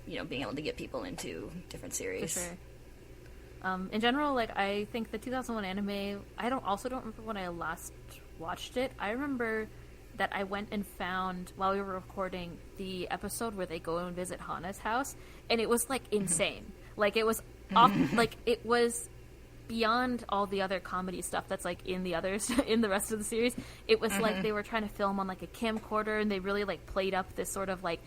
you know, being able to get people into different series. For sure. In general, like, I think the 2001 anime, I don't remember when I last watched it. I remember that I went and found, while we were recording, the episode where they go and visit Hana's house, and it was, like, insane. Like, it was like, it was beyond all the other comedy stuff that's, like, in the others, in the rest of the series. It was like they were trying to film on, like, a camcorder, and they really, like, played up this sort of, like,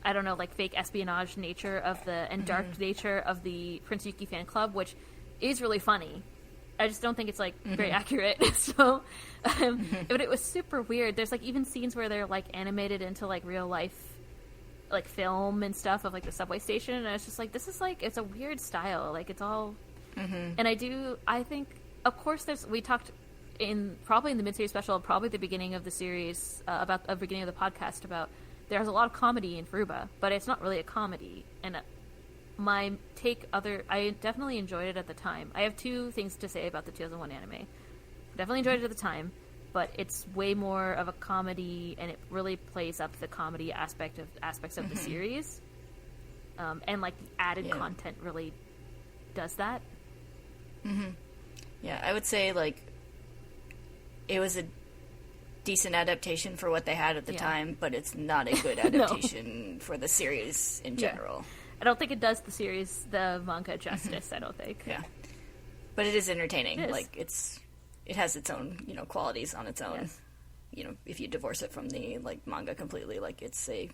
I don't know, like, fake espionage nature of and dark nature of the Prince Yuki fan club, which is really funny. I just don't think it's, like, very accurate. So, but it was super weird. There's, like, even scenes where they're, like, animated into, like, real life, like, film and stuff of, like, the subway station, and it's just, like, this is, like, it's a weird style. Like, it's all... And I think, of course, we talked probably in the mid-series special, probably the beginning of the series, about the beginning of the podcast, about there's a lot of comedy in Furuba, but it's not really a comedy. And I definitely enjoyed it at the time. I have two things to say about the 2001 anime. Definitely enjoyed it at the time, but it's way more of a comedy, and it really plays up the comedy aspects of the series. And like the added content really does that. Yeah, I would say like it was a decent adaptation for what they had at the time, but it's not a good adaptation for the series in general. I don't think it does the series, the manga, justice. I don't think. Yeah, but it is entertaining. It is. Like it has its own, you know, qualities on its own. Yes. You know, if you divorce it from the like manga completely, like it's a,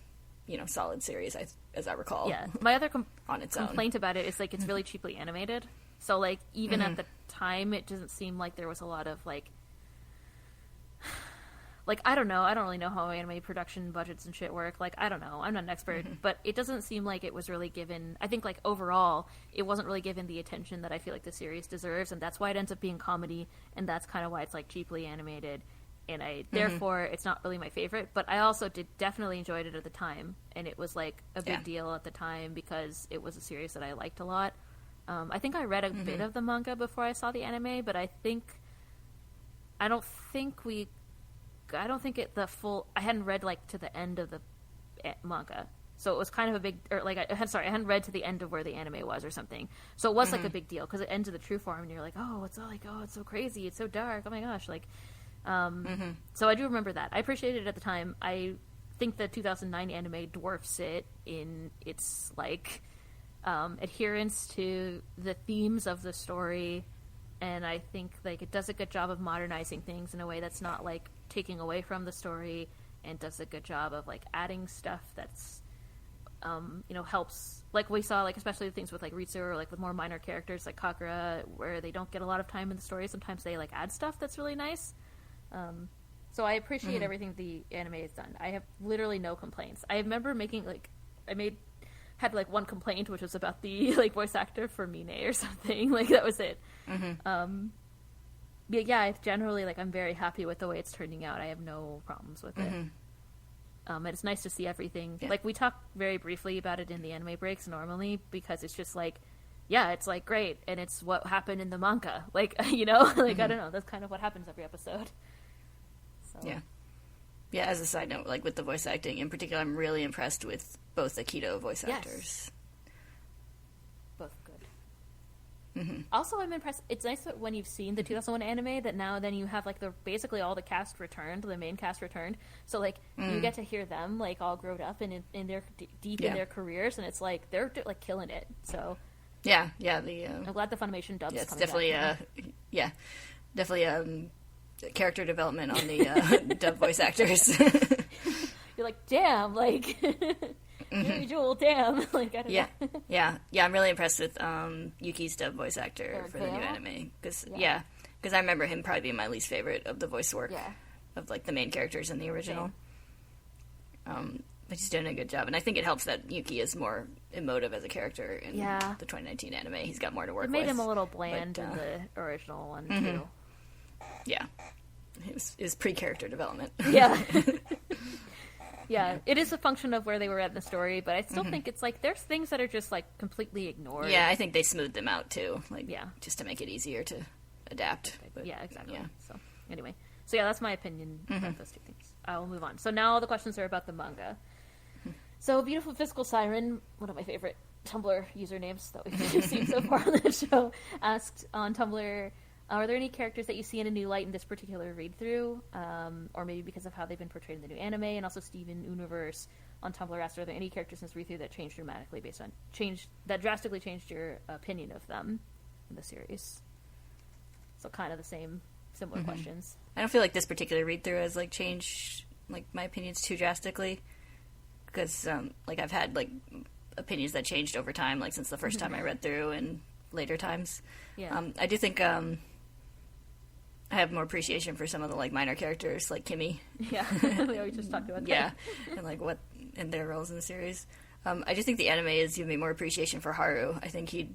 you know, solid series as I recall. Yeah, my other on its complaint about it is like it's really cheaply animated. So like even at the time, it doesn't seem like there was a lot of like I don't know. I don't really know how anime production budgets and shit work. Like I don't know. I'm not an expert, but it doesn't seem like it was really given. I think like overall, it wasn't really given the attention that I feel like the series deserves, and that's why it ends up being comedy, and that's kind of why it's like cheaply animated. And therefore, it's not really my favorite, but I also definitely enjoyed it at the time, and it was like a big deal at the time because it was a series that I liked a lot. I think I read a bit of the manga before I saw the anime, but I don't think I hadn't read like to the end of the manga, so it was kind of a big, or like I hadn't read to the end of where the anime was or something, so it was like a big deal because it ends in the true form, and you're like, oh, it's all like, oh, it's so crazy, it's so dark, oh my gosh, like. So I do remember that. I appreciated it at the time. I think the 2009 anime dwarfs it in its like adherence to the themes of the story, and I think like it does a good job of modernizing things in a way that's not like taking away from the story, and does a good job of like adding stuff that's you know, helps, like we saw, like especially things with like Ritsu or like with more minor characters like Kakura, where they don't get a lot of time in the story. Sometimes they like add stuff that's really nice. So I appreciate everything the anime has done. I have literally no complaints. I remember making like had like one complaint, which was about the like voice actor for Mine or something. Like that was it. But yeah, generally like I'm very happy with the way it's turning out. I have no problems with it. And it's nice to see everything. Yeah. Like we talk very briefly about it in the anime breaks normally, because it's just like, yeah, it's like great, and it's what happened in the manga. Like, you know, like I don't know, that's kind of what happens every episode. So. Yeah, as a side note, like with the voice acting in particular, I'm really impressed with both Aikido voice actors. Both good. Also, I'm impressed. It's nice that when you've seen the 2001 anime, that now then you have like basically all the cast returned, the main cast returned. So like you get to hear them like all grown up and in their deep in their careers, and it's like they're like killing it. So I'm glad the Funimation dubs. Yeah, it's definitely definitely character development on the dub voice actors. You're like, damn, like, Yuri Jewel, damn. Like, I don't know. Yeah, I'm really impressed with Yuki's dub voice actor for the new anime. Because I remember him probably being my least favorite of the voice work of, like, the main characters in the original. But he's doing a good job, and I think it helps that Yuki is more emotive as a character in the 2019 anime. He's got more to work with. It made him a little bland in the original one, too. Yeah. It was pre-character development. Yeah. Yeah, it is a function of where they were at in the story, but I still think it's like, there's things that are just, like, completely ignored. Yeah, I think they smoothed them out, too. Like, just to make it easier to adapt. But, yeah, exactly. Yeah. So, anyway. So, yeah, that's my opinion about those two things. I will move on. So, now all the questions are about the manga. So, Beautiful Physical Siren, one of my favorite Tumblr usernames that we've seen so far on the show, asked on Tumblr, are there any characters that you see in a new light in this particular read-through? Or maybe because of how they've been portrayed in the new anime? And also Steven Universe on Tumblr asked, are there any characters in this read-through that changed dramatically that drastically changed your opinion of them in the series? So kind of the similar questions. I don't feel like this particular read-through has, like, changed, like, my opinions too drastically. Because, like, I've had, like, opinions that changed over time, like, since the first time I read through and later times. Yeah. I do think, I have more appreciation for some of the, like, minor characters, like Kimmy. Yeah, we just talked about that. Yeah, and, like, and their roles in the series. I just think the anime has given me more appreciation for Haru. I think he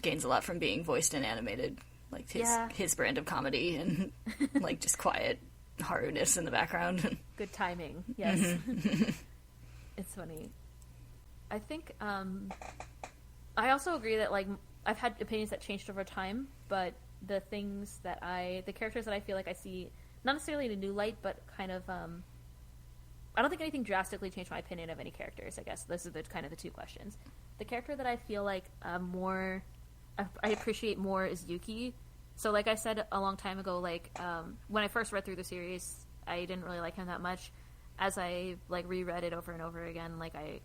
gains a lot from being voiced and animated. Like, his brand of comedy and, like, just quiet Haru-ness in the background. Good timing, yes. It's funny. I think, I also agree that, like, I've had opinions that changed over time, but the characters that I feel like I see, not necessarily in a new light, but kind of, I don't think anything drastically changed my opinion of any characters, I guess. Those are kind of the two questions. The character that I feel like I appreciate more is Yuki. So, like I said a long time ago, like, when I first read through the series, I didn't really like him that much. As I, like, reread it over and over again, like, I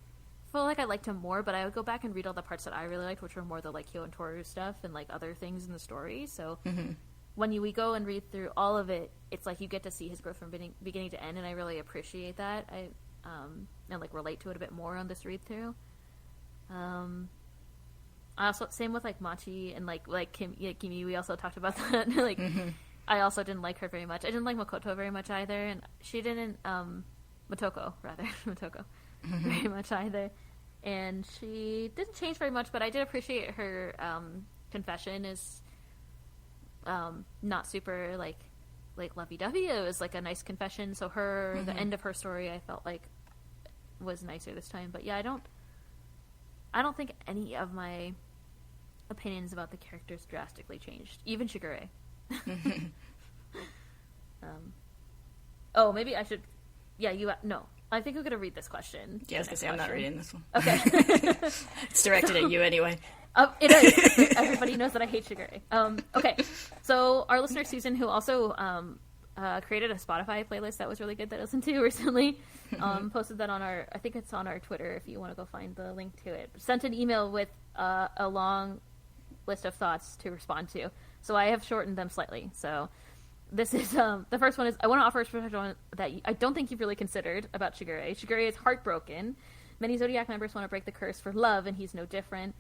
felt like I liked him more, but I would go back and read all the parts that I really liked, which were more the, like, Kyo and Toru stuff and, like, other things in the story. So when we go and read through all of it, it's like you get to see his growth from beginning to end, and I really appreciate that. And, like, relate to it a bit more on this read-through. I also, same with, like, Machi and, like Kimi, we also talked about that. Like, I also didn't like her very much. I didn't like Makoto very much either, and she didn't, Motoko, very much either. And she didn't change very much, but I did appreciate her confession is not super, like lovey-dovey. It was, like, a nice confession, so the end of her story, I felt like was nicer this time. But yeah, I don't think any of my opinions about the characters drastically changed. Even Shigure. Maybe I should... Yeah, no. I think we're going to read this question. Yeah, I was going to say, I'm not reading this one. Okay. It's directed at you anyway. It is. Everybody knows that I hate Shigure. Okay. So, our listener, Susan, who also created a Spotify playlist that was really good that I listened to recently, posted that on I think it's on our Twitter if you want to go find the link to it. Sent an email with a long list of thoughts to respond to. So I have shortened them slightly. So this is, the first one is, I want to offer a perspective that I don't think you've really considered about Shigure. Shigure is heartbroken. Many Zodiac members want to break the curse for love, and he's no different.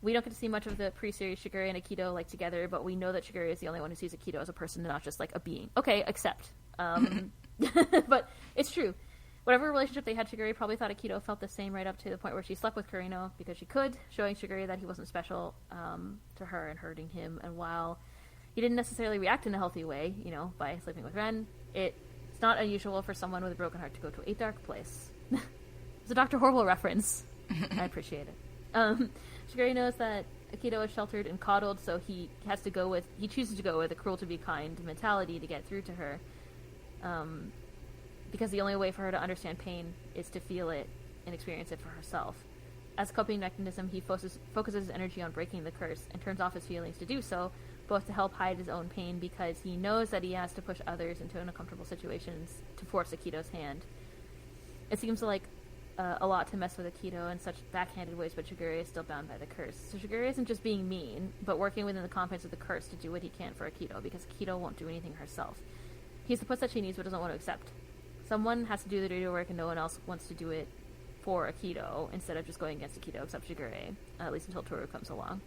We don't get to see much of the pre-series Shigure and Akito, like, together, but we know that Shigure is the only one who sees Akito as a person and not just, like, a being. Okay, accept. But it's true. Whatever relationship they had, Shigure probably thought Akito felt the same right up to the point where she slept with Kurino because she could, showing Shigure that he wasn't special to her and hurting him. And while he didn't necessarily react in a healthy way, by sleeping with Ren, it's not unusual for someone with a broken heart to go to a dark place. It's a Dr. Horrible reference. I appreciate it. Shigure knows that Akito is sheltered and coddled, so he chooses to go with a cruel to be kind mentality to get through to her. Because the only way for her to understand pain is to feel it and experience it for herself. As a coping mechanism, he focuses his energy on breaking the curse and turns off his feelings to do so, both to help hide his own pain because he knows that he has to push others into uncomfortable situations to force Akito's hand. It seems like a lot to mess with Akito in such backhanded ways, but Shigure is still bound by the curse. So Shigure isn't just being mean, but working within the confines of the curse to do what he can for Akito, because Akito won't do anything herself. He's the push that she needs but doesn't want to accept. Someone has to do the dirty work and no one else wants to do it for Akito, instead of just going against Akito, except Shigure, at least until Toru comes along.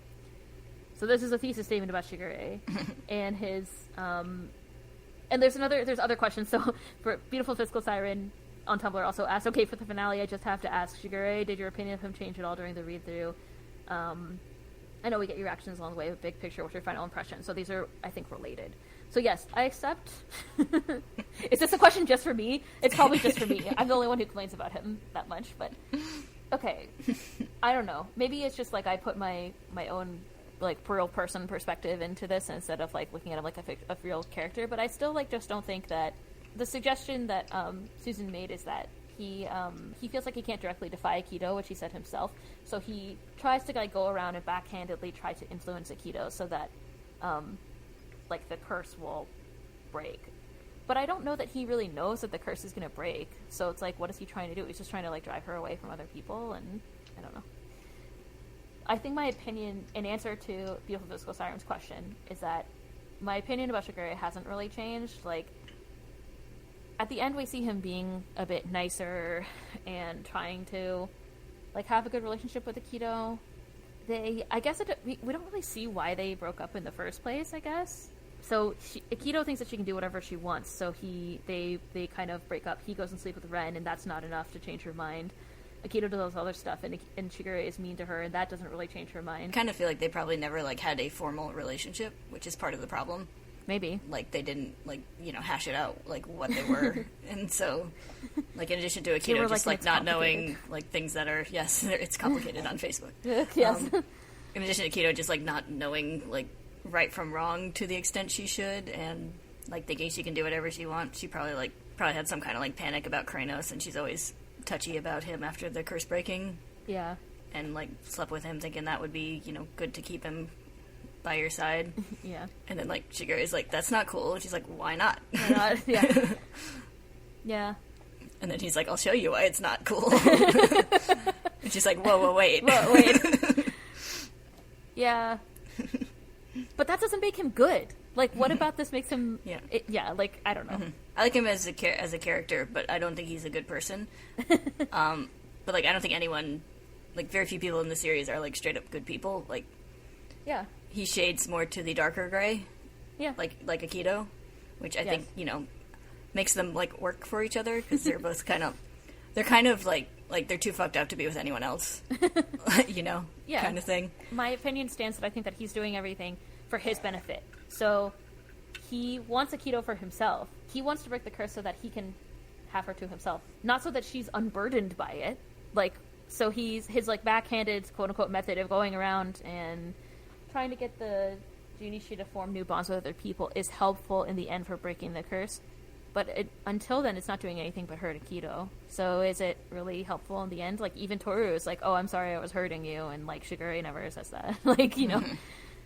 So this is a thesis statement about Shigure, and his, and there's other questions. So for Beautiful Physical Siren, on Tumblr also asked, okay, for the finale, I just have to ask, Shigure, did your opinion of him change at all during the read-through? I know we get your reactions along the way with big picture. What's your final impression? So these are, I think, related. So yes, I accept. Is this a question just for me? It's probably just for me. I'm the only one who complains about him that much, but okay. I don't know. Maybe it's just like I put my own like real person perspective into this instead of like looking at him like a real character. But I still like just don't think that the suggestion that Susan made is that he feels like he can't directly defy Aikido, which he said himself. So he tries to like go around and backhandedly try to influence Aikido so that like the curse will break. But I don't know that he really knows that the curse is going to break. So it's like, what is he trying to do? He's just trying to like drive her away from other people, and I don't know. I think my opinion, in answer to Beautiful Physical Siren's question, is that my opinion about Shigure hasn't really changed. Like, at the end we see him being a bit nicer and trying to like have a good relationship with Aikido. I guess we don't really see why they broke up in the first place, I guess. So Aikido thinks that she can do whatever she wants, so they kind of break up. He goes and sleeps with Ren, and that's not enough to change her mind. Aikido does other stuff, and Shigure is mean to her, and that doesn't really change her mind. I kind of feel like they probably never like had a formal relationship, which is part of the problem. Maybe. Like, they didn't, like, you know, hash it out, like, what they were. And so, like, in addition to Aikido, just, like, not knowing, like, things that are, yes, it's complicated on Facebook. Yes. In addition to Aikido, just, like, not knowing, like, right from wrong to the extent she should, and, like, thinking she can do whatever she wants. She probably had some kind of, like, panic about Kranos, and she's always touchy about him after the curse breaking. Yeah. And, like, slept with him thinking that would be, you know, good to keep him by your side. Yeah. And then, like, Shigure is like, that's not cool. And she's like, why not? Why not? Yeah. Yeah. And then he's like, I'll show you why it's not cool. And she's like, whoa, wait. Whoa, wait. Yeah. But that doesn't make him good. Like, what about this makes him... Yeah. Like, I don't know. Mm-hmm. I like him as a character, but I don't think he's a good person. But, like, I don't think anyone... Like, very few people in the series are, like, straight-up good people. Like... Yeah. He shades more to the darker gray. Yeah. Like Aikido, which I think, you know, makes them, like, work for each other, because they're both kind of... They're kind of, like, they're too fucked up to be with anyone else. You know? Yeah. Kind of thing. My opinion stands that I think that he's doing everything for his benefit. So, he wants Aikido for himself. He wants to break the curse so that he can have her to himself. Not so that she's unburdened by it. Like, so his, like, backhanded, quote-unquote, method of going around and... trying to get the Junichi to form new bonds with other people is helpful in the end for breaking the curse. But until then, it's not doing anything but hurt Aikido. So is it really helpful in the end? Like, even Toru is like, oh, I'm sorry I was hurting you. And, like, Shigure never says that. Like, you know.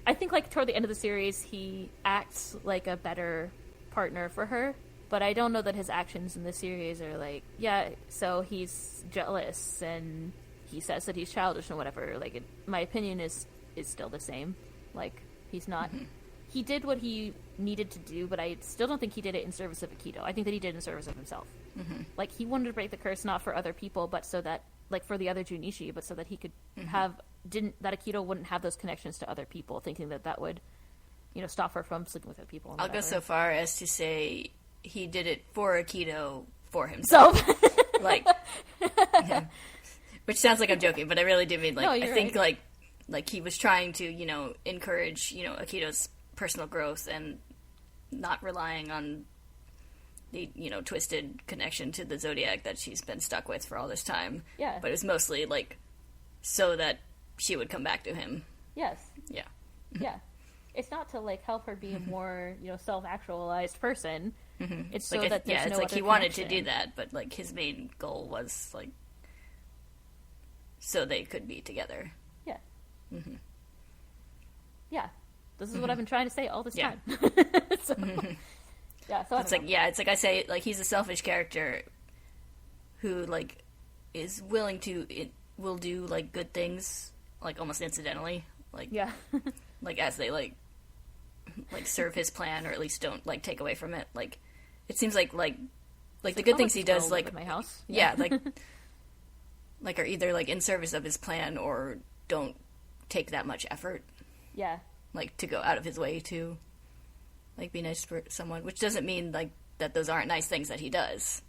I think, like, toward the end of the series, he acts like a better partner for her. But I don't know that his actions in the series are like, yeah, so he's jealous and he says that he's childish and whatever. Like, my opinion is still the same. Like, he's not... He did what he needed to do, but I still don't think he did it in service of Aikido. I think that he did it in service of himself. Like, he wanted to break the curse not for other people, but so that... Like, for the other Junichi, but so that he could have... That Aikido wouldn't have those connections to other people, thinking that would, you know, stop her from sleeping with other people. And I'll go so far as to say he did it for Aikido for So... like... Yeah. Which sounds like I'm joking, but I really do mean, like... No, I think, right. like, he was trying to, you know, encourage, you know, Aikido's personal growth and not relying on the, you know, twisted connection to the Zodiac that she's been stuck with for all this time. Yeah. But it was mostly, like, so that she would come back to him. Yes. Yeah. Yeah. It's not to, like, help her be a more, you know, self-actualized person. It's so like, that there's it's no like other he wanted connection. to do that, but, like, his main goal was, like, so they could be together. Yeah. Yeah. This is what I've been trying to say all this time. So, yeah, so It's like, it's like I say, like, he's a selfish character who, like, is willing to, will do, like, good things, like, almost incidentally. Like, yeah. like, as they, like, serve his plan, or at least don't, like, take away from it. Like, it seems like the good things he does, like, my house. Yeah, like, are either, like, in service of his plan or don't take that much effort. Yeah. Like, to go out of his way to, like, be nice for someone. Which doesn't mean, like, that those aren't nice things that he does.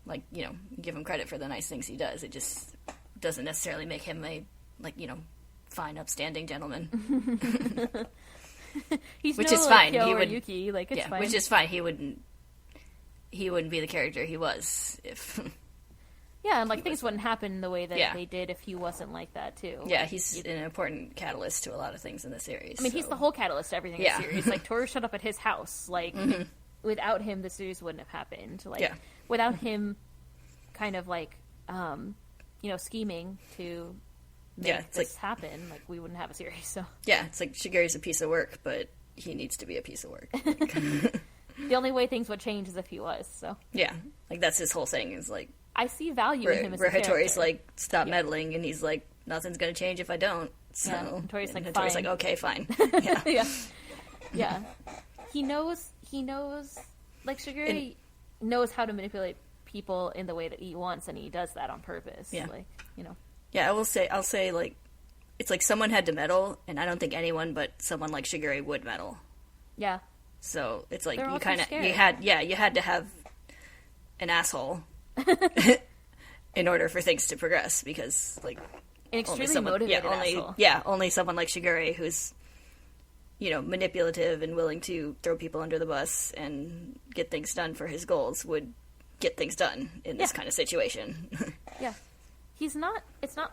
like, you know, give him credit for the nice things he does. It just doesn't necessarily make him a, like, you know, fine, upstanding gentleman. He's which no, is like, fine. Kyo He or would, Yuki, like, it's fine. which is fine. He wouldn't be the character he was if... Yeah, and, like, things wouldn't happen the way that Yeah. they did if he wasn't like that, too. Yeah, Like, he's an important catalyst to a lot of things in the series. I mean, he's the whole catalyst to everything in Yeah. the series. Like, Toru showed up at his house. Like, without him, the series wouldn't have happened. Like, Yeah. without him kind of, like, you know, scheming to make this happen, like, we wouldn't have a series, so... Yeah, it's like Shigeru's a piece of work, but he needs to be a piece of work. The only way things would change is if he was, so... Yeah, like, that's his whole thing, is like... I see value in him as a character. Hattori's like, stop meddling, and he's like, nothing's gonna change if I don't. So, and Hattori's like, Hattori's fine. like, okay, fine. Yeah. Yeah. Yeah. He knows, like, Shigeru knows how to manipulate people in the way that he wants, and he does that on purpose. Yeah. Like, you know. Yeah, I'll say, like, it's like someone had to meddle, and I don't think anyone but someone like Shigeru would meddle. Yeah. So, it's like, They're you also kind of, scared. you had to have an asshole in order for things to progress, because, like, An extremely motivated asshole. only someone like Shigeru who's, you know, manipulative and willing to throw people under the bus and get things done for his goals would get things done in this kind of situation. Yeah. It's not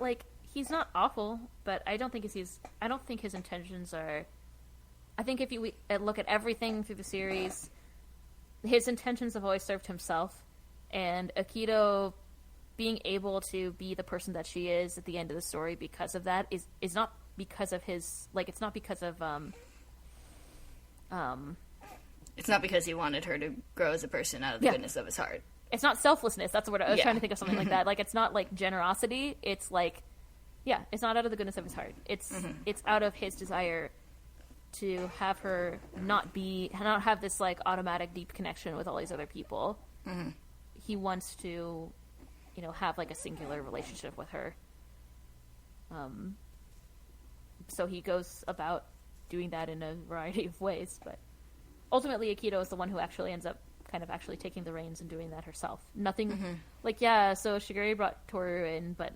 like, he's not awful, but I don't think his intentions are... I think if you look at everything through the series, his intentions have always served himself, and Akito being able to be the person that she is at the end of the story because of that is not because of his, like, it's not because of It's not because he wanted her to grow as a person out of the goodness of his heart. It's not selflessness. That's the word I was trying to think of, something like that. Like, it's not like generosity. It's like, yeah, it's not out of the goodness of his heart. It's out of his desire to have her not have this, like, automatic deep connection with all these other people. He wants to, you know, have, like, a singular relationship with her. So he goes about doing that in a variety of ways, but ultimately Akito is the one who actually ends up kind of actually taking the reins and doing that herself. Nothing, like, yeah, so Shigeru brought Toru in, but,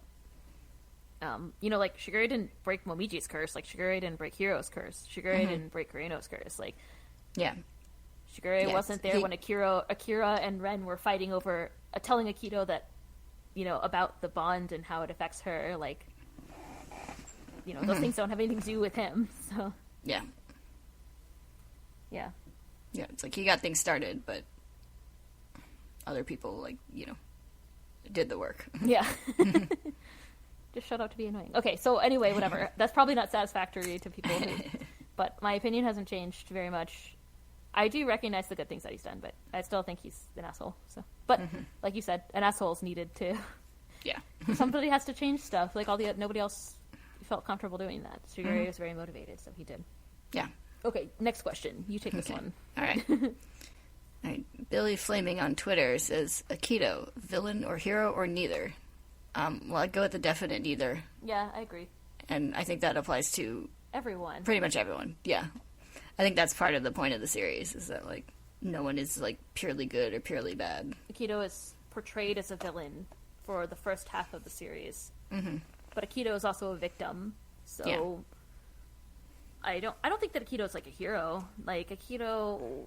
you know, like, Shigeru didn't break Momiji's curse, like, Shigeru didn't break Hiro's curse, Shigeru didn't break Kureno's curse, like, Shigeru wasn't there when Akira and Ren were fighting over, telling Akito that, you know, about the bond and how it affects her, like, you know, those things don't have anything to do with him, so. Yeah. Yeah. Yeah, it's like he got things started, but other people, like, you know, did the work. Yeah. Just shut up to be annoying. Okay, so anyway, whatever. That's probably not satisfactory to people, but my opinion hasn't changed very much. I do recognize the good things that he's done, but I still think he's an asshole. So, but like you said, an asshole's needed to. Yeah. Somebody has to change stuff. Like nobody else felt comfortable doing that. Shigeru was very motivated, so he did. Yeah. Okay, next question. You take this one. All right. All right. Billy Flaming on Twitter says, Akito, villain or hero or neither? Well, I'd go with the definite neither. Yeah, I agree. And I think that applies to everyone. Pretty much everyone, yeah. I think that's part of the point of the series, is that, like, no one is, like, purely good or purely bad. Akito is portrayed as a villain for the first half of the series. But Akito is also a victim, so I don't think that Akito is like a hero. Like, Akito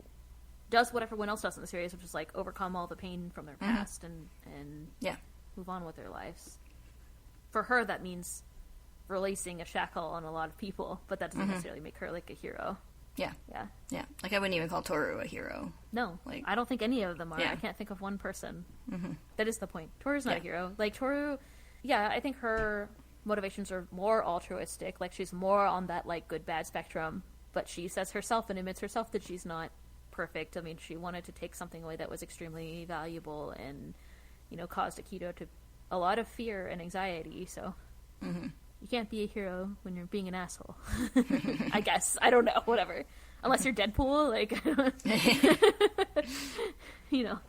does what everyone else does in the series, which is, like, overcome all the pain from their past and move on with their lives. For her, that means releasing a shackle on a lot of people, but that doesn't necessarily make her, like, a hero. Yeah. Like, I wouldn't even call Toru a hero. No, like, I don't think any of them are. I can't think of one person. That is the point. Toru's not a hero. Like, Toru, I think her motivations are more altruistic. Like, she's more on that, like, good-bad spectrum, but she says herself and admits herself that she's not perfect. I mean, she wanted to take something away that was extremely valuable and, you know, caused Akito to a lot of fear and anxiety, so you can't be a hero when you're being an asshole. I guess. I don't know. Whatever. Unless you're Deadpool, like, you know.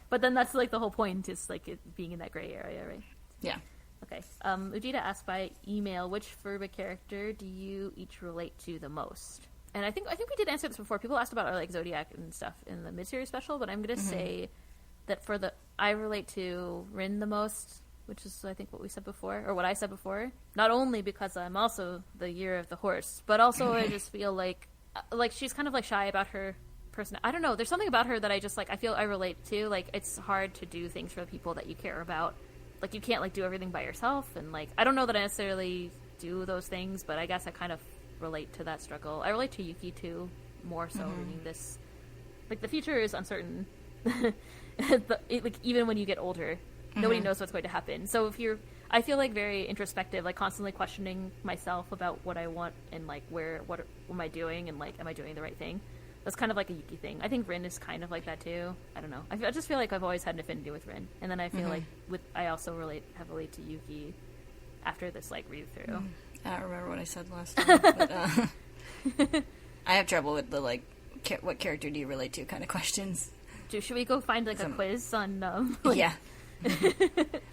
But then that's, like, the whole point, is, like, it being in that gray area, right? Yeah. Okay. Ujita asked by email, which Furuba character do you each relate to the most? And I think we did answer this before. People asked about our, like, Zodiac and stuff in the mid-series special, but I'm going to say that I relate to Rin the most, which is, I think, what we said before, or what I said before. Not only because I'm also the year of the horse, but also I just feel like she's kind of, like, shy about her person. I don't know. There's something about her that I just, like, I feel I relate to. Like, it's hard to do things for the people that you care about. Like, you can't, like, do everything by yourself. And, like, I don't know that I necessarily do those things, but I guess I kind of relate to that struggle. I relate to Yuki, too, more so reading this. Like, the future is uncertain. Like, even when you get older, nobody knows what's going to happen. So I feel, like, very introspective, like, constantly questioning myself about what I want and, like, what am I doing, and, like, am I doing the right thing? That's kind of like a Yuki thing. I think Rin is kind of like that too. I don't know. I just feel like I've always had an affinity with Rin, and then I feel like I also relate heavily to Yuki after this, like, read through. I don't remember what I said last time, but I have trouble with the, like, what character do you relate to kind of questions. Should we go find, like, a quiz on? Yeah.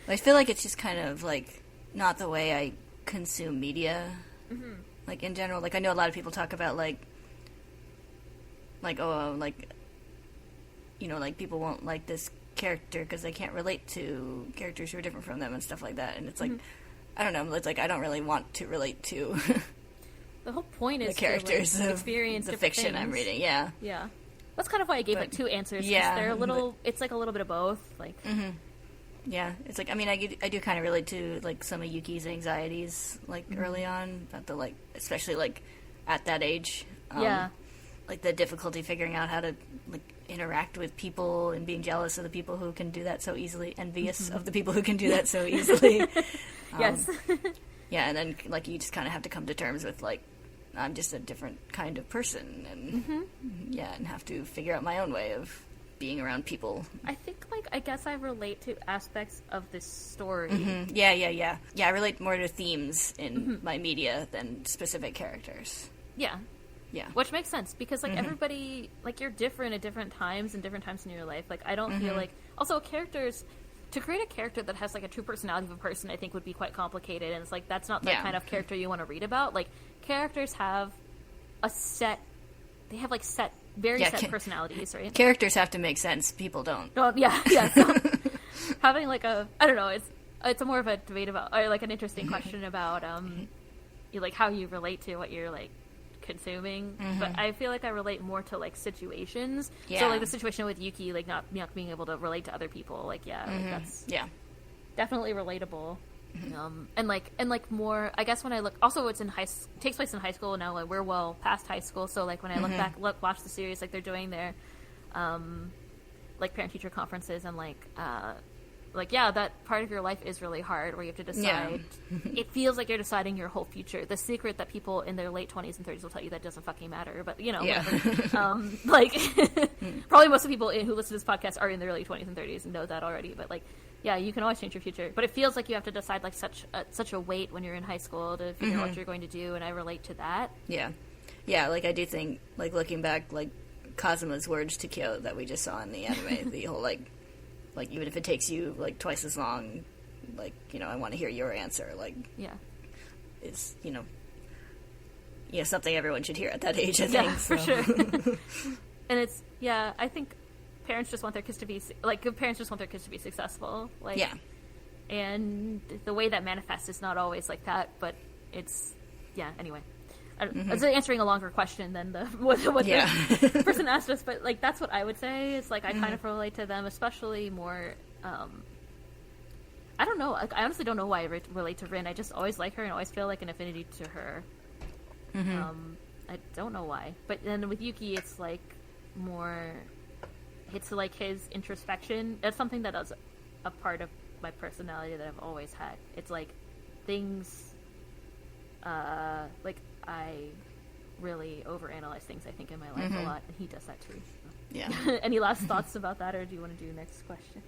I feel like it's just kind of, like, not the way I consume media. Like, in general, like, I know a lot of people talk about, like, you know, like, people won't like this character because they can't relate to characters who are different from them and stuff like that. And it's like, I don't know, it's like, I don't really want to relate to the whole point is the characters to, like, of experience the different fiction things. I'm reading. Yeah. That's kind of why I gave, like, 2 answers. Yeah, they're a little. It's like a little bit of both. Like. Yeah, it's like, I mean, I do kind of relate to, like, some of Yuki's anxieties, like, early on, about the, like, especially, like, at that age. Like, the difficulty figuring out how to, like, interact with people and being jealous of the people who can do that so easily, envious of the people who can do that so easily. Yes. Yeah, and then, like, you just kind of have to come to terms with, like, I'm just a different kind of person, and, and have to figure out my own way of being around people. I think, like, I guess I relate to aspects of this story. Yeah, I relate more to themes in my media than specific characters. Yeah. Which makes sense, because, like, everybody, like, you're different at different times and different times in your life. Like, I don't feel like... Also, to create a character that has, like, a true personality of a person, I think would be quite complicated, and it's like, that's not the kind of character you want to read about. Like, characters have a set... They have, like, very set personalities, right? Characters have to make sense. People don't. Oh, yeah. So, having, like, I don't know, it's a more of a debate about... Or, like, an interesting question about, like, how you relate to what you're, like, consuming, but I feel like I relate more to, like, situations. So, like, the situation with Yuki, like, not being able to relate to other people, like, like, that's definitely relatable. And like more, I guess when I look, also it's takes place in high school now, like, we're well past high school, so, like, when I look back, watch the series, like, they're doing their like, parent-teacher conferences, and, like, that part of your life is really hard, where you have to decide. It feels like you're deciding your whole future. The secret that people in their late 20s and 30s will tell you that doesn't fucking matter, but, you know, like, probably most of the people who listen to this podcast are in their early 20s and 30s and know that already, but, like, yeah, you can always change your future, but it feels like you have to decide, like, such a weight when you're in high school to figure out what you're going to do, and I relate to that. Yeah, like, I do think, like, looking back, like, Kazuma's words to Kyo that we just saw in the anime, the whole, like, even if it takes you, like, twice as long, like, you know, I want to hear your answer, like, it's, you know, something everyone should hear at that age, I think. For sure. And it's, I think parents just want their kids to be, like, good parents just want their kids to be successful, like, and the way that manifests is not always like that, but it's, anyway. I was answering a longer question than what the person asked us, but, like, that's what I would say. It's like, I kind of relate to them, especially more. I don't know. Like, I honestly don't know why I relate to Rin. I just always like her and always feel like an affinity to her. I don't know why, but then with Yuki, it's like more. It's like his introspection. That's something that is a part of my personality that I've always had. It's like things. Like, I really overanalyze things, I think, in my life a lot, and he does that too. So. Yeah. Any last thoughts about that, or do you want to do next question?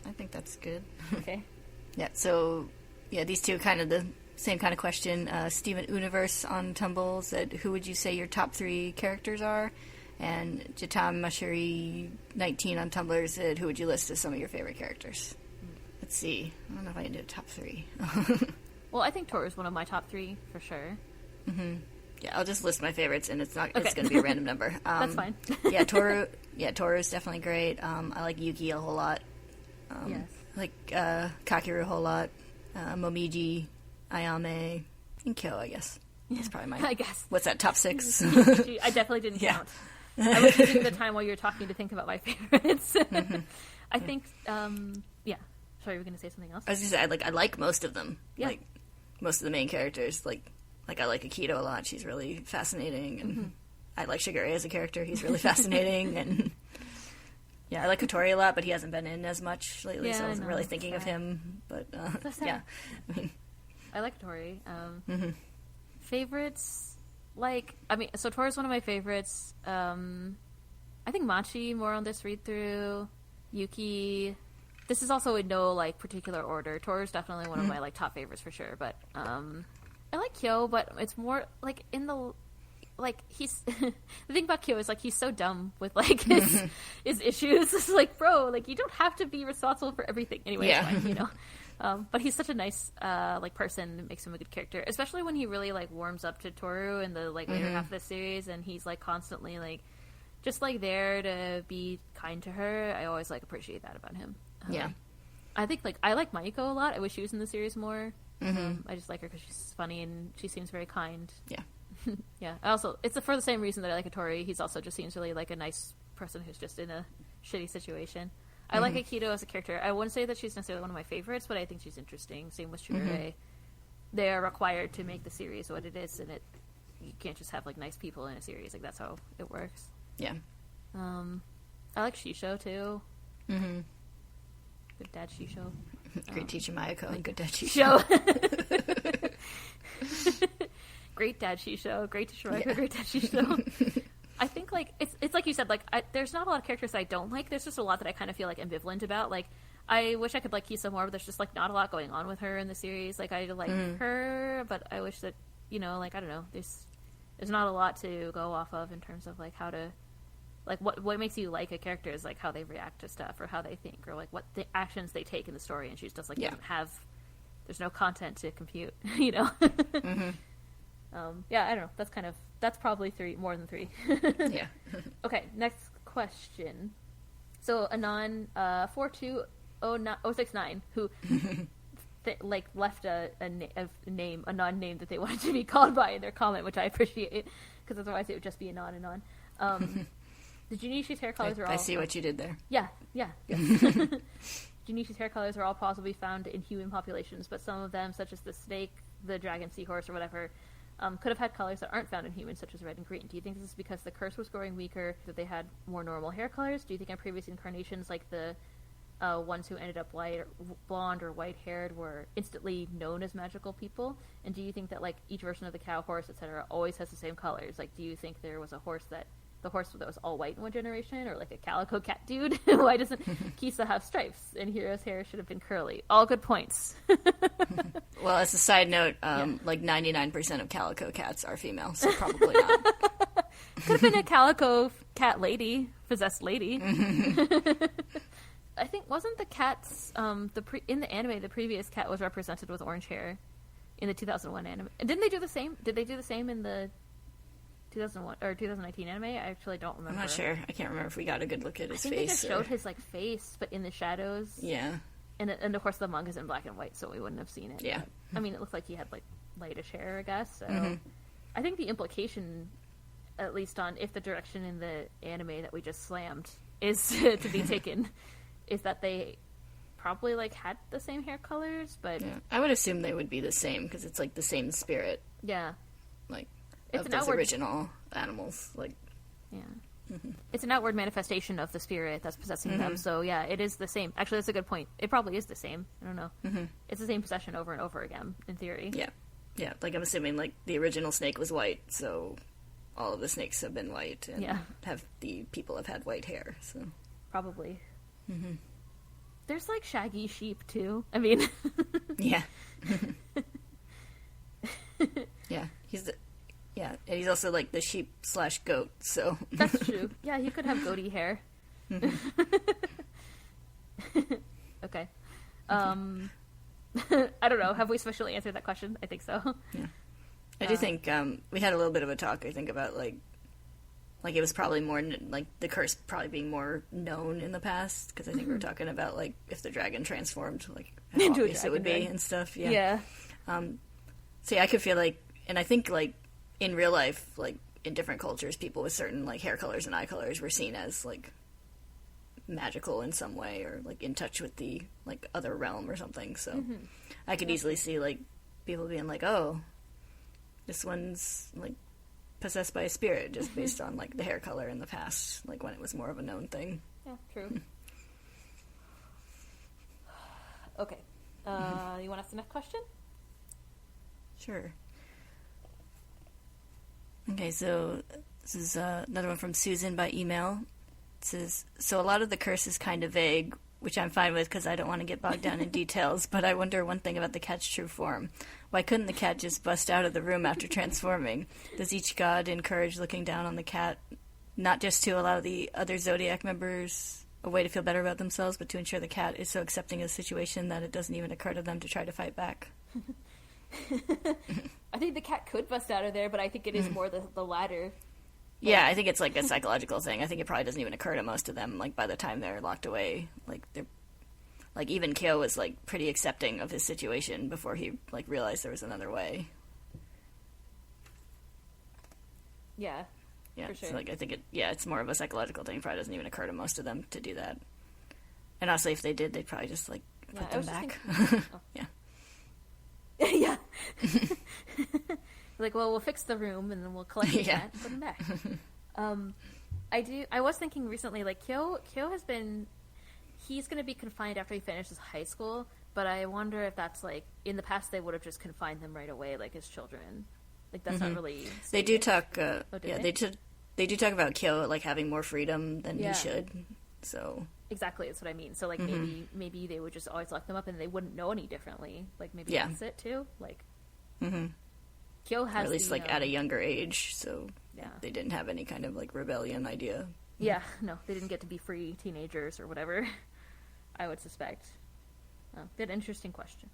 I think that's good. Okay. Yeah, so, these two kind of the same kind of question. Steven Universe on Tumble said, who would you say your top 3 characters are? And Jatam Mashiri 19 on Tumblr said, who would you list as some of your favorite characters? Let's see. I don't know if I can do a top 3. Well, I think Toru's one of my top 3, for sure. Yeah, I'll just list my favorites, and it's going to be a random number. That's fine. Toru is definitely great. I like Yuki a whole lot. Yes. Like Kakeru a whole lot, Momiji, Ayame, and Kyo, I guess. That's probably my... I guess. What's that, top 6? I definitely didn't count. I was using the time while you were talking to think about my favorites. I think, yeah. Sorry, you were going to say something else? I was going to say, I like most of them. Yeah. Like, most of the main characters. Like I like Akito a lot. She's really fascinating. And I like Shigure as a character. He's really fascinating. And yeah, I like Kotori a lot, but he hasn't been in as much lately, so I wasn't really thinking of him. But, yeah. I like Tori. Favorites, so Tori's one of my favorites. I think Machi more on this read-through. Yuki. This is also in no, particular order. Tori's definitely one of my, top favorites for sure. But, I like Kyo, but it's more, in the... he's... the thing about Kyo is, he's so dumb with, his issues. It's bro, you don't have to be responsible for everything. Anyway, yeah. It's fine, but he's such a nice, person that makes him a good character. Especially when he really, warms up to Toru in the, later half of the series, and he's, constantly, just, there to be kind to her. I always, appreciate that about him. Yeah. I think, I like Maiko a lot. I wish she was in the series more. I just like her because she's funny and she seems very kind. Yeah. Yeah. Also, it's for the same reason that I like Tori. He's also just seems really like a nice person who's just in a shitty situation. I like Akito as a character. I wouldn't say that she's necessarily one of my favorites, but I think she's interesting. Same with Shigure. They are required to make the series what it is, and you can't just have nice people in a series. That's how it works. Yeah. I like Shisho too. Good dad Shisho. Great teacher Mayako and good dad Shisho. Great dad Shisho. Great teacher Mayako. Yeah. Great dad Shisho. I think it's like you said, there's not a lot of characters that I don't like. There's just a lot that I kind of feel ambivalent about. I wish I could like Kisa more, but there's just not a lot going on with her in the series. I like her, but I wish that I don't know. There's not a lot to go off of in terms of how to what makes you like a character is how they react to stuff or how they think or what the actions they take in the story. And she's just doesn't have. There's no content to compute. Yeah, I don't know. That's probably more than 3. Yeah. Okay, next question. So Anon 42069 who left a name, a non-name that they wanted to be called by in their comment, which I appreciate because otherwise it would just be Anon. The Junishi's hair colors are all... I see what you did there. Yeah. Junishi's hair colors are all possibly found in human populations, but some of them, such as the snake, the dragon, seahorse, or whatever, could have had colors that aren't found in humans, such as red and green. Do you think this is because the curse was growing weaker, that they had more normal hair colors? Do you think in previous incarnations, the ones who ended up blonde or white-haired were instantly known as magical people? And do you think that each version of the cow, horse, etc., always has the same colors? Do you think there was the horse that was all white in one generation, or a calico cat dude? Why doesn't Kisa have stripes and Hiro's hair should have been curly? All good points. Well, as a side note, 99% of calico cats are female, so probably not. Could have been a calico cat lady, possessed lady. I think wasn't the cats in the anime the previous cat was represented with orange hair in the 2001 anime. And didn't they do the same? Did they do the same in the 2001 or 2019 anime? I actually don't remember. I'm not sure. I can't remember if we got a good look at his face. I think they just showed his face, but in the shadows. Yeah. And of course the manga's in black and white, so we wouldn't have seen it. Yeah. But, I mean, it looked like he had lightish hair, I guess. So I think the implication, at least on if the direction in the anime that we just slammed is to be taken, is that they probably had the same hair colors, but yeah. I would assume they would be the same because it's the same spirit. Yeah. It's of those original animals, yeah. It's an outward manifestation of the spirit that's possessing them. So yeah, it is the same. Actually, that's a good point. It probably is the same. I don't know. It's the same possession over and over again, in theory. Yeah. I'm assuming the original snake was white, so all of the snakes have been white, and people have had white hair. So probably. There's shaggy sheep too. I mean, yeah. Yeah, and he's also the sheep/goat, so... That's true. Yeah, he could have goatee hair. Okay. I don't know. Have we sufficiently answered that question? I think so. Yeah. I do think we had a little bit of a talk, I think, about, like, it was probably more, like, the curse probably being more known in the past, because I think we were talking about, like, if the dragon transformed, like, how Into a obvious it would be dragon. and stuff, Yeah. So, yeah, I could feel like, and I think, like, in real life, like, in different cultures, people with certain, like, hair colors and eye colors were seen as, like, magical in some way, or, like, in touch with the, like, other realm or something, so I could easily see, like, people being like, oh, this one's, like, possessed by a spirit, just based on, like, the hair color in the past, like, when it was more of a known thing. Yeah, true. Okay. You want to ask the next question? Sure. Okay, so this is another one from Susan by email. It says, so a lot of the curse is kind of vague, which I'm fine with because I don't want to get bogged down in details, but I wonder one thing about the cat's true form. Why couldn't the cat just bust out of the room after transforming? Does each god encourage looking down on the cat, not just to allow the other Zodiac members a way to feel better about themselves, but to ensure the cat is so accepting of the situation that it doesn't even occur to them to try to fight back? I think the cat could bust out of there, but I think it is more the latter. Yeah, I think it's like a psychological thing. I think it probably doesn't even occur to most of them, like, by the time they're locked away. Like, they're... Like, even Kyo was, like, pretty accepting of his situation before he, like, realized there was another way. Yeah. Yeah, for sure. So, like, I think it's more of a psychological thing. It probably doesn't even occur to most of them to do that. And honestly, if they did, they'd probably just, like, put them back. Yeah. Yeah. Like, well, we'll fix the room and then we'll collect the cat and put him back. I was thinking recently, like, Kyo has been, he's going to be confined after he finishes high school, but I wonder if that's, like, in the past they would have just confined them right away, like, as children. Like, that's not really stated. They do talk, they do talk about Kyo, like, having more freedom than he should, so... Exactly, that's what I mean. So, like, maybe they would just always lock them up and they wouldn't know any differently. Like, maybe that's it, too. Like, Kyo has, or at least, like, at a younger age, so they didn't have any kind of, like, rebellion idea. Yeah, no, they didn't get to be free teenagers or whatever, I would suspect. Good, interesting question.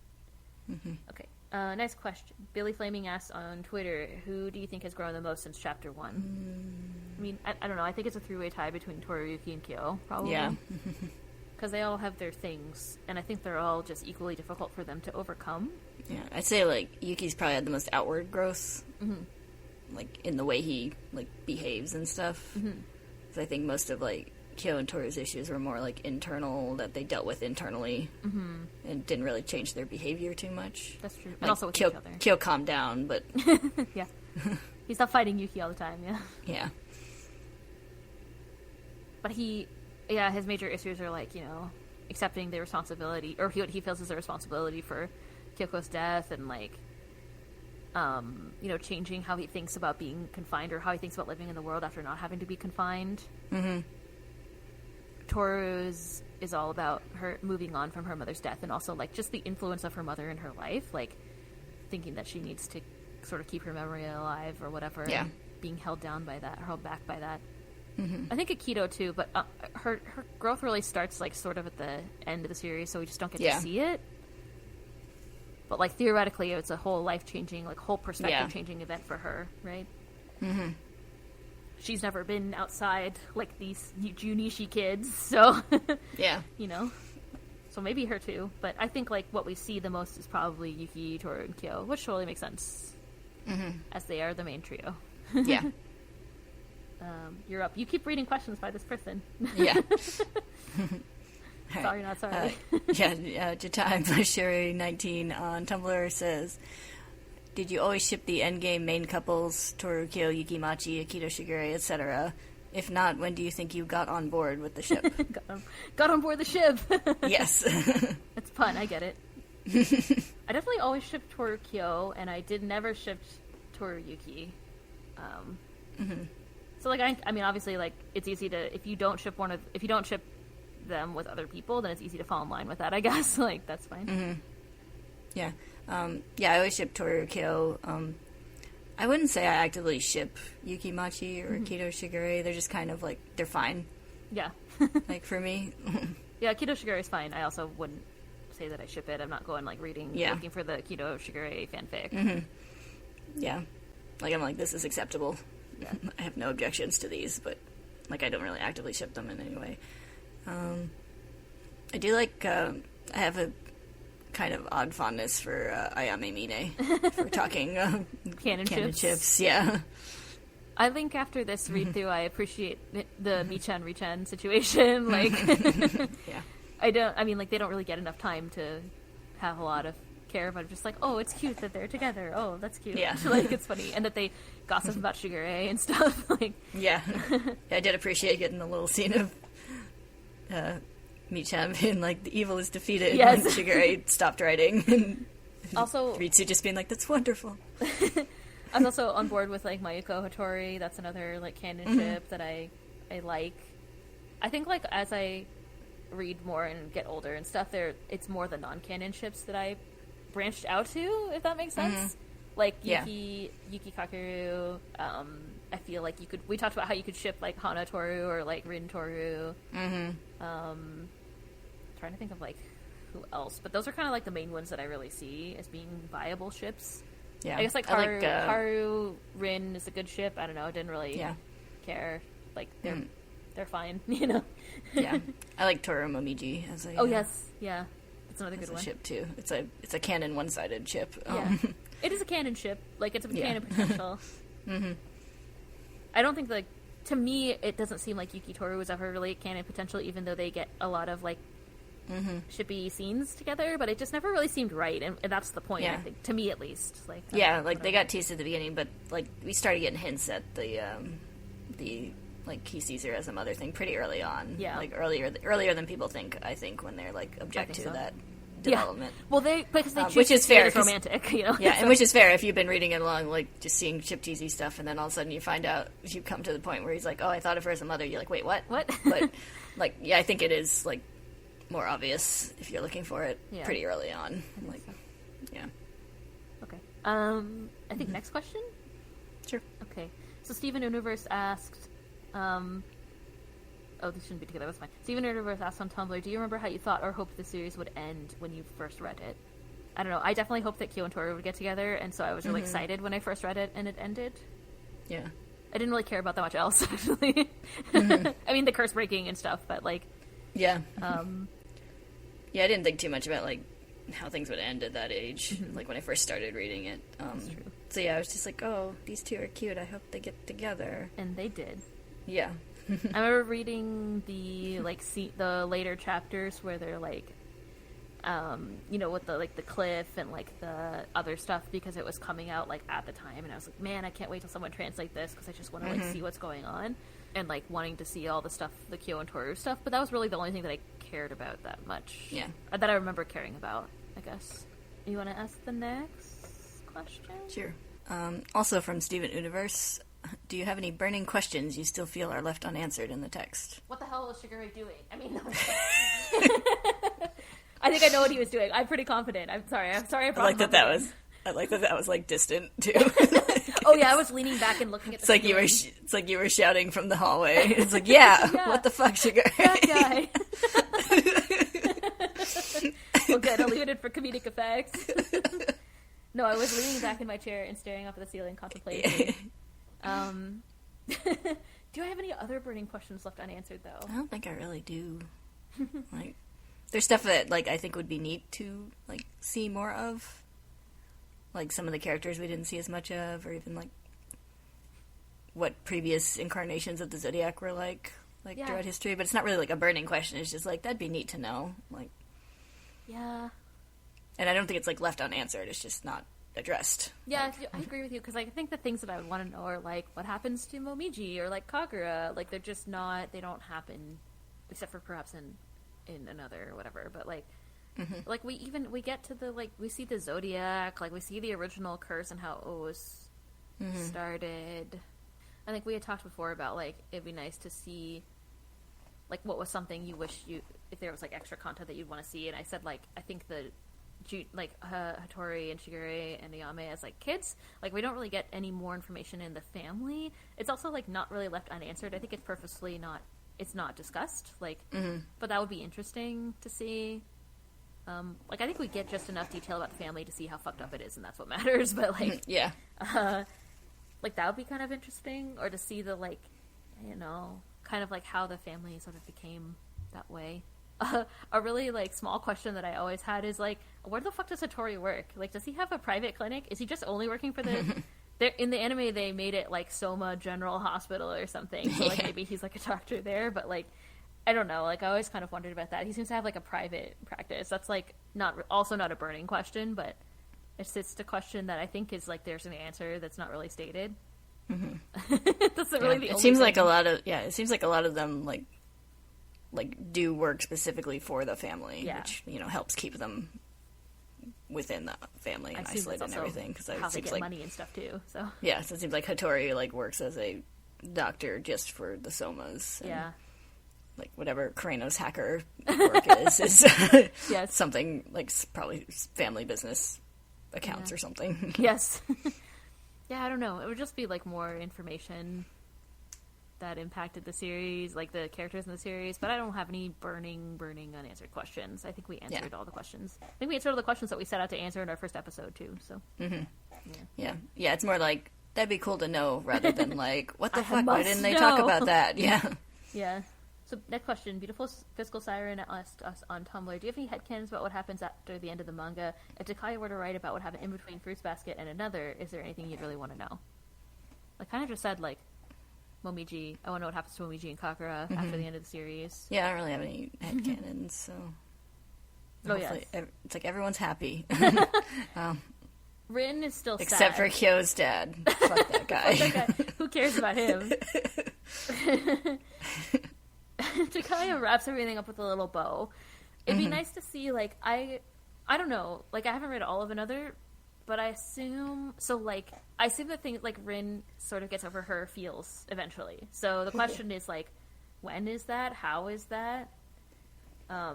Okay, next question. Billy Flaming asks on Twitter, who do you think has grown the most since Chapter 1? I mean, I don't know, I think it's a three-way tie between Toriyuki and Kyo, probably. Yeah. Because they all have their things, and I think they're all just equally difficult for them to overcome. Yeah, I'd say, like, Yuki's probably had the most outward growth, like, in the way he, like, behaves and stuff. Because I think most of, like, Kyo and Toru's issues were more, like, internal, that they dealt with internally, and didn't really change their behavior too much. That's true. Like, and also with each other. Kyo calmed down, but... Yeah. He's not fighting Yuki all the time, Yeah. But his major issues are, like, you know, accepting the responsibility, or what he feels is the responsibility for Kyoko's death, and, like, you know, changing how he thinks about being confined, or how he thinks about living in the world after not having to be confined. Toru's is all about her moving on from her mother's death, and also, like, just the influence of her mother in her life, like, thinking that she needs to sort of keep her memory alive, or whatever, and being held down by that, held back by that. I think Aikido too, but her growth really starts, like, sort of at the end of the series, so we just don't get to see it. But, like, theoretically, it's a whole life-changing, like, whole perspective-changing event for her, right? She's never been outside, like, these Junichi kids, so... You know? So maybe her too, but I think, like, what we see the most is probably Yuki, Toru, and Kyo, which totally makes sense, as they are the main trio. You're up. You keep reading questions by this person. Sorry, not sorry. Jatai Bushiri 19 on Tumblr says, did you always ship the endgame main couples, Toru, Kyo, Yukimachi, Akito Shigure, etc.? If not, when do you think you got on board with the ship? got on board the ship! Yes. It's pun, I get it. I definitely always shipped Toru Kyo, and I never shipped Toru Yuki. So, like, I mean, obviously, like, it's easy to, if you don't ship them with other people, then it's easy to fall in line with that, I guess. Like, that's fine. Yeah. I always ship Toru Kyo. I wouldn't say I actively ship Yukimachi or Akito Shigure. They're just kind of, like, they're fine. Yeah. Like, for me. Yeah, Akito Shigure is fine. I also wouldn't say that I ship it. I'm not going, like, looking for the Akito Shigure fanfic. Yeah. Like, I'm like, this is acceptable. Yeah. I have no objections to these, but like I don't really actively ship them in any way. I do like. I have a kind of odd fondness for Ayame Mine for talking Canon ships. Yeah. I think after this read through, I appreciate the Michan Richan situation. Like, Yeah. I mean, like, they don't really get enough time to have a lot of care, but I'm just like, oh, it's cute that they're together. Oh, that's cute. Yeah. Like, it's funny, and that they gossip about Shigure and stuff. Like, Yeah. I did appreciate getting the little scene of Michan being like, the evil is defeated. Yes. And Shigure stopped writing. And also, Ritsu just being like, that's wonderful. I was also on board with, like, Mayuko Hattori. That's another, like, canon ship that I like. I think, like, as I read more and get older and stuff, it's more the non-canon ships that I branched out to, if that makes sense. Like, Yuki Kakeru, I feel like we talked about how you could ship, like, Hana Toru or, like, Rin Toru. Trying to think of, like, who else. But those are kind of, like, the main ones that I really see as being viable ships. Yeah. I guess, like, Haru Rin is a good ship. I don't know. I didn't really care. Like, they're fine, you know? Yeah. I like Toru Momiji as a... Oh, yes. Yeah. That's another good one. ship, too. It's a canon one-sided ship. Yeah. It is a canon ship. Like, it's a canon potential. I don't think, like, to me, it doesn't seem like Yuki Toru was ever really canon potential, even though they get a lot of, like, shippy scenes together, but it just never really seemed right, and that's the point, I think, to me at least. Like, they got teased at the beginning, but, like, we started getting hints at the like, he sees her as a mother thing pretty early on. Yeah. Like, earlier than people think, I think, when they're, like, object to that development. Yeah. Well, because they which is fair, as romantic, you know? Yeah, and which is fair if you've been reading it along, like, just seeing ship teasy stuff, and then all of a sudden you find out, you come to the point where he's like, oh, I thought of her as a mother, you're like, wait, what? What? But, like, yeah, I think it is, like, more obvious if you're looking for it pretty early on. Like, yeah. Okay. I think next question? Sure. Okay. So Steven Universe asked, oh, these shouldn't be together, that's fine. Steven Universe asked on Tumblr, do you remember how you thought or hoped the series would end when you first read it? I don't know. I definitely hoped that Kyo and Toru would get together, and so I was really excited when I first read it and it ended. Yeah. I didn't really care about that much else, actually. I mean, the curse breaking and stuff, but, like... Yeah. Yeah, I didn't think too much about, like, how things would end at that age, like, when I first started reading it. That's true. So, yeah, I was just like, oh, these two are cute, I hope they get together. And they did. Yeah. I remember reading the, like, the later chapters where they're, like, you know, with the, like, the cliff and, like, the other stuff, because it was coming out, like, at the time, and I was like, man, I can't wait till someone translate this, because I just want to, like, see what's going on, and, like, wanting to see all the stuff, the Kyo and Toru stuff, but that was really the only thing that I cared about that much. Yeah. That I remember caring about, I guess. You want to ask the next question? Sure. Also from Steven Universe, do you have any burning questions you still feel are left unanswered in the text? What the hell was Shigure doing? I mean, no. I think I know what he was doing. I'm pretty confident. I'm sorry. I like that was like distant too. Oh yeah, I was leaning back and looking at. It's like you were. It's like you were shouting from the hallway. It's like, yeah. What the fuck, Shigure? That guy. Well, good. I'll leave it in for comedic effects. No, I was leaning back in my chair and staring up at the ceiling, contemplating. Do I have any other burning questions left unanswered, though? I don't think I really do. Like, there's stuff that, like, I think would be neat to, like, see more of. Like, some of the characters we didn't see as much of, or even, like, what previous incarnations of the Zodiac were like throughout history. But it's not really, like, a burning question. It's just, like, that'd be neat to know. Like, yeah. And I don't think it's, like, left unanswered. It's just not addressed. Yeah, I agree with you, because I think the things that I would want to know are, like, what happens to Momiji, or, like, Kagura. Like, they're just not, they don't happen, except for perhaps in another or whatever, but, like, like, we get to the, like, we see the Zodiac, like, we see the original curse and how it was started. I think we had talked before about, like, it'd be nice to see, like, what was something you wish if there was, like, extra content that you'd want to see, and I said, like, I think Hattori and Shigure and Ayame as, like, kids, like, we don't really get any more information in the family. It's also, like, not really left unanswered. I think it's purposely not discussed, like, but that would be interesting to see. Like, I think we get just enough detail about the family to see how fucked up it is, and that's what matters, but, like... Yeah. Like, like, that would be kind of interesting, or to see the, like, you know, kind of like how the family sort of became that way. A really, like, small question that I always had is, like, where the fuck does Hattori work? Like, does he have a private clinic? Is he just only working for the... in the anime, they made it, like, Soma General Hospital or something, so, like, maybe he's, like, a doctor there, but, like, I don't know, like, I always kind of wondered about that. He seems to have, like, a private practice. That's, like, also not a burning question, but it's a question that I think is, like, there's an answer that's not really stated. That's really the only seems thing. like a lot of it seems like a lot of them like do work specifically for the family, which, you know, helps keep them within the family and isolated and everything, because how it they seems get like money and stuff too. So so it seems like Hattori, like, works as a doctor just for the Somas. And, like, whatever Kareno's hacker work is something like probably family business accounts or something. Yes. Yeah, I don't know. It would just be, like, more information that impacted the series, like the characters in the series, but I don't have any burning unanswered questions. I think we answered all the questions. I think we answered all the questions that we set out to answer in our first episode, too, so. Yeah, it's more like, that'd be cool to know, rather than, like, what the fuck, why didn't they talk about that? Yeah. So, next question. Beautiful Fiscal Siren asked us on Tumblr, do you have any headcanons about what happens after the end of the manga? If Takaya were to write about what happened in between Fruits Basket and another, is there anything you'd really want to know? I kind of just said, like, Momiji. I want to know what happens to Momiji and Kakura after the end of the series. Yeah, I don't really have any headcanons, so... It's like everyone's happy. Rin is still sad. Except for Kyo's dad. Fuck that guy. Fuck that guy. Who cares about him? Takaya wraps everything up with a little bow. It'd be nice to see, like, I don't know, like, I haven't read all of another, but I assume that things, like, Rin sort of gets over her feels eventually. So the question is, like, when is that? How is that? I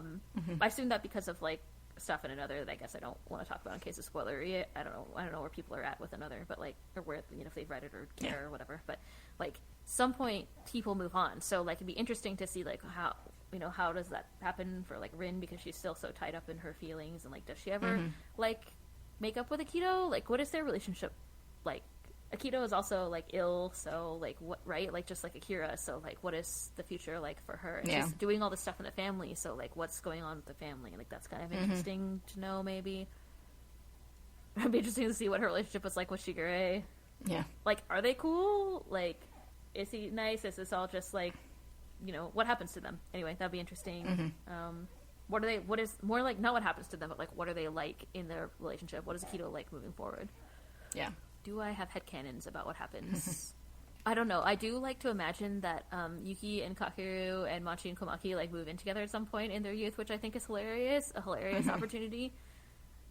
assume that because of, like, stuff in another that I guess I don't want to talk about in case of spoilery. I don't know where people are at with another, but, like, or where, you know, if they've read it or care or whatever, but, like, some point people move on, so, like, it'd be interesting to see, like, how does that happen for, like, Rin, because she's still so tied up in her feelings, and, like, does she ever like make up with Akito? Like, what is their relationship like? Akito is also, like, ill, so, like, what, right? Like, just like Akira, so, like, what is the future like for her? And she's doing all this stuff in the family, so, like, what's going on with the family? Like, that's kind of interesting to know, maybe. It'd be interesting to see what her relationship was like with Shigure. Yeah. Like, are they cool? Like, is he nice? Is this all just, like, you know, what happens to them? Anyway, that'd be interesting. What is, more like, not what happens to them, but, like, what are they like in their relationship? What is Akito like moving forward? Yeah. Do I have headcanons about what happens? I don't know. I do like to imagine that Yuki and Kakeru and Machi and Komaki, like, move in together at some point in their youth, which I think is hilarious. A hilarious opportunity.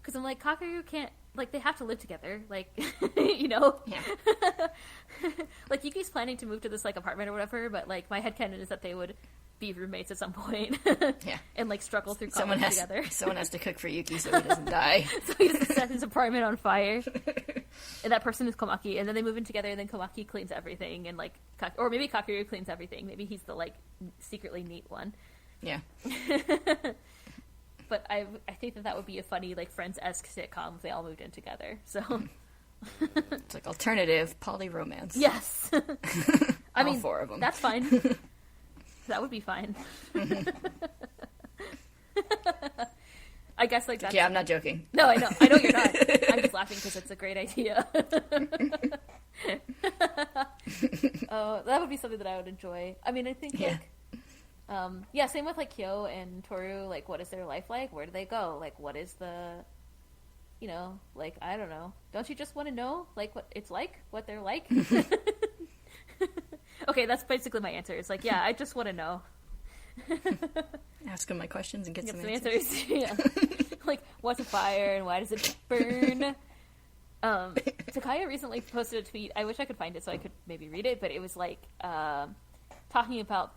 Because I'm like, Kakeru can't, like, they have to live together. Like, you know? Yeah. Like, Yuki's planning to move to this, like, apartment or whatever, but, like, my headcanon is that they would be roommates at some point. And, like, struggle through college together. Someone has to cook for Yuki so he doesn't die. So he doesn't set his apartment on fire. And that person is Komaki, and then they move in together, and then Komaki cleans everything, and, like, or maybe Kakeru cleans everything. Maybe he's the, like, secretly neat one. Yeah. But I think that would be a funny, like, Friends-esque sitcom if they all moved in together. So it's like alternative poly romance. Yes. I mean, 4 of them. That's fine. That would be fine. I guess, like, that's... Yeah, I'm not joking. No, I know you're not. I'm just laughing because it's a great idea. That would be something that I would enjoy. I mean, I think, like... same with, like, Kyo and Toru, like, what is their life like? Where do they go? Like, what is the, you know, like, I don't know. Don't you just want to know, like, what it's like? What they're like? Okay, that's basically my answer. It's like, yeah, I just want to know. Ask them my questions and get some answers. Yeah. Like, what's a fire and why does it burn? Takaya recently posted a tweet. I wish I could find it so I could maybe read it, but it was, like, talking about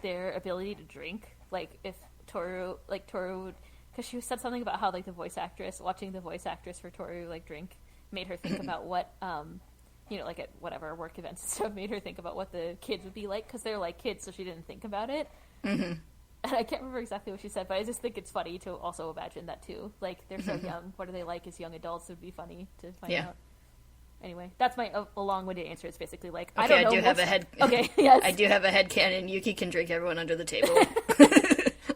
their ability to drink, like, if Toru, because she said something about how, like, watching the voice actress for Toru, like, drink made her think about what, you know, like, at whatever work events and stuff, made her think about what the kids would be like, because they're, like, kids, so she didn't think about it. And I can't remember exactly what she said, but I just think it's funny to also imagine that, too. Like, they're so young. What are they like as young adults? It would be funny to find out. Anyway, that's my a long-winded answer. It's basically like, Okay, I don't know. I do have a head. Okay, yes. I do have a headcanon. Yuki can drink everyone under the table.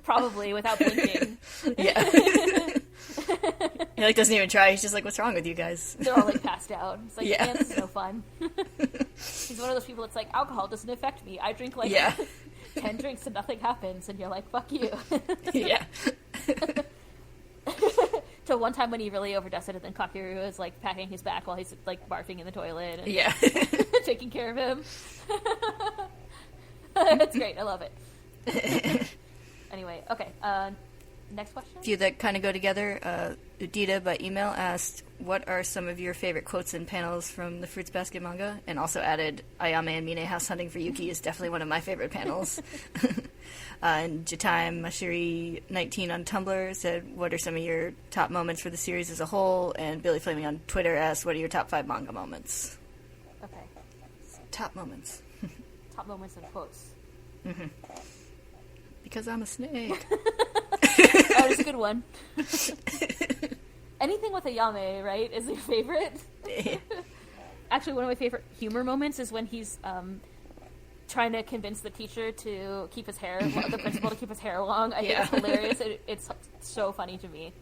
Probably without blinking. Yeah. He like doesn't even try. He's just like, "What's wrong with you guys?" They're all like passed out. It's like, Yeah. man, this is no fun. He's one of those people that's like, alcohol doesn't affect me. I drink like Yeah. 10 drinks and nothing happens, and you're like, fuck you. Yeah. So one time when he really overdosed it, and then Kakeru is like packing his back while he's like barfing in the toilet and Yeah. taking care of him. It's great. I love it. Anyway, okay. Next question? A few that kind of go together. Udita by email asked, what are some of your favorite quotes and panels from the Fruits Basket manga? And also added, Ayame and Mine house hunting for Yuki is definitely one of my favorite panels. And Jatime Mashiri 19 on Tumblr said, what are some of your top moments for the series as a whole? And Billy Flaming on Twitter asked, what are your top 5 manga moments? Okay. Top moments. Top moments and quotes. Mm-hmm. Because I'm a snake. Oh, that's a good one. Anything with a Yame, right, is your favorite? Actually, one of my favorite humor moments is when he's trying to convince the teacher to keep his hair, the principal to keep his hair long. I think it's hilarious. It's so funny to me.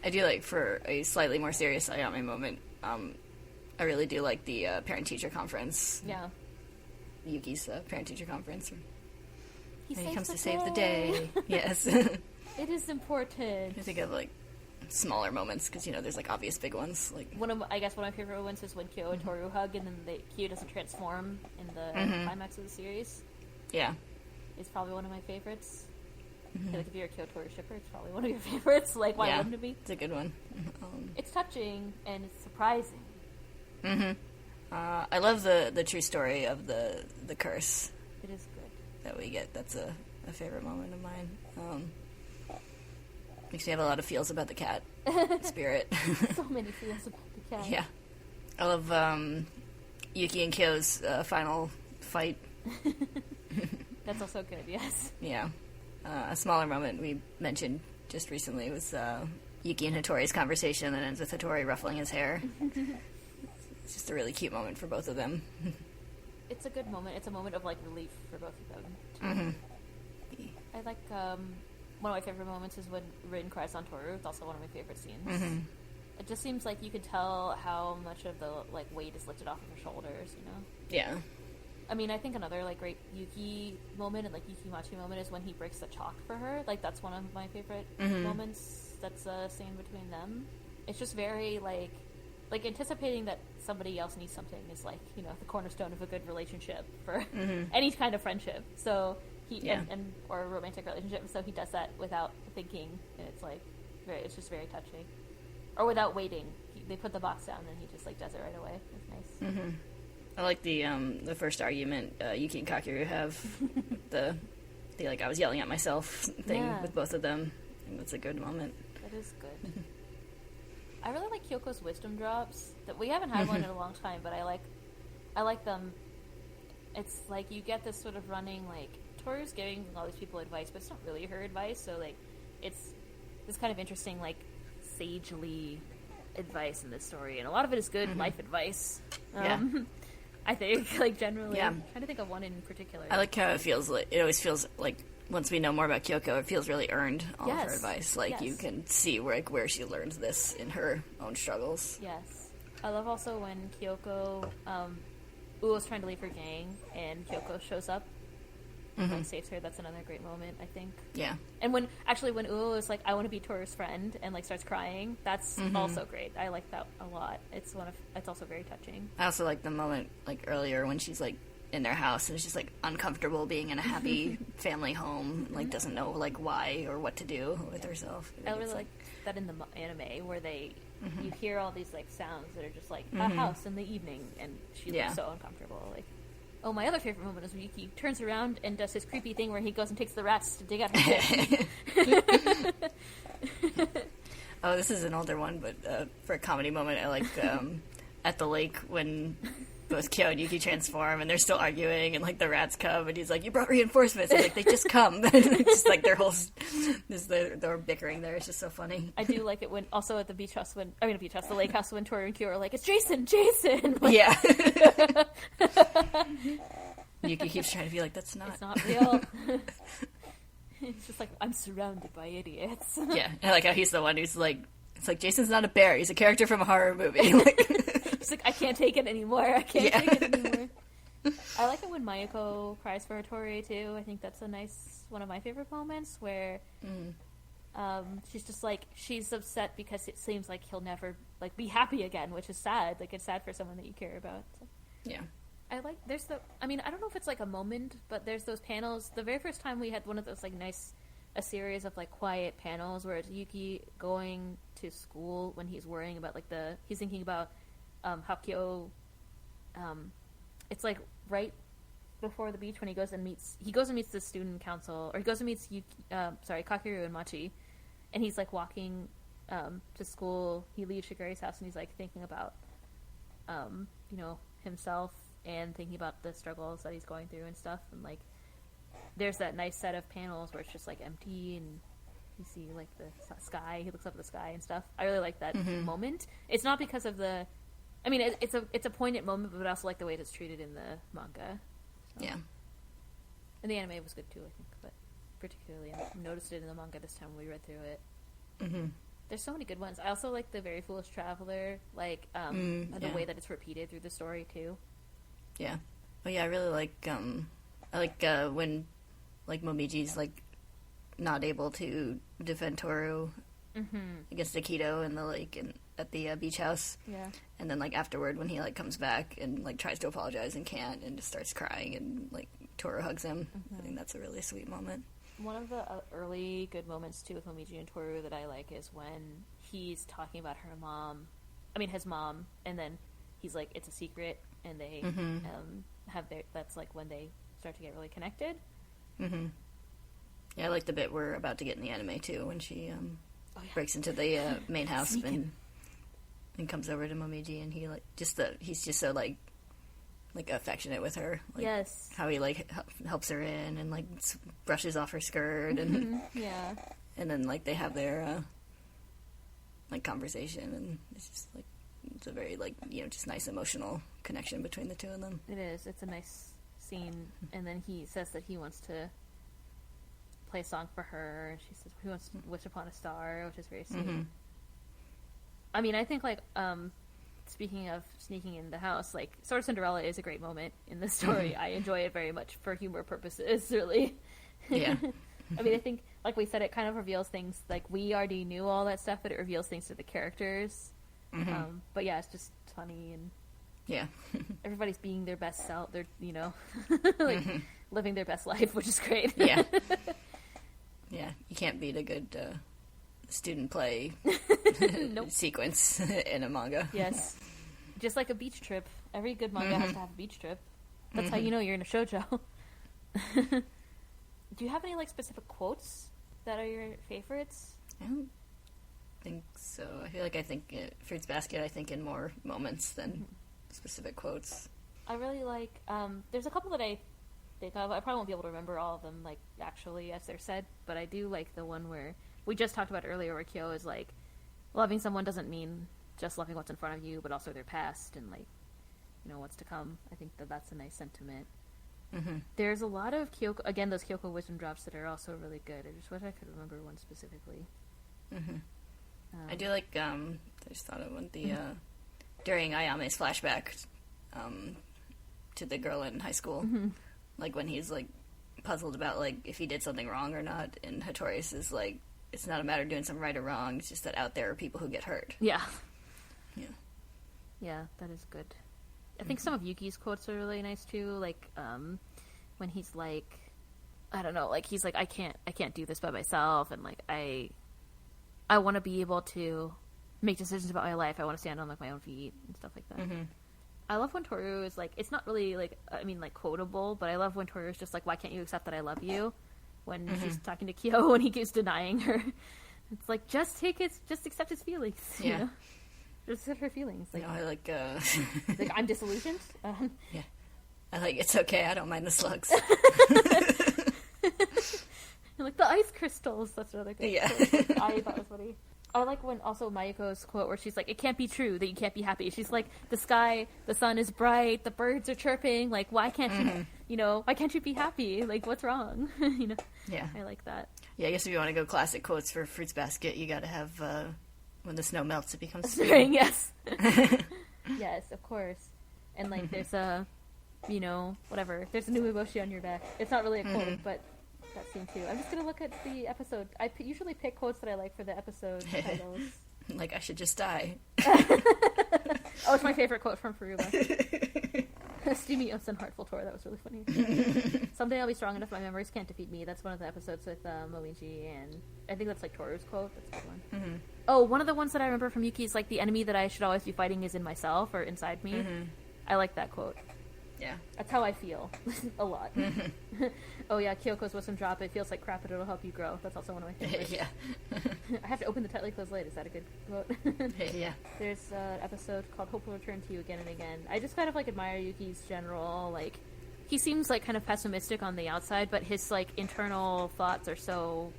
I do like, for a slightly more serious Ayame moment, I really do like the parent-teacher conference. Yeah. Yuki's parent-teacher conference. He comes to save the day. Yes. It is important. I think of, like, smaller moments, because, you know, there's, like, obvious big ones. Like, I guess one of my favorite moments is when Kyo and Toru hug, and then Kyo doesn't transform in the climax of the series. Yeah. It's probably one of my favorites. I feel like if you're a Kyo Toru shipper, it's probably one of your favorites. Like, why wouldn't it be? It's a good one. It's touching, and it's surprising. Mm-hmm. I love the true story of the curse. It is good. That we get. That's a favorite moment of mine. Makes me have a lot of feels about the cat spirit. So many feels about the cat. Yeah. I love Yuki and Kyo's final fight. That's also good, yes. Yeah. A smaller moment we mentioned just recently was Yuki and Hattori's conversation that ends with Hattori ruffling his hair. It's just a really cute moment for both of them. It's a good moment. It's a moment of, like, relief for both of them, too. Mm-hmm. I like, one of my favorite moments is when Rin cries on Toru. It's also one of my favorite scenes. Mm-hmm. It just seems like you can tell how much of the, like, weight is lifted off of her shoulders, you know? Yeah. I mean, I think another, like, great Yuki moment and, like, Yuki-Machi moment is when he breaks the chalk for her. Like, that's one of my favorite moments that's a scene between them. It's just very, like, anticipating that somebody else needs something is, like, you know, the cornerstone of a good relationship for any kind of friendship. So and or a romantic relationship. So he does that without thinking, and it's like it's just very touching. Or without waiting, they put the box down and he just, like, does it right away. It's nice. Mm-hmm. I like the first argument Yuki and Kakeru have. the like, I was yelling at myself thing with both of them. I think that's a good moment. That is good. I really like Kyoko's wisdom drops. That we haven't had one in a long time, but I like them. It's like you get this sort of running, like, Toru's giving all these people advice, but it's not really her advice. So, like, it's this kind of interesting, like, sagely advice in this story, and a lot of it is good life advice. I think, like, generally. Yeah. I'm trying to think of one in particular. I like how it feels like, it always feels like, once we know more about Kyoko, it feels really earned, all of her advice. Like, you can see where she learns this in her own struggles. Yes. I love also when Kyoko, Uo's trying to leave her gang, and Kyoko shows up and, like, saves her. That's another great moment, I think. Yeah. And when Uo is like, I want to be Toru's friend, and, like, starts crying, that's also great. I like that a lot. It's also very touching. I also like the moment, like, earlier when she's, like, in their house and is just, like, uncomfortable being in a happy family home, like, doesn't know, like, why or what to do with herself. I really like that in the anime where you hear all these, like, sounds that are just like a house in the evening, and she looks so uncomfortable. Like, oh, my other favorite moment is when Yuki turns around and does his creepy thing where he goes and takes the rats to dig out her shit. Oh, this is an older one, but for a comedy moment, I like at the lake when both Kyo and Yuki transform, and they're still arguing, and like the rats come, and he's like, "You brought reinforcements," and like they just come. It's just like their whole they're bickering there. It's just so funny. I do like it when also at the beach house the lake house when Toru and Kyo are like, "It's Jason." Like, yeah. Yuki keeps trying to be like, "That's not. It's not real." It's just like, I'm surrounded by idiots. Yeah, I like how he's the one who's like, it's like, Jason's not a bear, he's a character from a horror movie. Like, she's like, I can't take it anymore. I can't take it anymore. I like it when Mayako cries for Hattori, too. I think that's one of my favorite moments, where she's just like, she's upset because it seems like he'll never, like, be happy again, which is sad. Like, it's sad for someone that you care about. So. Yeah. I don't know if it's like a moment, but there's those panels. The very first time we had one of those like a series of like quiet panels where it's Yuki going to school when he's worrying about like he's thinking about Hakyo. It's like right before the beach when he goes and meets the student council, or he goes and meets Kakeru and Machi, and he's like walking to school. He leaves Shigeri's house and he's like thinking about himself. And thinking about the struggles that he's going through and stuff, and like, there's that nice set of panels where it's just like empty, and you see like the sky. He looks up at the sky and stuff. I really like that moment. It's not because of it's a poignant moment, but I also like the way it's treated in the manga. So. Yeah. And the anime was good too, I think, but particularly I noticed it in the manga this time when we read through it. Mm-hmm. There's so many good ones. I also like the Very Foolish Traveler, like the way that it's repeated through the story too. Yeah. Oh yeah, I really like when like Momiji's like not able to defend Toru against Akito in the lake and at the beach house. Yeah. And then like afterward when he like comes back and like tries to apologize and can't and just starts crying and like Toru hugs him. I think that's a really sweet moment. One of the early good moments too with Momiji and Toru that I like is when he's talking about his mom, and then he's like, it's a secret, and they that's like when they start to get really connected. Mm-hmm. Yeah, I like the bit we're about to get in the anime too, when she breaks into the main house and comes over to Momiji, and he like he's just so like affectionate with her. Like, yes. How he like helps her in and like brushes off her skirt and yeah. And then like they have their like conversation, and it's just like it's a very like just nice emotional connection between the two of them. It is. It's a nice scene, and then he says that he wants to play a song for her, and she says he wants to wish upon a star, which is very sweet. Mm-hmm. I mean, I think like speaking of sneaking in the house, like Sword of Cinderella is a great moment in the story. I enjoy it very much for humor purposes, really. Yeah. I mean, I think, like we said, it kind of reveals things, like, we already knew all that stuff, but it reveals things to the characters. Mm-hmm. But yeah, it's just funny, and yeah, everybody's being their best self. They're, like, living their best life, which is great. Yeah. Yeah, you can't beat a good student play sequence in a manga. Yes. Just like a beach trip. Every good manga has to have a beach trip. That's how you know you're in a shoujo. Do you have any like specific quotes that are your favorites? I don't think so. I feel like Fruits Basket, I think in more moments than specific quotes. I really like, there's a couple that I think of. I probably won't be able to remember all of them, like, actually, as they're said, but I do like the one where we just talked about earlier, where Kyo is like, loving someone doesn't mean just loving what's in front of you, but also their past and, like, what's to come. I think that's a nice sentiment. Mm-hmm. There's a lot of those Kyoko wisdom drops that are also really good. I just wish I could remember one specifically. Mm-hmm. I do like, I just thought of one, during Ayame's flashback to the girl in high school, like when he's like puzzled about like if he did something wrong or not, and Hattori's is like, it's not a matter of doing something right or wrong, it's just that out there are people who get hurt. Yeah. Yeah. Yeah, that is good. I think some of Yuki's quotes are really nice too, like when he's like, I don't know, like he's like, I can't do this by myself, and like I want to be able to make decisions about my life. I want to stand on like my own feet and stuff like that. Mm-hmm. I love when Toru is like, it's not really like, I mean, like quotable, but I love when Toru is just like, why can't you accept that I love you? When she's talking to Kyo and he keeps denying her. It's like, just accept his feelings. Yeah. Just her feelings. Like, no, I like, like, I'm disillusioned. Yeah. I like, it's okay, I don't mind the slugs. Like, the ice crystals. That's another good Yeah. quote. I thought was funny. I like when also Mayuko's quote where she's like, it can't be true that you can't be happy. She's like, the sky, the sun is bright, the birds are chirping. Like, why can't why can't you be happy? Like, what's wrong? Yeah. I like that. Yeah, I guess if you want to go classic quotes for Fruits Basket, you gotta have, when the snow melts, it becomes spring. Yes. Yes, of course. And, like, there's a, whatever. There's a new emoji on your back. It's not really a quote, but that scene too. I'm just gonna look at the episode. I usually pick quotes that I like for the episode titles. Like, I should just die. Oh, it's my favorite quote from Furuba. Steamy Oats and Heartful Tour. That was really funny. Someday I'll be strong enough my memories can't defeat me. That's one of the episodes with Moichi, and I think that's like Toru's quote. That's a good one. Mm-hmm. Oh, one of the ones that I remember from Yuki is like, the enemy that I should always be fighting is in myself or inside me. Mm-hmm. I like that quote. Yeah. That's how I feel. A lot. Oh yeah, Kyoko's wisdom drop. It feels like crap, but it'll help you grow. That's also one of my favorites. Yeah. I have to open the tightly closed lid. Is that a good quote? Yeah. There's an episode called Hope Will Return to You Again and Again. I just kind of like admire Yuki's general, like, he seems like kind of pessimistic on the outside, but his like internal thoughts are so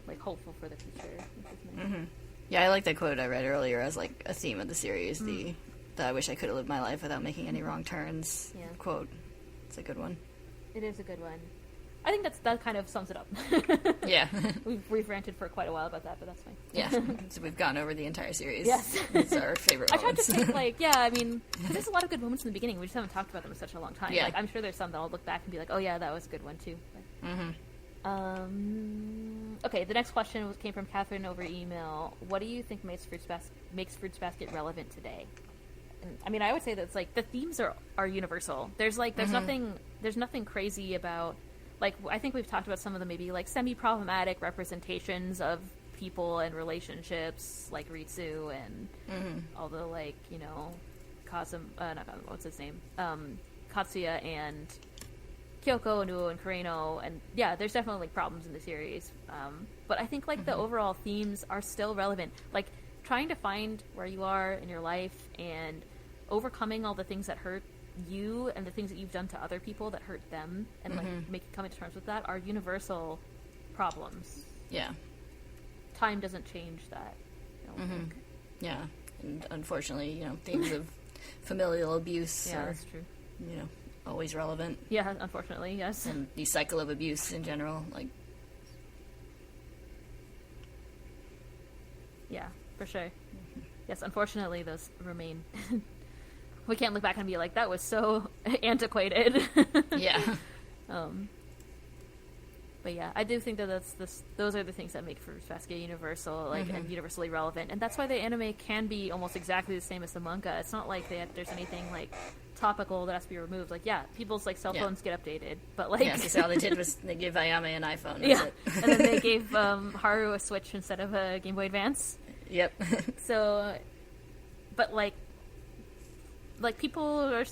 like hopeful for the future. Which is nice. Mm-hmm. Yeah, I like that quote I read earlier as like a theme of the series. The I wish I could have lived my life without making any wrong turns. Yeah. Quote. It's a good one. It is a good one. I think that kind of sums it up. Yeah. We've ranted for quite a while about that, but that's fine. Yeah. So we've gone over the entire series. Yes. It's our favorite I moments. tried to think, like, yeah, I mean, there's a lot of good moments in the beginning. We just haven't talked about them in such a long time. Yeah. Like, I'm sure there's some that I'll look back and be like, oh yeah, that was a good one too. But, okay, the next question came from Catherine over email. What do you think makes Fruits Basket relevant today? And, I mean, I would say that it's like the themes are universal. There's nothing crazy about, like, I think we've talked about some of the maybe like semi-problematic representations of people and relationships, like Ritsu and all the, like, what's his name? Katsuya and Kyoko, Nuo, and Kureno, and yeah, there's definitely like problems in the series. But I think like the overall themes are still relevant. Like, trying to find where you are in your life and overcoming all the things that hurt you and the things that you've done to other people that hurt them, and like coming to terms with that are universal problems. Yeah. Time doesn't change that. I don't think. Yeah, and unfortunately, themes of familial abuse are, that's true. Always relevant. Yeah, unfortunately, yes. And the cycle of abuse in general, like. Yeah, for sure. Yes, unfortunately, those remain. We can't look back and be like, that was so antiquated. Yeah. But yeah, I do think that those are the things that make Fruits Basket universal, like, and universally relevant. And that's why the anime can be almost exactly the same as the manga. It's not like there's anything, like, topical that has to be removed. Like, yeah, people's, like, cell phones get updated, but, like... Yeah, so all they did was they gave Ayame an iPhone. Yeah, and then they gave Haru a Switch instead of a Game Boy Advance. Yep. So, but, like, people are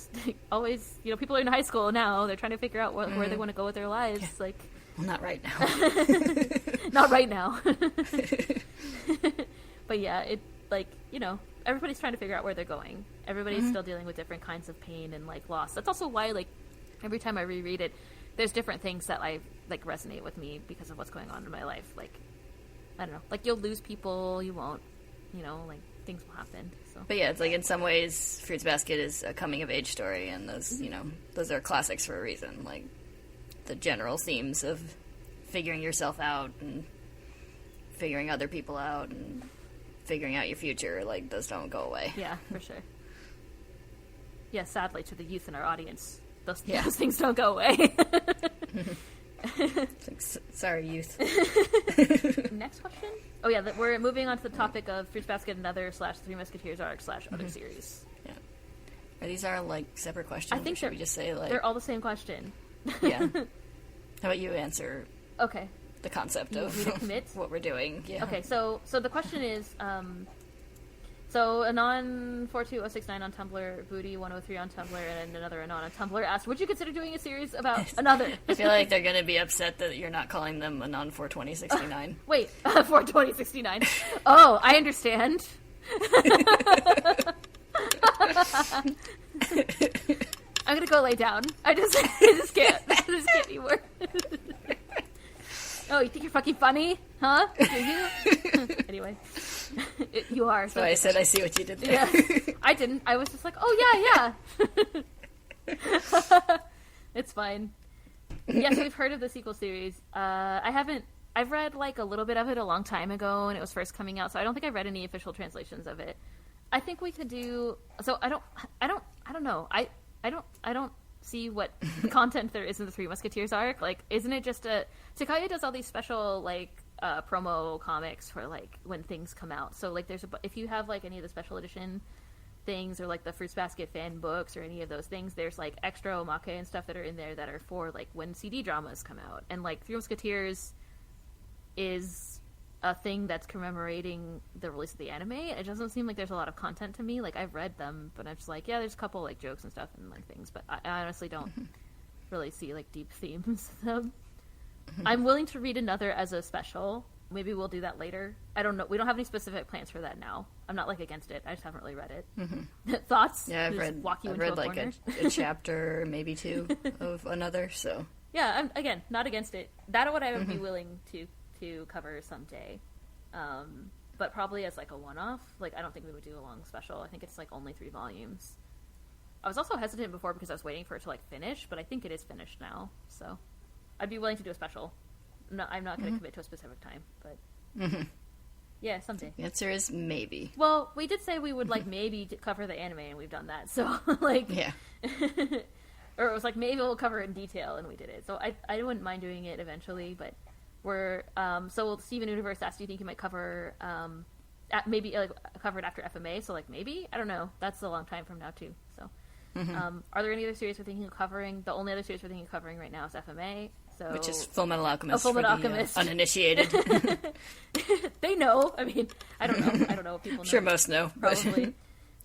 always, people are in high school now. They're trying to figure out where they want to go with their lives. Yeah. Like, well, not right now. Not right now. But yeah, it, like, everybody's trying to figure out where they're going. Everybody's still dealing with different kinds of pain and, like, loss. That's also why, like, every time I reread it, there's different things that resonate with me because of what's going on in my life. Like, I don't know. Like, you'll lose people, you won't. Like, things will happen. So. But yeah, it's like, in some ways, Fruits Basket is a coming-of-age story, and those, those are classics for a reason. Like, the general themes of figuring yourself out and figuring other people out and figuring out your future, like, those don't go away. Yeah, for sure. Yeah, sadly, to the youth in our audience, those things don't go away. Sorry, youth. Next question? Oh yeah, we're moving on to the topic of Fruits Basket and Other / Three Musketeers arc / other series. Yeah. Are these our, like, separate questions? I think should we just say, like... They're all the same question. Yeah. How about you answer... Okay. The concept of what we're doing. Yeah. Okay, so the question is, so Anon42069 on Tumblr, Booty103 on Tumblr, and another Anon on Tumblr asked, would you consider doing a series about another? I feel like they're going to be upset that you're not calling them Anon42069. Wait, 42069. Oh, I understand. I'm gonna go lay down. I just can't. I just can't anymore. Oh, you think you're fucking funny? Huh? Do you? Anyway. You are. So I said I see what you did there. Yeah. I didn't. I was just like, oh, yeah. It's fine. Yes, we've heard of the sequel series. I've read like a little bit of it a long time ago when it was first coming out, so I don't think I've read any official translations of it. I think we could do, so I don't know. I don't see what content there is in the Three Musketeers arc. Like, isn't it just Takaya does all these special, like, promo comics for, like, when things come out. So, like, if you have, like, any of the special edition things or, like, the Fruits Basket fan books or any of those things, there's, like, extra omake and stuff that are in there that are for, like, when CD dramas come out. And, like, Three Musketeers is a thing that's commemorating the release of the anime. It doesn't seem like there's a lot of content to me. Like, I've read them, but I'm just like, yeah, there's a couple, like, jokes and stuff and, like, things, but I honestly don't really see, like, deep themes of them. I'm willing to read another as a special. Maybe we'll do that later. I don't know. We don't have any specific plans for that now. I'm not, like, against it. I just haven't really read it. Thoughts? Yeah, I've read like a chapter, maybe two, of another, so. Yeah, I'm, again, not against it. That what I would be willing to cover someday, but probably as like a one-off. Like, I don't think we would do a long special. I think it's like only 3 volumes. I was also hesitant before because I was waiting for it to like finish, but I think it is finished now, so I'd be willing to do a special. No, I'm not going to commit to a specific time, but yeah, someday. The answer is maybe. Well, we did say we would like maybe cover the anime, and we've done that, so like yeah. Or it was like maybe we'll cover it in detail, and we did it. So I wouldn't mind doing it eventually, but we're so Steven Universe asked, do you think you might cover maybe like cover it after FMA? So like maybe, I don't know. That's a long time from now too. So are there any other series we're thinking of covering? The only other series we're thinking of covering right now is FMA. So which is Fullmetal Alchemist. Oh, Fullmetal Alchemist. Uninitiated. They know. I mean, I don't know. I don't know if people know. Sure, most know. Probably.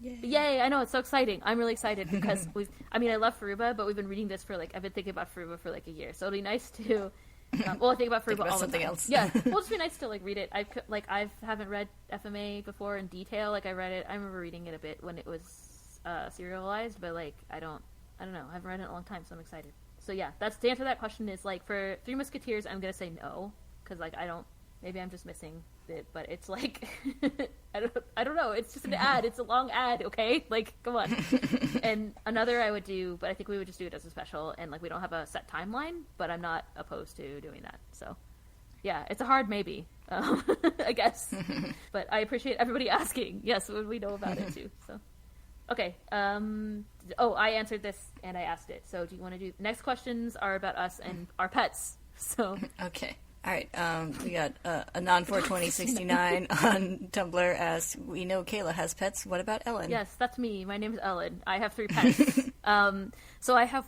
Yay, I know, it's so exciting. I'm really excited because I love Furuba, but we've been reading this for like, I've been thinking about Furuba for like a year. So it'll be nice to, I think about Furuba all the time. Else. Yeah, well, it'll just be nice to like read it. I haven't read FMA before in detail. Like I remember reading it a bit when it was serialized, but like, I don't know. I haven't read it in a long time, so I'm excited. So yeah, that's the answer to that question is like, for Three Musketeers, I'm going to say no. Cause like, maybe I'm just missing it, but it's like, I don't know. It's just an ad. It's a long ad. Okay. Like, come on. And another I would do, but I think we would just do it as a special, and like, we don't have a set timeline, but I'm not opposed to doing that. So yeah, it's a hard maybe, I guess, but I appreciate everybody asking. Yes. We know about it too. So, okay. I answered this and I asked it. So do you want to do, next questions are about us and our pets. So, okay. All right, we got a non-42069 on Tumblr asks, we know Kayla has pets. What about Ellen? Yes, that's me. My name is Ellen. I have 3 pets. So I have,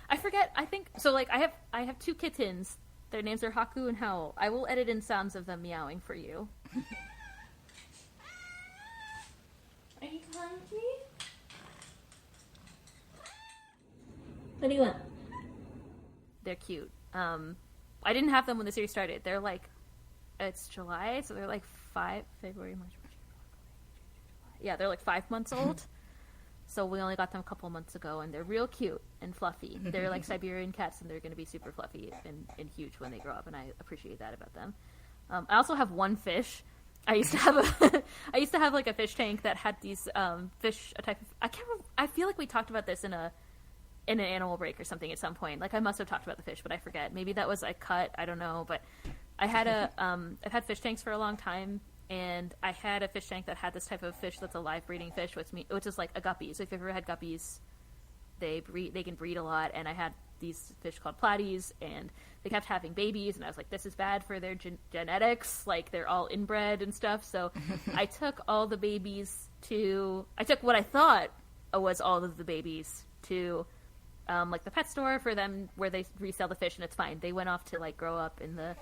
I forget, I think, so like I have 2 kittens. Their names are Haku and Howl. I will edit in sounds of them meowing for you. Are you calling me? What do you want? They're cute. I didn't have them when the series started. They're like, it's July, so they're like February, March, April. Yeah, they're like 5 months old. So we only got them a couple months ago, and they're real cute and fluffy. They're like Siberian cats, and they're going to be super fluffy and huge when they grow up, and I appreciate that about them. I also have 1 fish. I used to have like a fish tank that had these fish. A type of, I can't remember, I feel like we talked about this in an animal break or something at some point. Like, I must have talked about the fish, but I forget. Maybe that was a cut. I don't know. But I had I've had fish tanks for a long time, and I had a fish tank that had this type of fish that's a live breeding fish, which is like a guppy. So if you've ever had guppies, they can breed a lot. And I had these fish called platies, and they kept having babies, and I was like, this is bad for their genetics. Like, they're all inbred and stuff. So I took all the babies I took what I thought was all of the babies to like the pet store for them, where they resell the fish, and it's fine. They went off to like grow up in the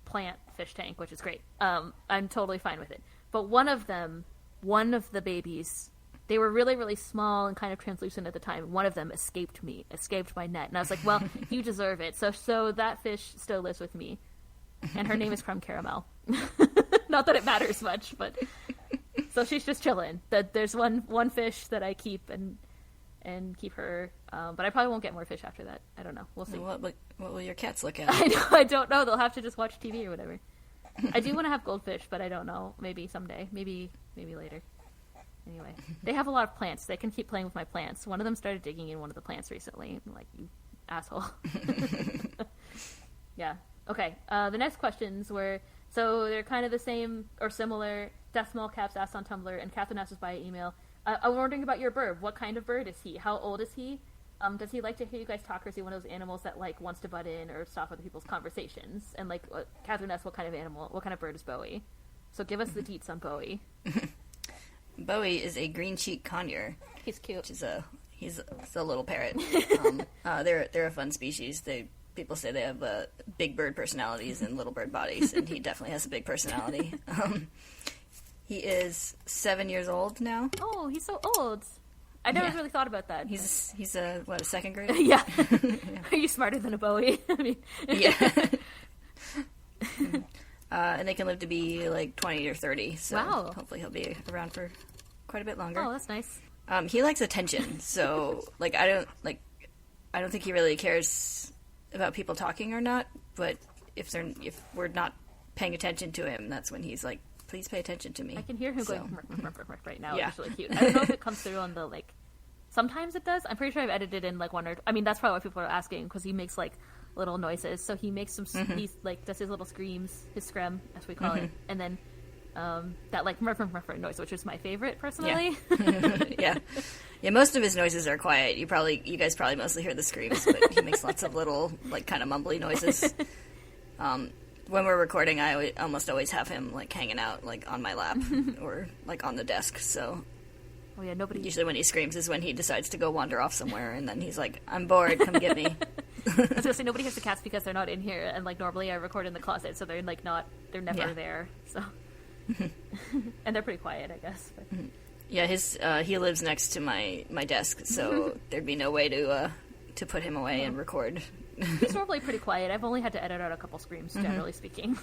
plant fish tank, which is great. I'm totally fine with it. But one of the babies, they were really, really small and kind of translucent at the time. One of them escaped my net, and I was like, well, you deserve it. So that fish still lives with me, and her name is Crumb Caramel. Not that it matters much, but So she's just chilling. There's one fish that I keep and keep her, but I probably won't get more fish after that. I don't know. We'll see. What will your cats look at? I don't know. They'll have to just watch TV or whatever. I do want to have goldfish, but I don't know. Maybe someday. Maybe later. Anyway, they have a lot of plants. They can keep playing with my plants. One of them started digging in one of the plants recently. I'm like, you asshole. Yeah. Okay. The next questions were, so they're kind of the same or similar. Decimal Caps asked on Tumblr, and Catherine asked us by email. I'm wondering about your bird. What kind of bird is he? How old is he? Does he like to hear you guys talk, or is he one of those animals that like wants to butt in or stop other people's conversations? And like, Catherine asked, what kind of bird is Bowie? So give us the deets on Bowie. Bowie is a green cheek conure. He's cute. Which is he's a little parrot. They're a fun species. People say they have big bird personalities and little bird bodies, and he definitely has a big personality. He is 7 years old now. Oh, he's so old. I never really thought about that. He's a second grade? Yeah. Are you smarter than a Bowie? I mean, yeah. And they can live to be like 20 or 30, so wow. Hopefully he'll be around for quite a bit longer. Oh, that's nice. He likes attention, so like I don't think he really cares about people talking or not, but if we're not paying attention to him, that's when he's like, please pay attention to me. I can hear him going right now. Yeah. It's really cute. I don't know if it comes through on the like. Sometimes it does. I'm pretty sure I've edited in like one or. I mean, that's probably what people are asking because he makes like little noises. So he makes some. He's like does his little screams, his scream as we call it, and then that like noise, which is my favorite personally. Yeah. Yeah. Most of his noises are quiet. You guys probably mostly hear the screams, but he makes lots of little like kind of mumbly noises. When we're recording, I almost always have him like hanging out like on my lap or like on the desk. So, oh yeah, nobody. Usually when he screams is when he decides to go wander off somewhere, and then he's like, "I'm bored, come get me." I was gonna say nobody hears the cats because they're not in here, and like normally I record in the closet, so they're like they're never there. So, and they're pretty quiet, I guess. But. Yeah, he lives next to my desk, so there'd be no way to put him away and record. He's normally pretty quiet. I've only had to edit out a couple screams, generally speaking.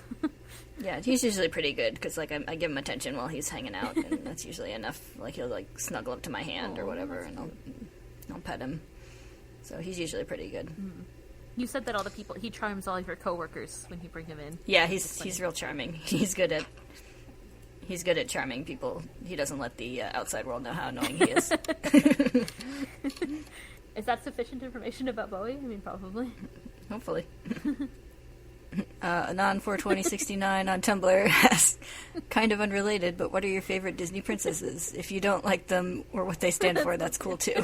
Yeah, he's usually pretty good because like I give him attention while he's hanging out, and that's usually enough. Like he'll like snuggle up to my hand or whatever, and I'll pet him. So he's usually pretty good. You said that he charms all of your coworkers when you bring him in. Yeah, he's real charming. He's good at charming people. He doesn't let the outside world know how annoying he is. Is that sufficient information about Bowie? I mean, probably. Hopefully. Anon42069 on Tumblr asks, kind of unrelated, but what are your favorite Disney princesses? If you don't like them or what they stand for, that's cool too.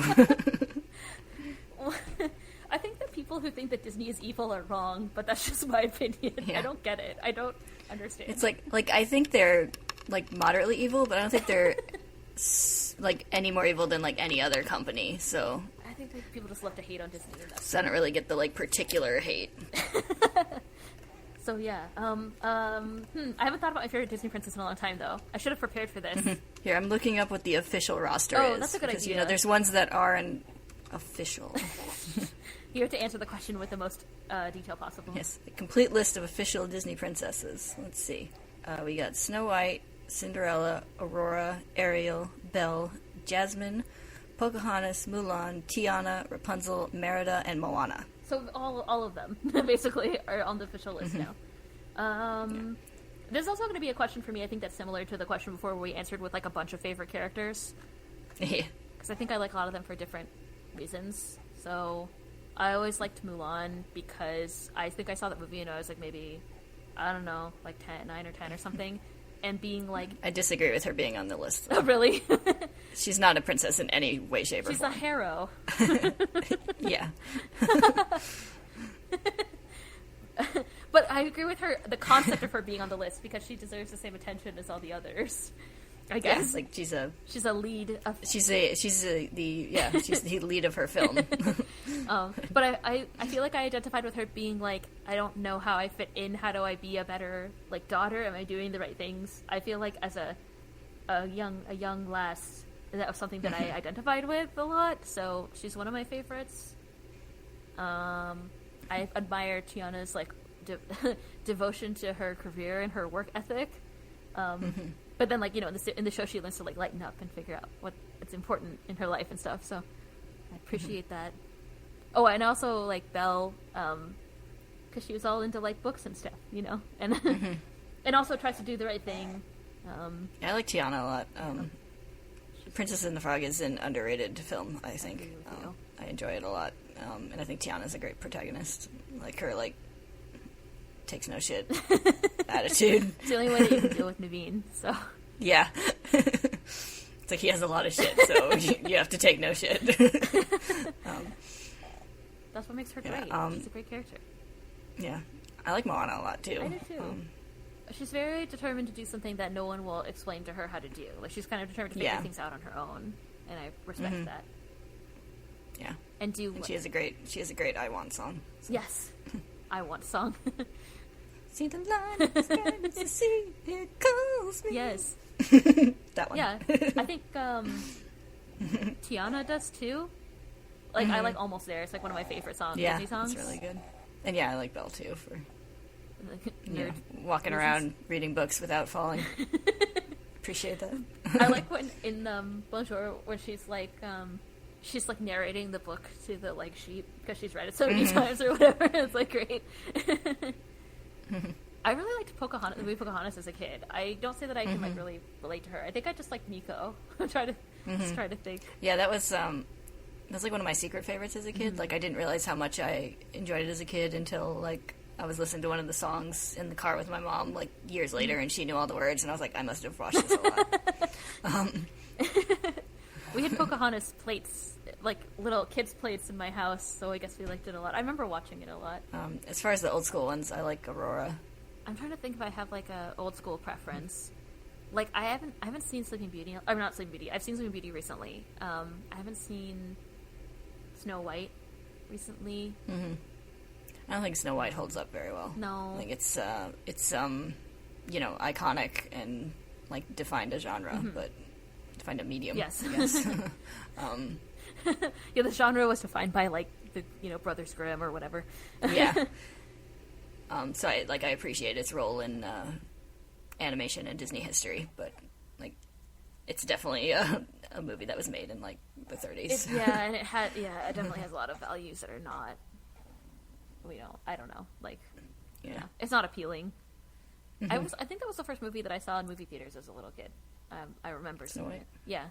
I think that people who think that Disney is evil are wrong, but that's just my opinion. Yeah. I don't get it. I don't understand. It's like I think they're like moderately evil, but I don't think they're like any more evil than like any other company. So I think that people just love to hate on Disney. So I don't really get the like particular hate. So yeah, I haven't thought about my favorite Disney princess in a long time though. I should have prepared for this. Here, I'm looking up what the official roster is. Oh, that's a good idea. You know, there's ones that aren't official. You have to answer the question with the most detail possible. Yes, a complete list of official Disney princesses. Let's see. We got Snow White, Cinderella, Aurora, Ariel, Belle, Jasmine, Pocahontas, Mulan, Tiana, Rapunzel, Merida, and Moana. So all of them, basically, are on the official list now. There's also going to be a question for me, I think that's similar to the question before where we answered with, like, a bunch of favorite characters. Yeah. Because I think I like a lot of them for different reasons. So, I always liked Mulan because I think I saw that movie and I was, like, maybe, I don't know, like 9 or 10 or something. And being like... I disagree with her being on the list. Oh, really? She's not a princess in any way, shape, or form. She's a harrow. Yeah. But I agree with her, the concept of her being on the list, because she deserves the same attention as all the others. I guess. Yeah, like she's a lead. She's the lead of her film. But I feel like I identified with her being like, I don't know how I fit in. How do I be a better like daughter? Am I doing the right things? I feel like as a young lass, that was something that I identified with a lot. So she's one of my favorites. I admire Tiana's like devotion to her career and her work ethic. But then, like, you know, in the show, she learns to, like, lighten up and figure out what's important in her life and stuff. So I appreciate that. Oh, and also, like, Belle, because she was all into, like, books and stuff, you know? And and also tries to do the right thing. I like Tiana a lot. Princess and the Frog is an underrated film, I think. I enjoy it a lot. And I think Tiana's a great protagonist. Like, her, like, takes no shit attitude. It's the only way that you can deal with Naveen, so. Yeah. It's like he has a lot of shit, so you have to take no shit. That's what makes her great. She's a great character. Yeah. I like Moana a lot, too. I do, too. She's very determined to do something that no one will explain to her how to do. Like, she's kind of determined to figure things out on her own, and I respect that. Yeah. And she has a great I Want song. So. Yes. I Want song. See the line, it's the sea, here calls me. Yes. That one. Yeah. I think Tiana does too. Like, I like Almost There. It's like one of my favorite Disney songs. It's really good. And yeah, I like Belle too for walking Nerd. around reading books without falling. Appreciate that. I like when in Bonjour when she's like narrating the book to the like sheep because she's read it so many times or whatever. It's like great. I really liked the movie Pocahontas as a kid. I don't say that I can like really relate to her. I think I just like Nico. I'm trying to think. Yeah, that was like one of my secret favorites as a kid. Like, I didn't realize how much I enjoyed it as a kid until like I was listening to one of the songs in the car with my mom like years later, and she knew all the words, and I was like, I must have watched this a lot. We had Pocahontas plates, like little kids' plates in my house, so I guess we liked it a lot. I remember watching it a lot. As far as the old school ones, I like Aurora. I'm trying to think if I have like a old school preference. Like I haven't seen Sleeping Beauty. Or not Sleeping Beauty. I've seen Sleeping Beauty recently. I haven't seen Snow White recently. I don't think Snow White holds up very well. No, like it's you know, iconic and like defined a genre, but defined a medium. Yes. I guess. Yeah, the genre was defined by like the Brothers Grimm or whatever. Yeah. So I appreciate its role in animation and Disney history, but like it's definitely a movie that was made in like the 30s. And it definitely has a lot of values that are not. I don't know, like, it's not appealing. I think that was the first movie that I saw in movie theaters as a little kid. I remember seeing it. Yeah,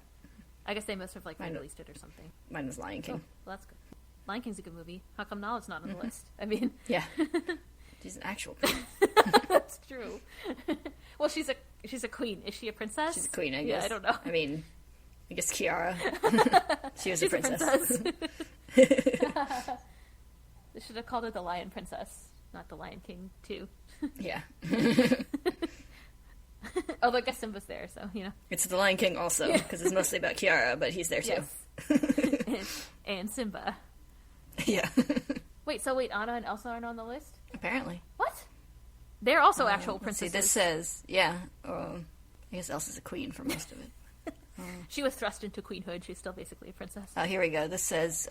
I guess they must have like released it or something. Mine was Lion King. Oh, well, that's good. Lion King's a good movie. How come now it's not on the list? I mean, yeah, she's an actual queen. That's true. Well, she's a queen. Is she a princess? She's a queen, I guess. Yeah, I don't know. I mean, I guess Kiara. She was a princess. They should have called her the Lion Princess, not the Lion King, too. Yeah. Although I guess Simba's there, so, It's the Lion King also, because it's mostly about Kiara, but he's there too. Yes. and Simba. Yeah. Wait, Anna and Elsa aren't on the list? Apparently. What? They're also actual princesses. See, this says, I guess Elsa's a queen for most of it. She was thrust into queenhood. She's still basically a princess. Here we go. This says,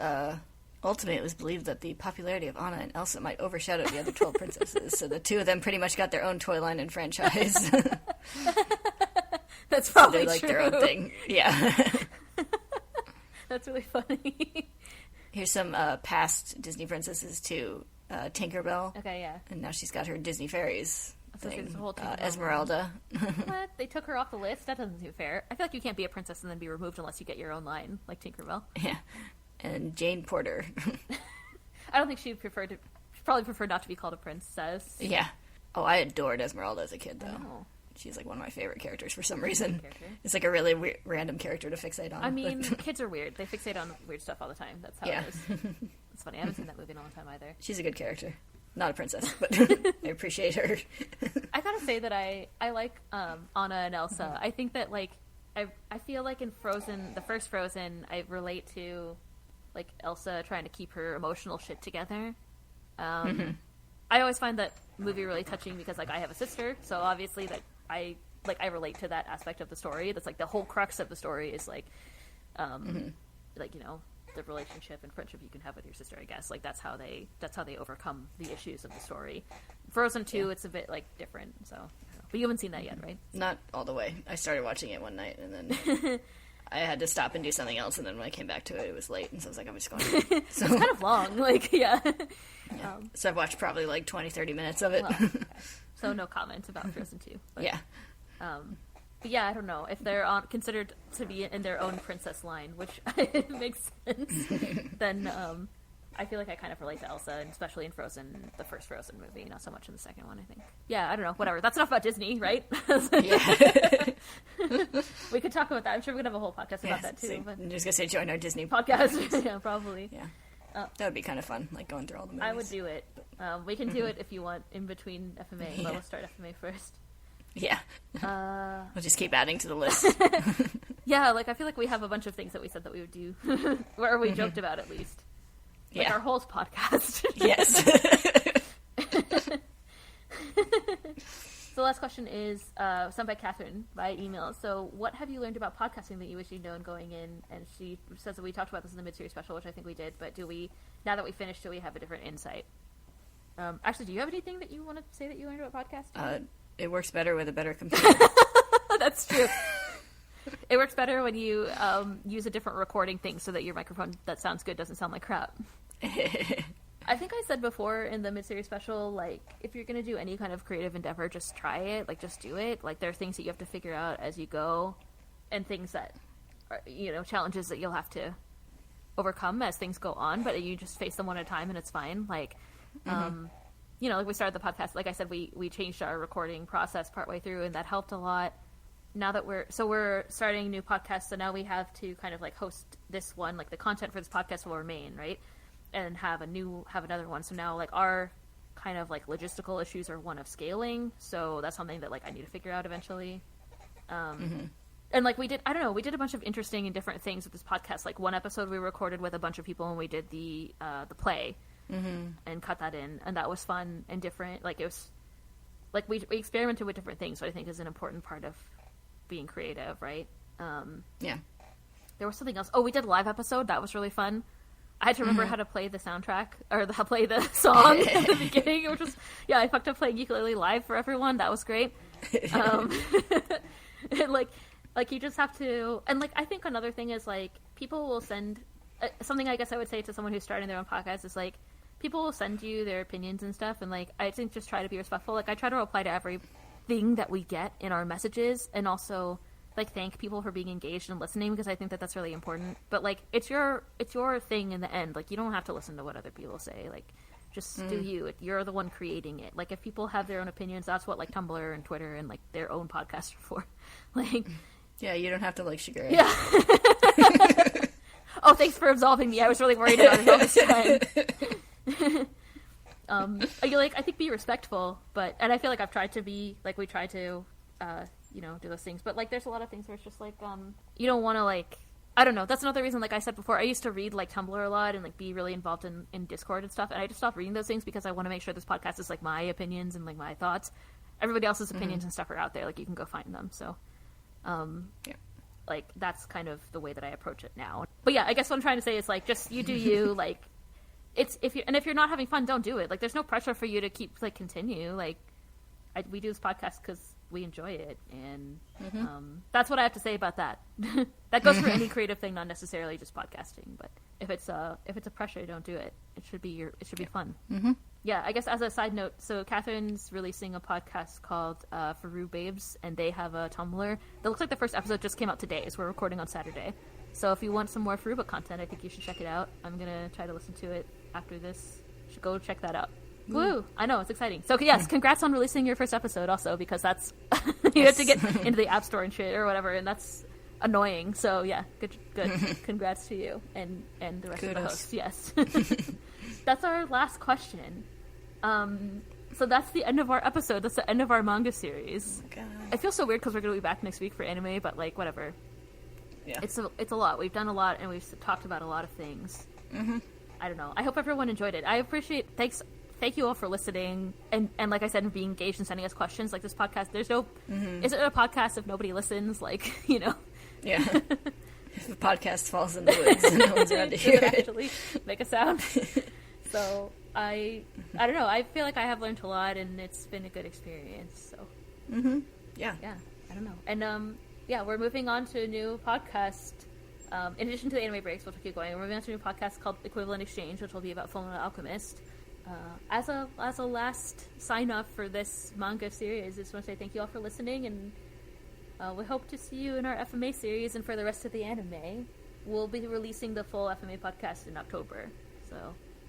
ultimately, it was believed that the popularity of Anna and Elsa might overshadow the other 12 princesses, so the two of them pretty much got their own toy line and franchise. That's probably They're like true. their own thing. Yeah. That's really funny. Here's some past Disney princesses, too. Tinkerbell. Okay, yeah. And now she's got her Disney fairies thing. This whole Tinkerbell Esmeralda. What? They took her off the list? That doesn't seem fair. I feel like you can't be a princess and then be removed unless you get your own line, like Tinkerbell. Yeah. And Jane Porter. I don't think she'd probably prefer not to be called a princess. Yeah. Oh, I adored Esmeralda as a kid, though. Oh. She's like one of my favorite characters for some reason. It's like a really random character to fixate on. I mean, kids are weird. They fixate on weird stuff all the time. That's how it is. It's funny. I haven't seen that movie in a long time either. She's a good character. Not a princess, but I appreciate her. I gotta say that I like Anna and Elsa. I think that like I feel like in Frozen, the first Frozen, I relate to like Elsa trying to keep her emotional shit together. I always find that movie really touching because like I have a sister, so obviously that I relate to that aspect of the story. That's like the whole crux of the story is like like the relationship and friendship you can have with your sister. I guess like that's how they overcome the issues of the story. Frozen 2, it's a bit like different. So But you haven't seen that yet, right? Not all the way. I started watching it one night, and then I had to stop and do something else, and then when I came back to it, it was late, and so I was like, I'm just going to... So, it's kind of long, like, yeah. So I've watched probably like 20, 30 minutes of it. Well, okay. So no comments about Frozen 2. But, yeah. But yeah, I don't know. If they're considered to be in their own princess line, which makes sense, then I feel like I kind of relate to Elsa, and especially in Frozen, the first Frozen movie, not so much in the second one, I think. Yeah, I don't know. Whatever. That's enough about Disney, right? Yeah. We could talk about that. I'm sure we're going to have a whole podcast about that, too. So But... I'm just going to say join our Disney podcast. Yeah, probably. Yeah. That would be kind of fun, like going through all the movies. I would do it. We can do it if you want in between FMA, but let's start FMA first. Yeah. We'll just keep adding to the list. Yeah, like, I feel like we have a bunch of things that we said that we would do, or we joked about at least. Like our whole podcast. Yes. So the last question is sent by Catherine by email. So what have you learned about podcasting that you wish you'd known going in? And she says that we talked about this in the mid-series special, which I think we did, but now that we finished, do we have a different insight? Actually, do you have anything that you want to say that you learned about podcasting? It works better with a better computer. That's true. It works better when you use a different recording thing so that your microphone that sounds good doesn't sound like crap. I think I said before in the mid-series special, like, if you're going to do any kind of creative endeavor, just try it. Like, just do it. Like, there are things that you have to figure out as you go, and things that are, challenges that you'll have to overcome as things go on, but you just face them one at a time, and it's fine. Like, like we started the podcast, like I said, we changed our recording process partway through, and that helped a lot. Now that we're starting a new podcast, so now we have to kind of like host this one, like the content for this podcast will remain, right? And have another one. So now like our kind of like logistical issues are one of scaling. So that's something that like I need to figure out eventually. And like we did a bunch of interesting and different things with this podcast. Like one episode we recorded with a bunch of people and we did the play and cut that in, and that was fun and different. Like it was like we experimented with different things, so I think is an important part of being creative, right? Yeah. There was something else. Oh, we did a live episode. That was really fun. I had to remember how to play the soundtrack, or play the song at the beginning, which was, I fucked up playing ukulele live for everyone. That was great. Like you just have to, and like, I think another thing is like, people will send, something I guess I would say to someone who's starting their own podcast is like, people will send you their opinions and stuff, and like, I think just try to be respectful. Like, I try to reply to everything that we get in our messages, and also like thank people for being engaged and listening, because I think that that's really important. But like it's your thing in the end. Like you don't have to listen to what other people say. Like just do you. You're the one creating it. Like if people have their own opinions, that's what like Tumblr and Twitter and like their own podcasts are for. Like you don't have to like sugar it. Yeah. Oh, thanks for absolving me. I was really worried about it all this time. I think be respectful, and I feel like I've tried to be like we try to do those things, but like there's a lot of things where it's just like you don't want to like, I don't know, that's another reason, like I said before, I used to read like Tumblr a lot and like be really involved in Discord and stuff, and I just stopped reading those things because I want to make sure this podcast is like my opinions and like my thoughts. Everybody else's opinions and stuff are out there, like you can go find them. So like that's kind of the way that I approach it now. But I guess what I'm trying to say is like just you do you. Like it's if you're not having fun, don't do it. Like there's no pressure for you to keep like continue. Like we do this podcast because we enjoy it, and that's what I have to say about that. That goes for any creative thing, not necessarily just podcasting. But if it's a pressure, don't do it. It should be fun. Yeah, I guess as a side note, so Catherine's releasing a podcast called Furuba Babes, and they have a Tumblr. That looks like the first episode just came out today, so we're recording on Saturday. So if you want some more Furuba content, I think you should check it out. I'm gonna try to listen to it after this. You should go check that out. Woo! I know, it's exciting. So yes, congrats on releasing your first episode also, because that's you have to get into the App Store and shit or whatever, and that's annoying. So yeah, good. Congrats to you and the rest of the hosts. Yes. That's our last question. So that's the end of our episode. That's the end of our manga series. Oh, God. I feel so weird because we're going to be back next week for anime, but like whatever. Yeah. It's a lot. We've done a lot, and we've talked about a lot of things. I don't know. I hope everyone enjoyed it. I appreciate. Thank you all for listening, and like I said, being engaged and sending us questions. Like this podcast, there's no isn't a podcast if nobody listens. Like Yeah. If the podcast falls in the woods and no one's around to hear it, actually make a sound. So I don't know. I feel like I have learned a lot, and it's been a good experience. So Mm-hmm. Yeah. Yeah, I don't know. And, yeah, we're moving on to a new podcast. In addition to the anime breaks, which will keep going, we're moving on to a new podcast called Equivalent Exchange, which will be about Fullmetal Alchemist. As a last sign-off for this manga series, I just want to say thank you all for listening, and we hope to see you in our FMA series and for the rest of the anime. We'll be releasing the full FMA podcast in October, so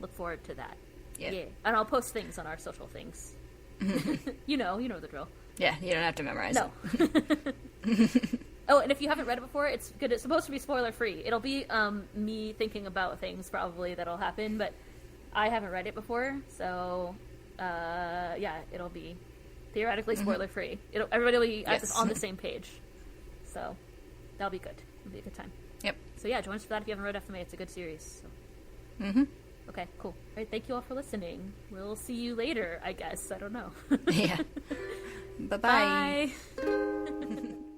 look forward to that. Yeah. And I'll post things on our social things. You know the drill. Yeah, you don't have to memorize it. Oh, and if you haven't read it before, it's good. It's supposed to be spoiler-free. It'll be me thinking about things probably that'll happen, but I haven't read it before, so yeah, it'll be theoretically spoiler-free. Everybody will be on the same page, so that'll be good. It'll be a good time. Yep. So yeah, join us for that if you haven't read FMA. It's a good series. So. Okay, cool. All right, thank you all for listening. We'll see you later, I guess. I don't know. Yeah. Bye-bye. Bye.